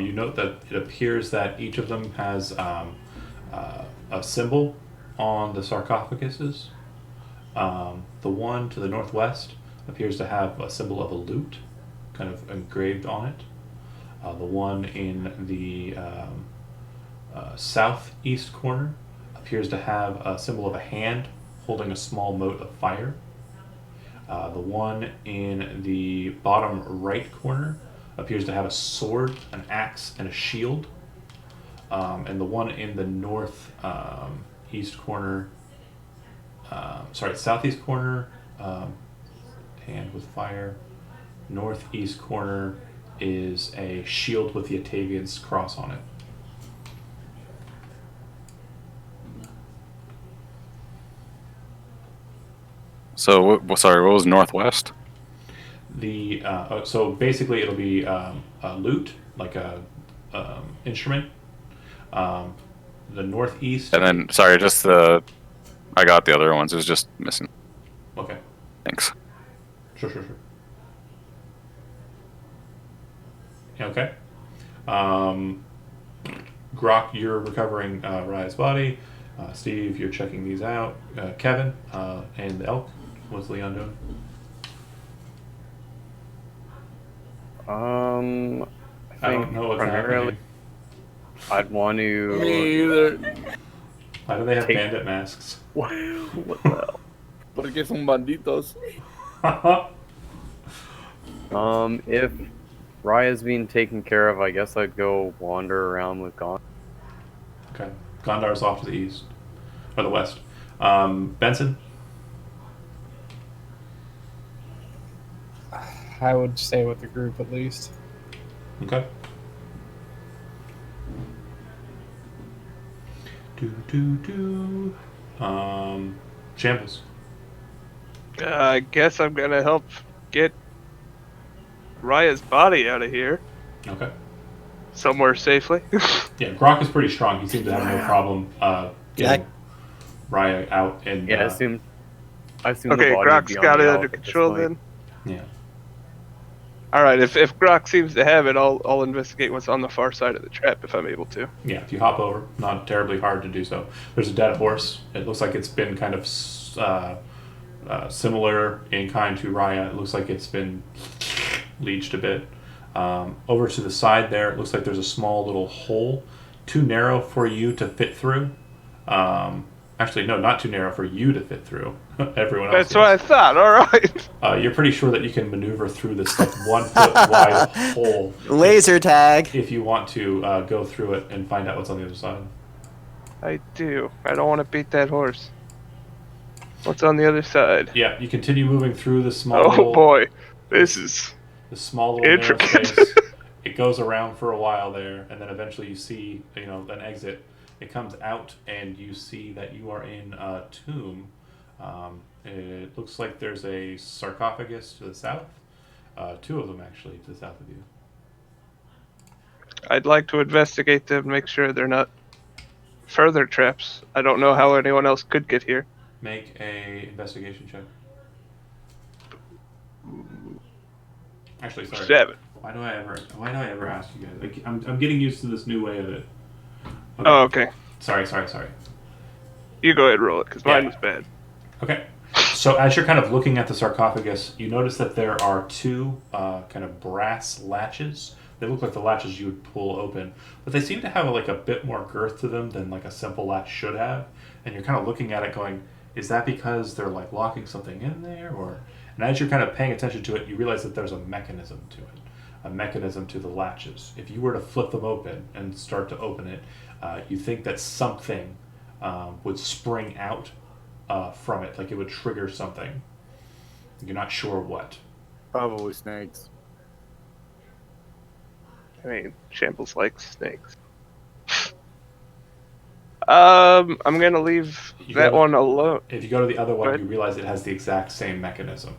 you note that it appears that each of them has a symbol on the sarcophaguses. The one to the northwest appears to have a symbol of a lute kind of engraved on it. The one in the southeast corner appears to have a symbol of a hand holding a small mote of fire. The one in the bottom right corner appears to have a sword, an axe, and a shield. And the one in the southeast corner, hand with fire. Northeast corner is a shield with the Atavian's cross on it. So, sorry, what was northwest? The so basically it'll be a lute, like a instrument. The northeast. And then, sorry, just the. I got the other ones. It was just missing. Okay. Thanks. Sure. Yeah, okay. Grok, you're recovering Raya's body. Steve, you're checking these out. Kevin and the elk. What's Leon doing? I don't think know what's primarily happening. I'd want to. Me either. Why do they have Take- bandit masks? What the hell? Porque son banditos. If Raya's being taken care of, I guess I'd go wander around with Gon. Okay. Gondar's off to the east. Or the west. Benson? I would stay with the group at least. Okay. Shambles. I guess I'm gonna help get Raya's body out of here Okay. somewhere safely. Yeah, Grok is pretty strong. He seems to have no problem getting Raya out. And Yeah, I assume Okay, the body would Grok's be on got the it elk under at this control point. then. yeah. All right, if Grok seems to have it, I'll investigate what's on the far side of the trap if I'm able to. Yeah, if you hop over, not terribly hard to do so. There's a dead horse. It looks like it's been kind of similar in kind to Raya. It looks like it's been leeched a bit. Over to the side there, it looks like there's a small little hole, too narrow for you to fit through. Actually, no, not too narrow for you to fit through. Everyone else. That's what I thought. All right. You're pretty sure that you can maneuver through this like 1 foot wide hole. Laser tag. If you want to go through it and find out what's on the other side. I do. I don't want to beat that horse. What's on the other side? Yeah, you continue moving through the small. Oh little, boy, this is the small little narrow intricate. space. It goes around for a while there, and then eventually you see, an exit. It comes out, and you see that you are in a tomb. It looks like there's a sarcophagus to the south. 2 of them actually to the south of you. I'd like to investigate them, make sure they're not further traps. I don't know how anyone else could get here. Make a investigation check. Actually, sorry. 7. Why do I ever ask you guys? I'm getting used to this new way of it. Okay. Oh, okay. Sorry. You go ahead and roll it, because mine Yeah. was bad. Okay. So as you're kind of looking at the sarcophagus, you notice that there are 2 kind of brass latches. They look like the latches you would pull open, but they seem to have like a bit more girth to them than like a simple latch should have. And you're kind of looking at it going, is that because they're like locking something in there? And as you're kind of paying attention to it, you realize that there's a mechanism to it. A mechanism to the latches. If you were to flip them open and start to open it, you think that something would spring out from it, like it would trigger something. You're not sure what. Probably snakes. I mean, Shambles likes snakes. I'm gonna leave that one alone. If you go to the other one, Right. you realize it has the exact same mechanism.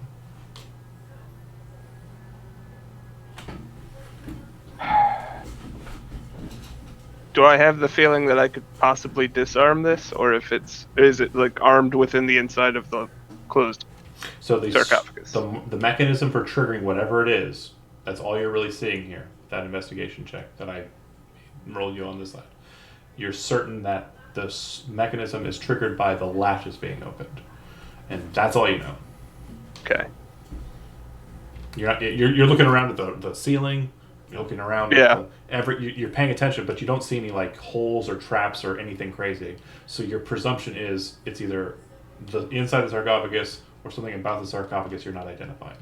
Do I have the feeling that I could possibly disarm this, or is it like armed within the inside of the closed So the sarcophagus? the mechanism for triggering whatever it is, that's all you're really seeing here. That investigation check that I rolled you on this side. You're certain that this mechanism is triggered by the latches being opened, and that's all you know. Okay. You're looking around at the ceiling. You're looking around. Yeah. You're paying attention, but you don't see any like holes or traps or anything crazy. So your presumption is it's either the inside of the sarcophagus or something about the sarcophagus you're not identifying.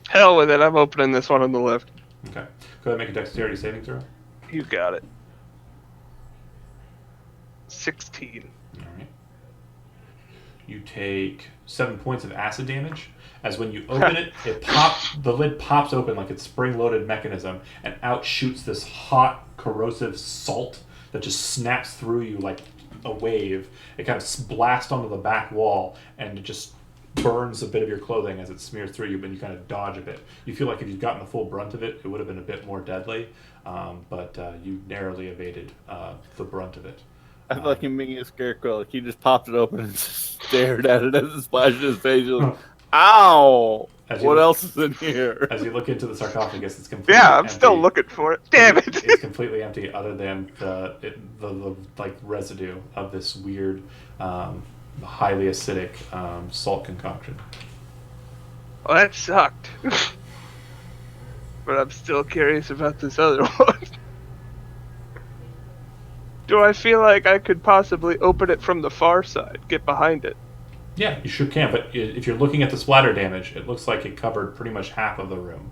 Hell with it. I'm opening this one on the left. Okay. Go ahead and make a dexterity saving throw. You got it. 16. All right. You take 7 points of acid damage. As when you open it, the lid pops open like it's spring-loaded mechanism, and out shoots this hot, corrosive salt that just snaps through you like a wave. It kind of blasts onto the back wall, and it just burns a bit of your clothing as it smears through you, but you kind of dodge a bit. You feel like if you'd gotten the full brunt of it, it would have been a bit more deadly, but you narrowly evaded the brunt of it. I feel like him being a scarecrow. Like he just popped it open and just stared at it as it splashed his face. He was like, ow! What else is in here? As you look into the sarcophagus, it's completely Yeah, I'm empty. still looking for it. Damn it! It's completely empty, other than the like residue of this weird, highly acidic salt concoction. Well, that sucked. But I'm still curious about this other one. Do I feel like I could possibly open it from the far side, get behind it? Yeah, you sure can, but if you're looking at the splatter damage, it looks like it covered pretty much half of the room.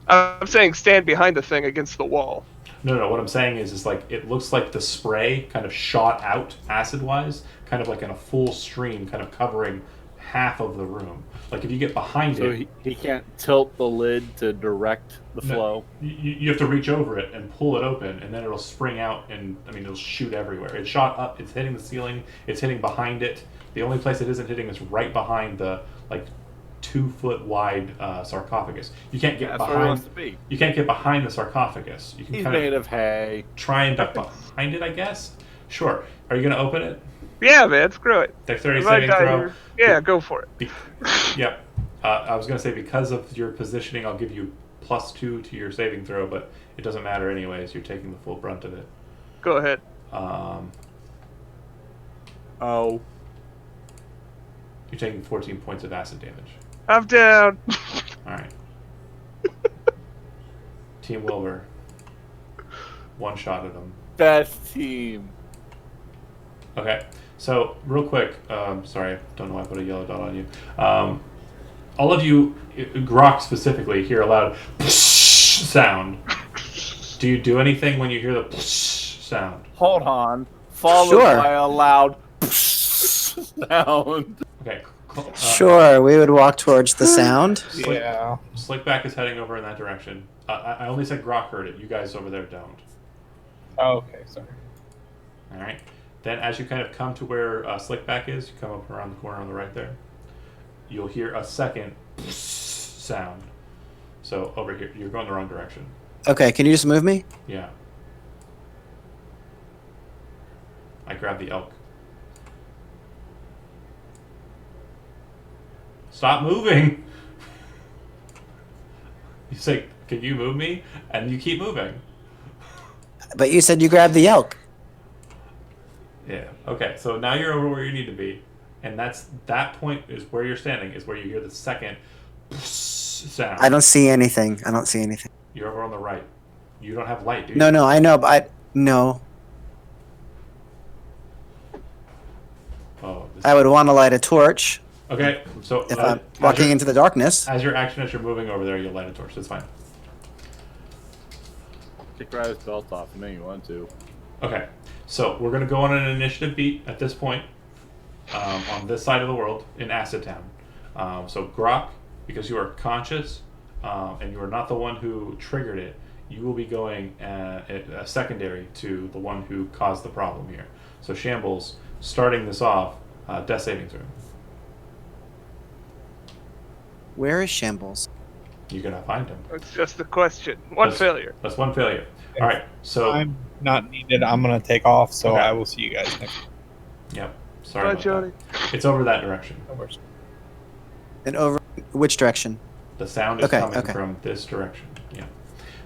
I'm saying stand behind the thing against the wall. No, what I'm saying is like it looks like the spray kind of shot out acid-wise, kind of like in a full stream, kind of covering half of the room. Like if you get behind So it... he can't tilt the lid to direct the flow? You have to reach over it and pull it open, and then it'll spring out, and I mean, it'll shoot everywhere. It shot up, it's hitting the ceiling, it's hitting behind it. The only place it isn't hitting is right behind the, like, 2-foot wide sarcophagus. You can't get That's where he wants behind. to be. You can't get behind the sarcophagus. You can He's kind made of hay. try and duck behind it, I guess. Sure. Are you going to open it? Yeah, man, screw it. Dexterity If I saving die throw. here- Yeah, go for it. Yep. I was going to say because of your positioning, I'll give you +2 to your saving throw, but it doesn't matter anyways. You're taking the full brunt of it. Go ahead. Oh. You're taking 14 points of acid damage. I'm down. All right. Team Wilbur. One shot at him. Best team. Okay. So real quick, sorry, I don't know why I put a yellow dot on you. All of you, Grok specifically, hear a loud sound. Do you do anything when you hear the sound? Hold on. Followed Sure. by a loud sound. Okay. Sure, we would walk towards the sound. Yeah. Slickback is heading over in that direction. I only said Grok heard it. You guys over there don't. Oh, okay, sorry. All right. Then as you kind of come to where Slickback is, you come up around the corner on the right there, you'll hear a second sound. So over here, you're going the wrong direction. Okay, can you just move me? Yeah. I grabbed the elk. Stop moving! You say, can you move me? And you keep moving. But you said you grabbed the elk. Yeah. Okay, so now you're over where you need to be. And that point is where you're standing, is where you hear the second sound. I don't see anything. I don't see anything. You're over on the right. You don't have light, do you? No, I know, but no. Oh, I would want to light a torch okay, so if I'm walking into the darkness. as your action as you're moving over there, you'll light a torch. That's fine. Take Riley's belt off. I know you want to. Okay, so we're going to go on an initiative beat at this point on this side of the world in Acid Town. So Grok, because you are conscious and you are not the one who triggered it, you will be going a secondary to the one who caused the problem here. So Shambles, starting this off, death saving throw. Where is Shambles? You're going to find him. That's just the question. One That's- failure. That's one failure. All right, so... I'm not needed. I'm gonna take off, so Okay. I will see you guys next. Yep, sorry Bye, about Jody. that. It's over that direction. No worries. And over which direction? The sound is Okay, coming okay. from this direction. Yeah.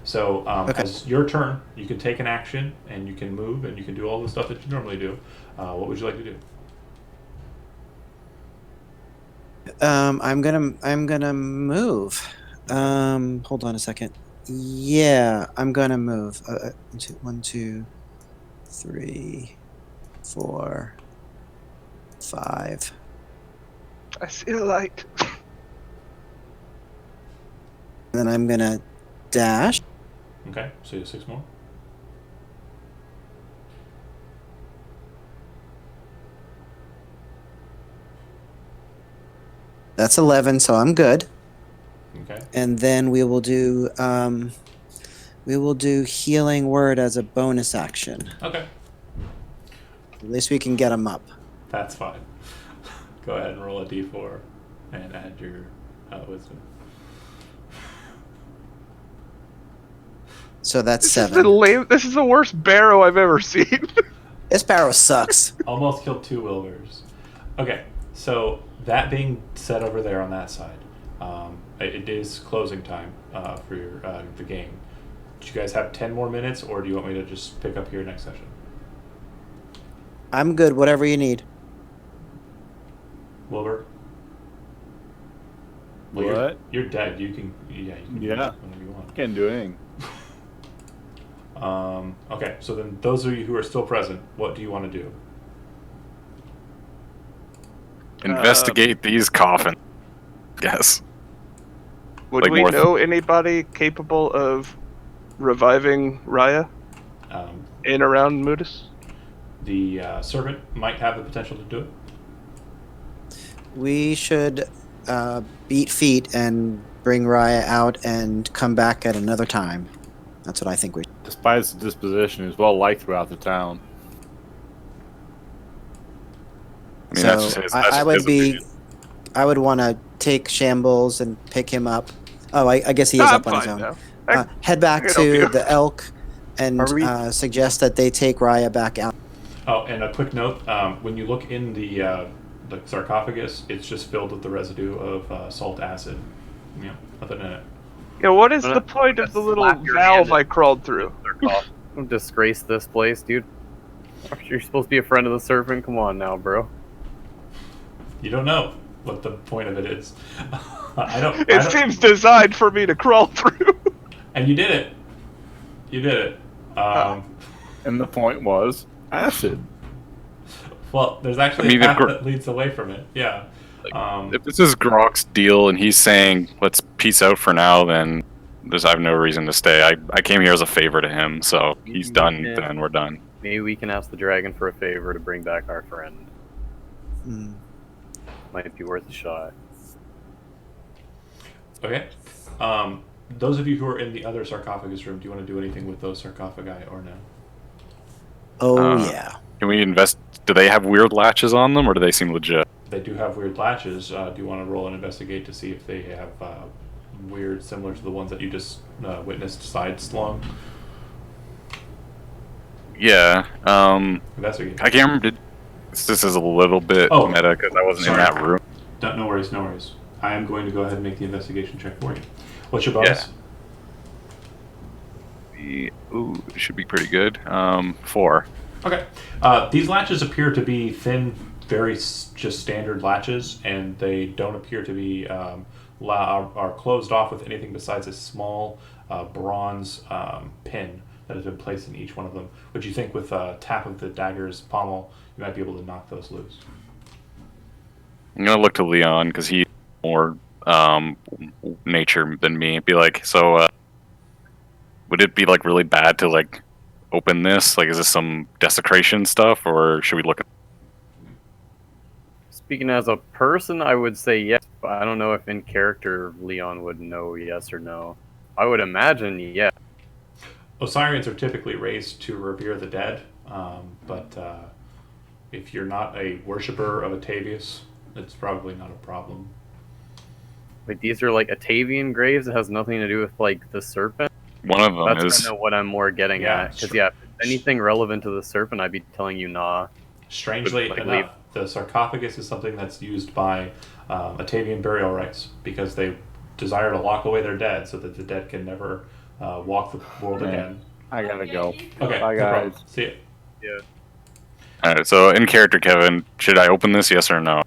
So Okay. as your turn, you can take an action and you can move and you can do all the stuff that you normally do. What would you like to do? I'm gonna move. Hold on a second. Yeah, I'm gonna move. 1, 2, 3, 4, 5. I see a light. Then I'm gonna dash. Okay, so you have 6 more. That's 11, so I'm good. Okay. And then we will do healing word as a bonus action. Okay. At least we can get him up. That's fine. Go ahead and roll a d4 and add your wisdom. So that's This is 7. This is the worst Barrow I've ever seen. This Barrow sucks. Almost killed 2 Wilburs. Okay, so that being said over there on that side, it is closing time for the game. Do you guys have 10 more minutes, or do you want me to just pick up here next session? I'm good. Whatever you need. Wilbur? What? You're dead. You can do whatever you want. Can't do anything. Okay, so then those of you who are still present, what do you want to do? Investigate these coffins. Yes. Would Like we more know anybody capable of reviving Raya in around Mudis? The servant might have the potential to do it. We should beat feet and bring Raya out and come back at another time. That's what I think we should. Despite its disposition, is well liked throughout the town. I mean, So that's just his, that's I just would his be, opinion. I would want to take Shambles and pick him up. Oh, I guess he is I'm up on his fine own. now. Head back I can help to you. the Elk and Are we- suggest that they take Raya back out. Oh, and a quick note: when you look in the sarcophagus, it's just filled with the residue of salt acid. Yeah, nothing in it. Yeah, what is I'm the gonna point of the little slap your valve hand I crawled through? Don't disgrace this place, dude. You're supposed to be a friend of the serpent. Come on now, bro. You don't know what the point of it is. I don't. It seems designed for me to crawl through. And you did it. You did it. And the point was acid. Well, there's actually I mean, a path if that leads away from it. Yeah. If this is Grok's deal and he's saying, let's peace out for now, then I have no reason to stay. I came here as a favor to him, so he's done, Yeah. then we're done. Maybe we can ask the dragon for a favor to bring back our friend. Hmm. Might be worth a shot. Okay. Those of you who are in the other sarcophagus room, do you want to do anything with those sarcophagi or no? Oh, yeah. Can we invest? Do they have weird latches on them, or do they seem legit? They do have weird latches. Do you want to roll and investigate to see if they have weird, similar to the ones that you just witnessed side slung? Yeah. Investigate. I can't remember. This is a little bit Oh, meta because I wasn't sorry. in that room. No worries, no worries. I am going to go ahead and make the investigation check for you. What's your bonus? Ooh, it should be pretty good. 4. Okay. These latches appear to be thin, very just standard latches, and they don't appear to be are closed off with anything besides a small bronze pin that has been placed in each one of them, which you think with a tap of the dagger's pommel, you might be able to knock those loose. I'm gonna look to Leon because he's more nature than me. Be like, so would it be like really bad to like open this? Like, is this some desecration stuff, or should we look at? Speaking as a person, I would say yes, but I don't know if in character Leon would know yes or no. I would imagine yes. Osirians are typically raised to revere the dead, but if you're not a worshiper of Atavius, it's probably not a problem. Like these are like Atavian graves. It has nothing to do with like the serpent. One of them That's is. kind of what I'm more getting at. Because yeah, if anything relevant to the serpent, I'd be telling you nah. Strangely Like, enough, the sarcophagus is something that's used by Atavian burial rites because they desire to lock away their dead so that the dead can never walk the world again. I gotta go. Okay, Bye, no problem. guys. See ya. Yeah. All right. So in character, Kevin, should I open this? Yes or no?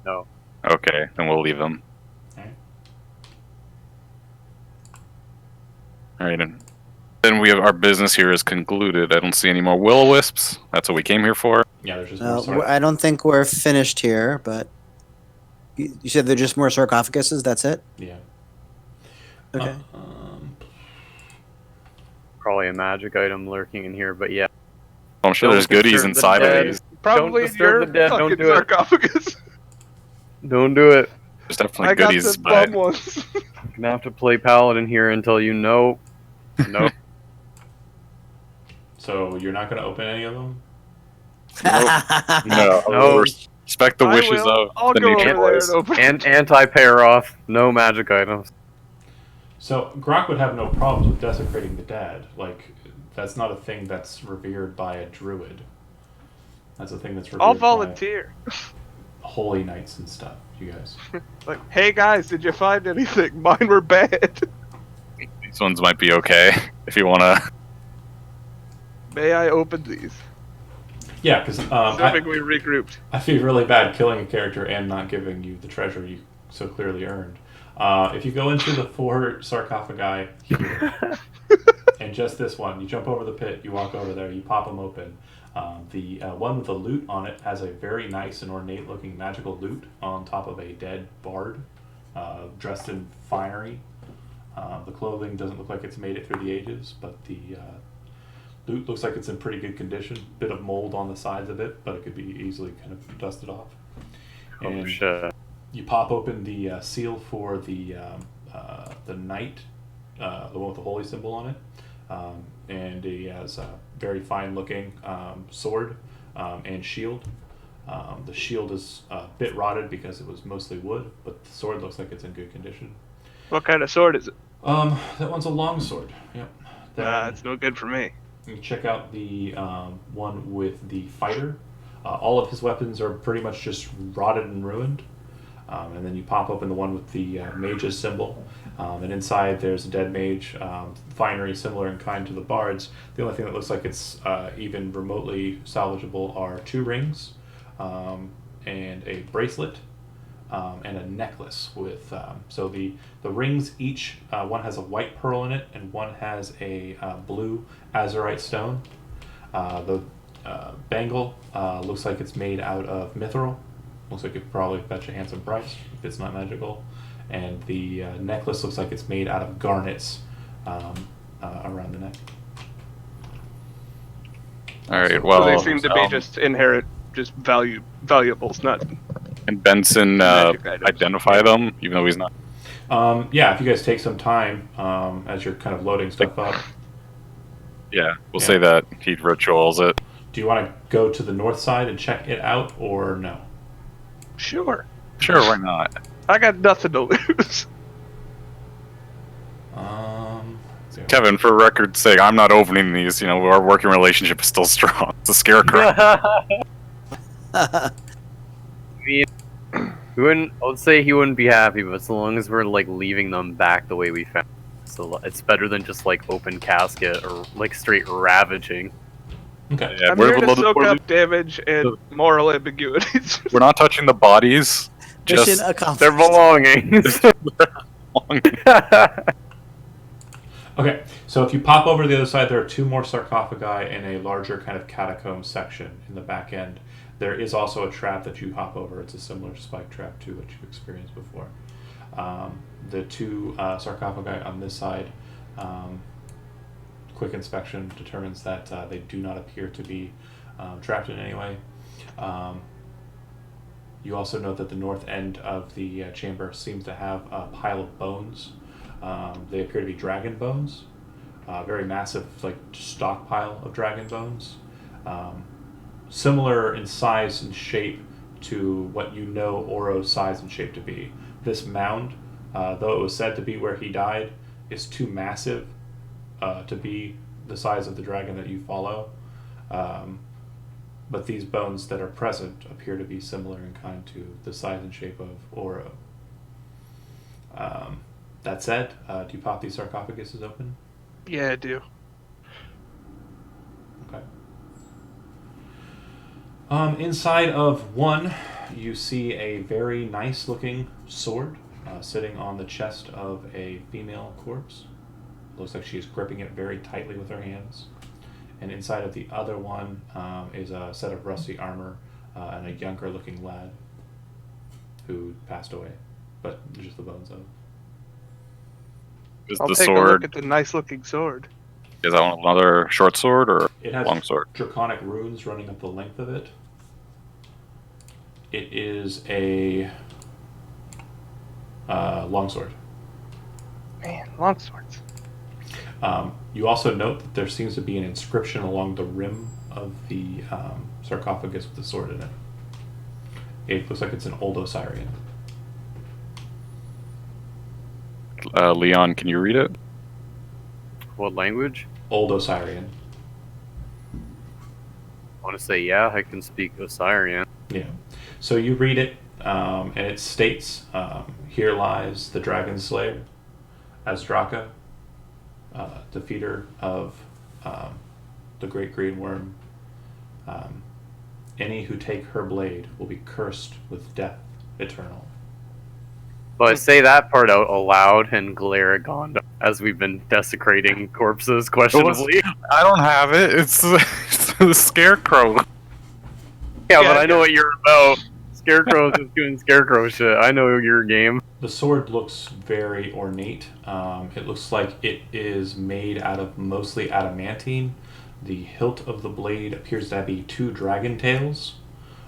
No. Okay, then we'll leave them. All right, and then we have our business here is concluded. I don't see any more will-o-wisps. That's what we came here for. Yeah, there's just more sarc- I don't think we're finished here, but you said they're just more sarcophaguses. That's it. Yeah. Okay. Probably a magic item lurking in here, but yeah. I'm sure Don't there's goodies disturb the inside dead. of these. Probably Don't disturb your the dead, don't fucking do it. sarcophagus. Don't do it. There's definitely I got goodies, the but bum ones. You're gonna have to play paladin here until you know. No. So you're not going to open any of them? no. No. Respect the wishes of I'll the go nature over there boys. and open. And anti-pair off, no magic items. So Grok would have no problems with desecrating the dead. Like, that's not a thing that's revered by a druid. That's a thing that's revered I'll by volunteer. holy knights and stuff, you guys. Like, hey guys, did you find anything? Mine were bad. These ones might be okay if you want to. May I open these? Yeah, because Assuming we regrouped. I feel really bad killing a character and not giving you the treasure you so clearly earned. If you go into the 4 sarcophagi here, and just this one, you jump over the pit, you walk over there, you pop them open. The one with the loot on it has a very nice and ornate looking magical loot on top of a dead bard, dressed in finery. The clothing doesn't look like it's made it through the ages, but the loot looks like it's in pretty good condition. Bit of mold on the sides of it, but it could be easily kind of dusted off. Oh shit. You pop open the seal for the knight, the one with the holy symbol on it, and he has a very fine-looking sword and shield. The shield is a bit rotted because it was mostly wood, but the sword looks like it's in good condition. What kind of sword is it? That one's a long sword. Yep. It's no good for me. You check out the one with the fighter. All of his weapons are pretty much just rotted and ruined. And then you pop open the one with the mage's symbol. And inside there's a dead mage, finery similar in kind to the bard's. The only thing that looks like it's even remotely salvageable are 2 rings, and a bracelet, and a necklace with... so the rings each, one has a white pearl in it, and one has a blue azurite stone. The bangle looks like it's made out of mithril. Looks like it could probably fetch a handsome price if it's not magical. And the necklace looks like it's made out of garnets around the neck. All right. Well, So they seem to be just inherent, just valuables, not. And Benson magic items. identify them, even though he's not. Yeah, if you guys take some time as you're kind of loading stuff up. Yeah, we'll say that he rituals it. Do you want to go to the north side and check it out, or no? Sure. Sure, why not? I got nothing to lose. Kevin, for record's sake, I'm not opening these. You know, our working relationship is still strong. It's a scarecrow. I mean, I would say he wouldn't be happy, but so long as we're like leaving them back the way we found, so it's better than just like open casket or like straight ravaging. Okay. Yeah, I'm here to soak up damage and moral ambiguities. We're not touching the bodies. Mission Just accomplished. Their belongings. Okay, so if you pop over to the other side, there are 2 more sarcophagi and a larger kind of catacomb section in the back end. There is also a trap that you hop over. It's a similar spike trap to what you've experienced before. The 2 sarcophagi on this side, quick inspection determines that they do not appear to be trapped in any way. You also note that the north end of the chamber seems to have a pile of bones. They appear to be dragon bones. Very massive, like, stockpile of dragon bones. Similar in size and shape to what you know Oro's size and shape to be. This mound, though it was said to be where he died, is too massive to be the size of the dragon that you follow. But these bones that are present appear to be similar in kind to the size and shape of Oro. That said, do you pop these sarcophaguses open? Yeah, I do. Okay. Inside of one, you see a very nice looking sword sitting on the chest of a female corpse. Looks like she's gripping it very tightly with her hands. And inside of the other one is a set of rusty armor and a younger looking lad who passed away, but just the bones of. Is I'll the take a sword? look at the nice looking sword. Is that another short sword or It has long sword? draconic runes running up the length of it. It is a longsword. Man, long swords. You also note that there seems to be an inscription along the rim of the sarcophagus with the sword in it. It looks like it's an old Osirian. Leon, can you read it? What language? Old Osirian. I want to say, yeah, I can speak Osirian. Yeah. So you read it, and it states, "Here lies the dragon slayer, Azdraka, defeater of the great green worm. Any who take her blade will be cursed with death eternal." So I say that part out aloud and glare at Gondor as we've been desecrating corpses questionably. I don't have it. It's the scarecrow. Yeah, but I know what you're about. Scarecrow's just doing scarecrow shit. I know your game. The sword looks very ornate. It looks like it is made out of mostly adamantine. The hilt of the blade appears to be 2 dragon tails,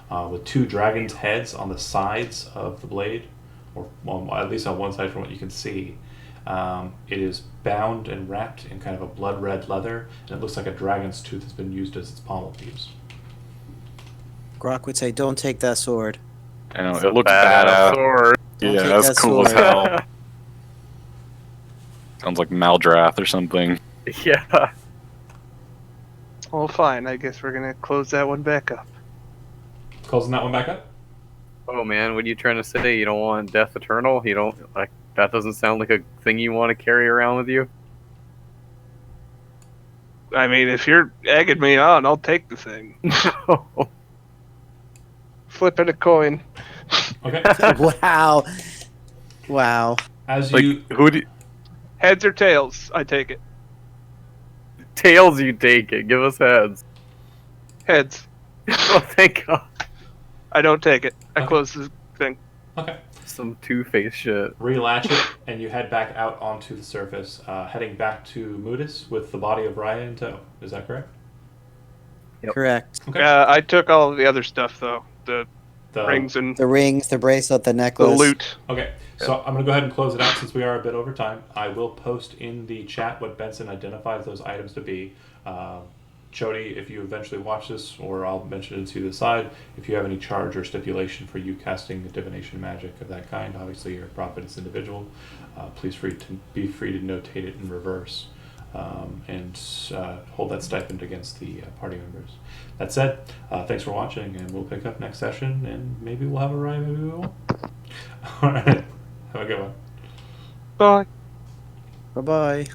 with 2 dragon's heads on the sides of the blade, or well, at least on one side from what you can see. It is bound and wrapped in kind of a blood red leather, and it looks like a dragon's tooth has been used as its pommel piece. Grok would say, "Don't take that sword." I know, It's it a looks badass badass. sword. Don't Yeah, take that's that cool as sword. hell. Sounds like Maldrath or something. Yeah. Well, fine. I guess we're gonna close that one back up. Closing that one back up? Oh man, what are you trying to say? You don't want death eternal? You don't like that? Doesn't sound like a thing you want to carry around with you. I mean, if you're egging me on, I'll take the thing. Flipping a coin. Okay. Wow. Wow. As Like, you who do you, Heads or tails? I take it. Tails, you take it. Give us heads. Heads. Oh, thank God. I don't take it. I Okay. close the thing. okay, Some two-faced shit. relatch it, and you head back out onto the surface, heading back to Mudis with the body of Raya in tow. Is that correct? Yep. Correct. Okay. I took all of the other stuff though. The The rings and The rings, the bracelet, the the necklace. loot. Okay, so I'm going to go ahead and close it out since we are a bit over time. I will post in the chat what Benson identifies those items to be. Chody, if you eventually watch this, or I'll mention it to the side, if you have any charge or stipulation for you casting divination magic of that kind, obviously you're a prophetess individual, please be free to notate it in reverse, and hold that stipend against the party members. That said, thanks for watching, and we'll pick up next session, and maybe we'll have a ride, maybe we won't. Alright, have a good one. Bye. Bye-bye.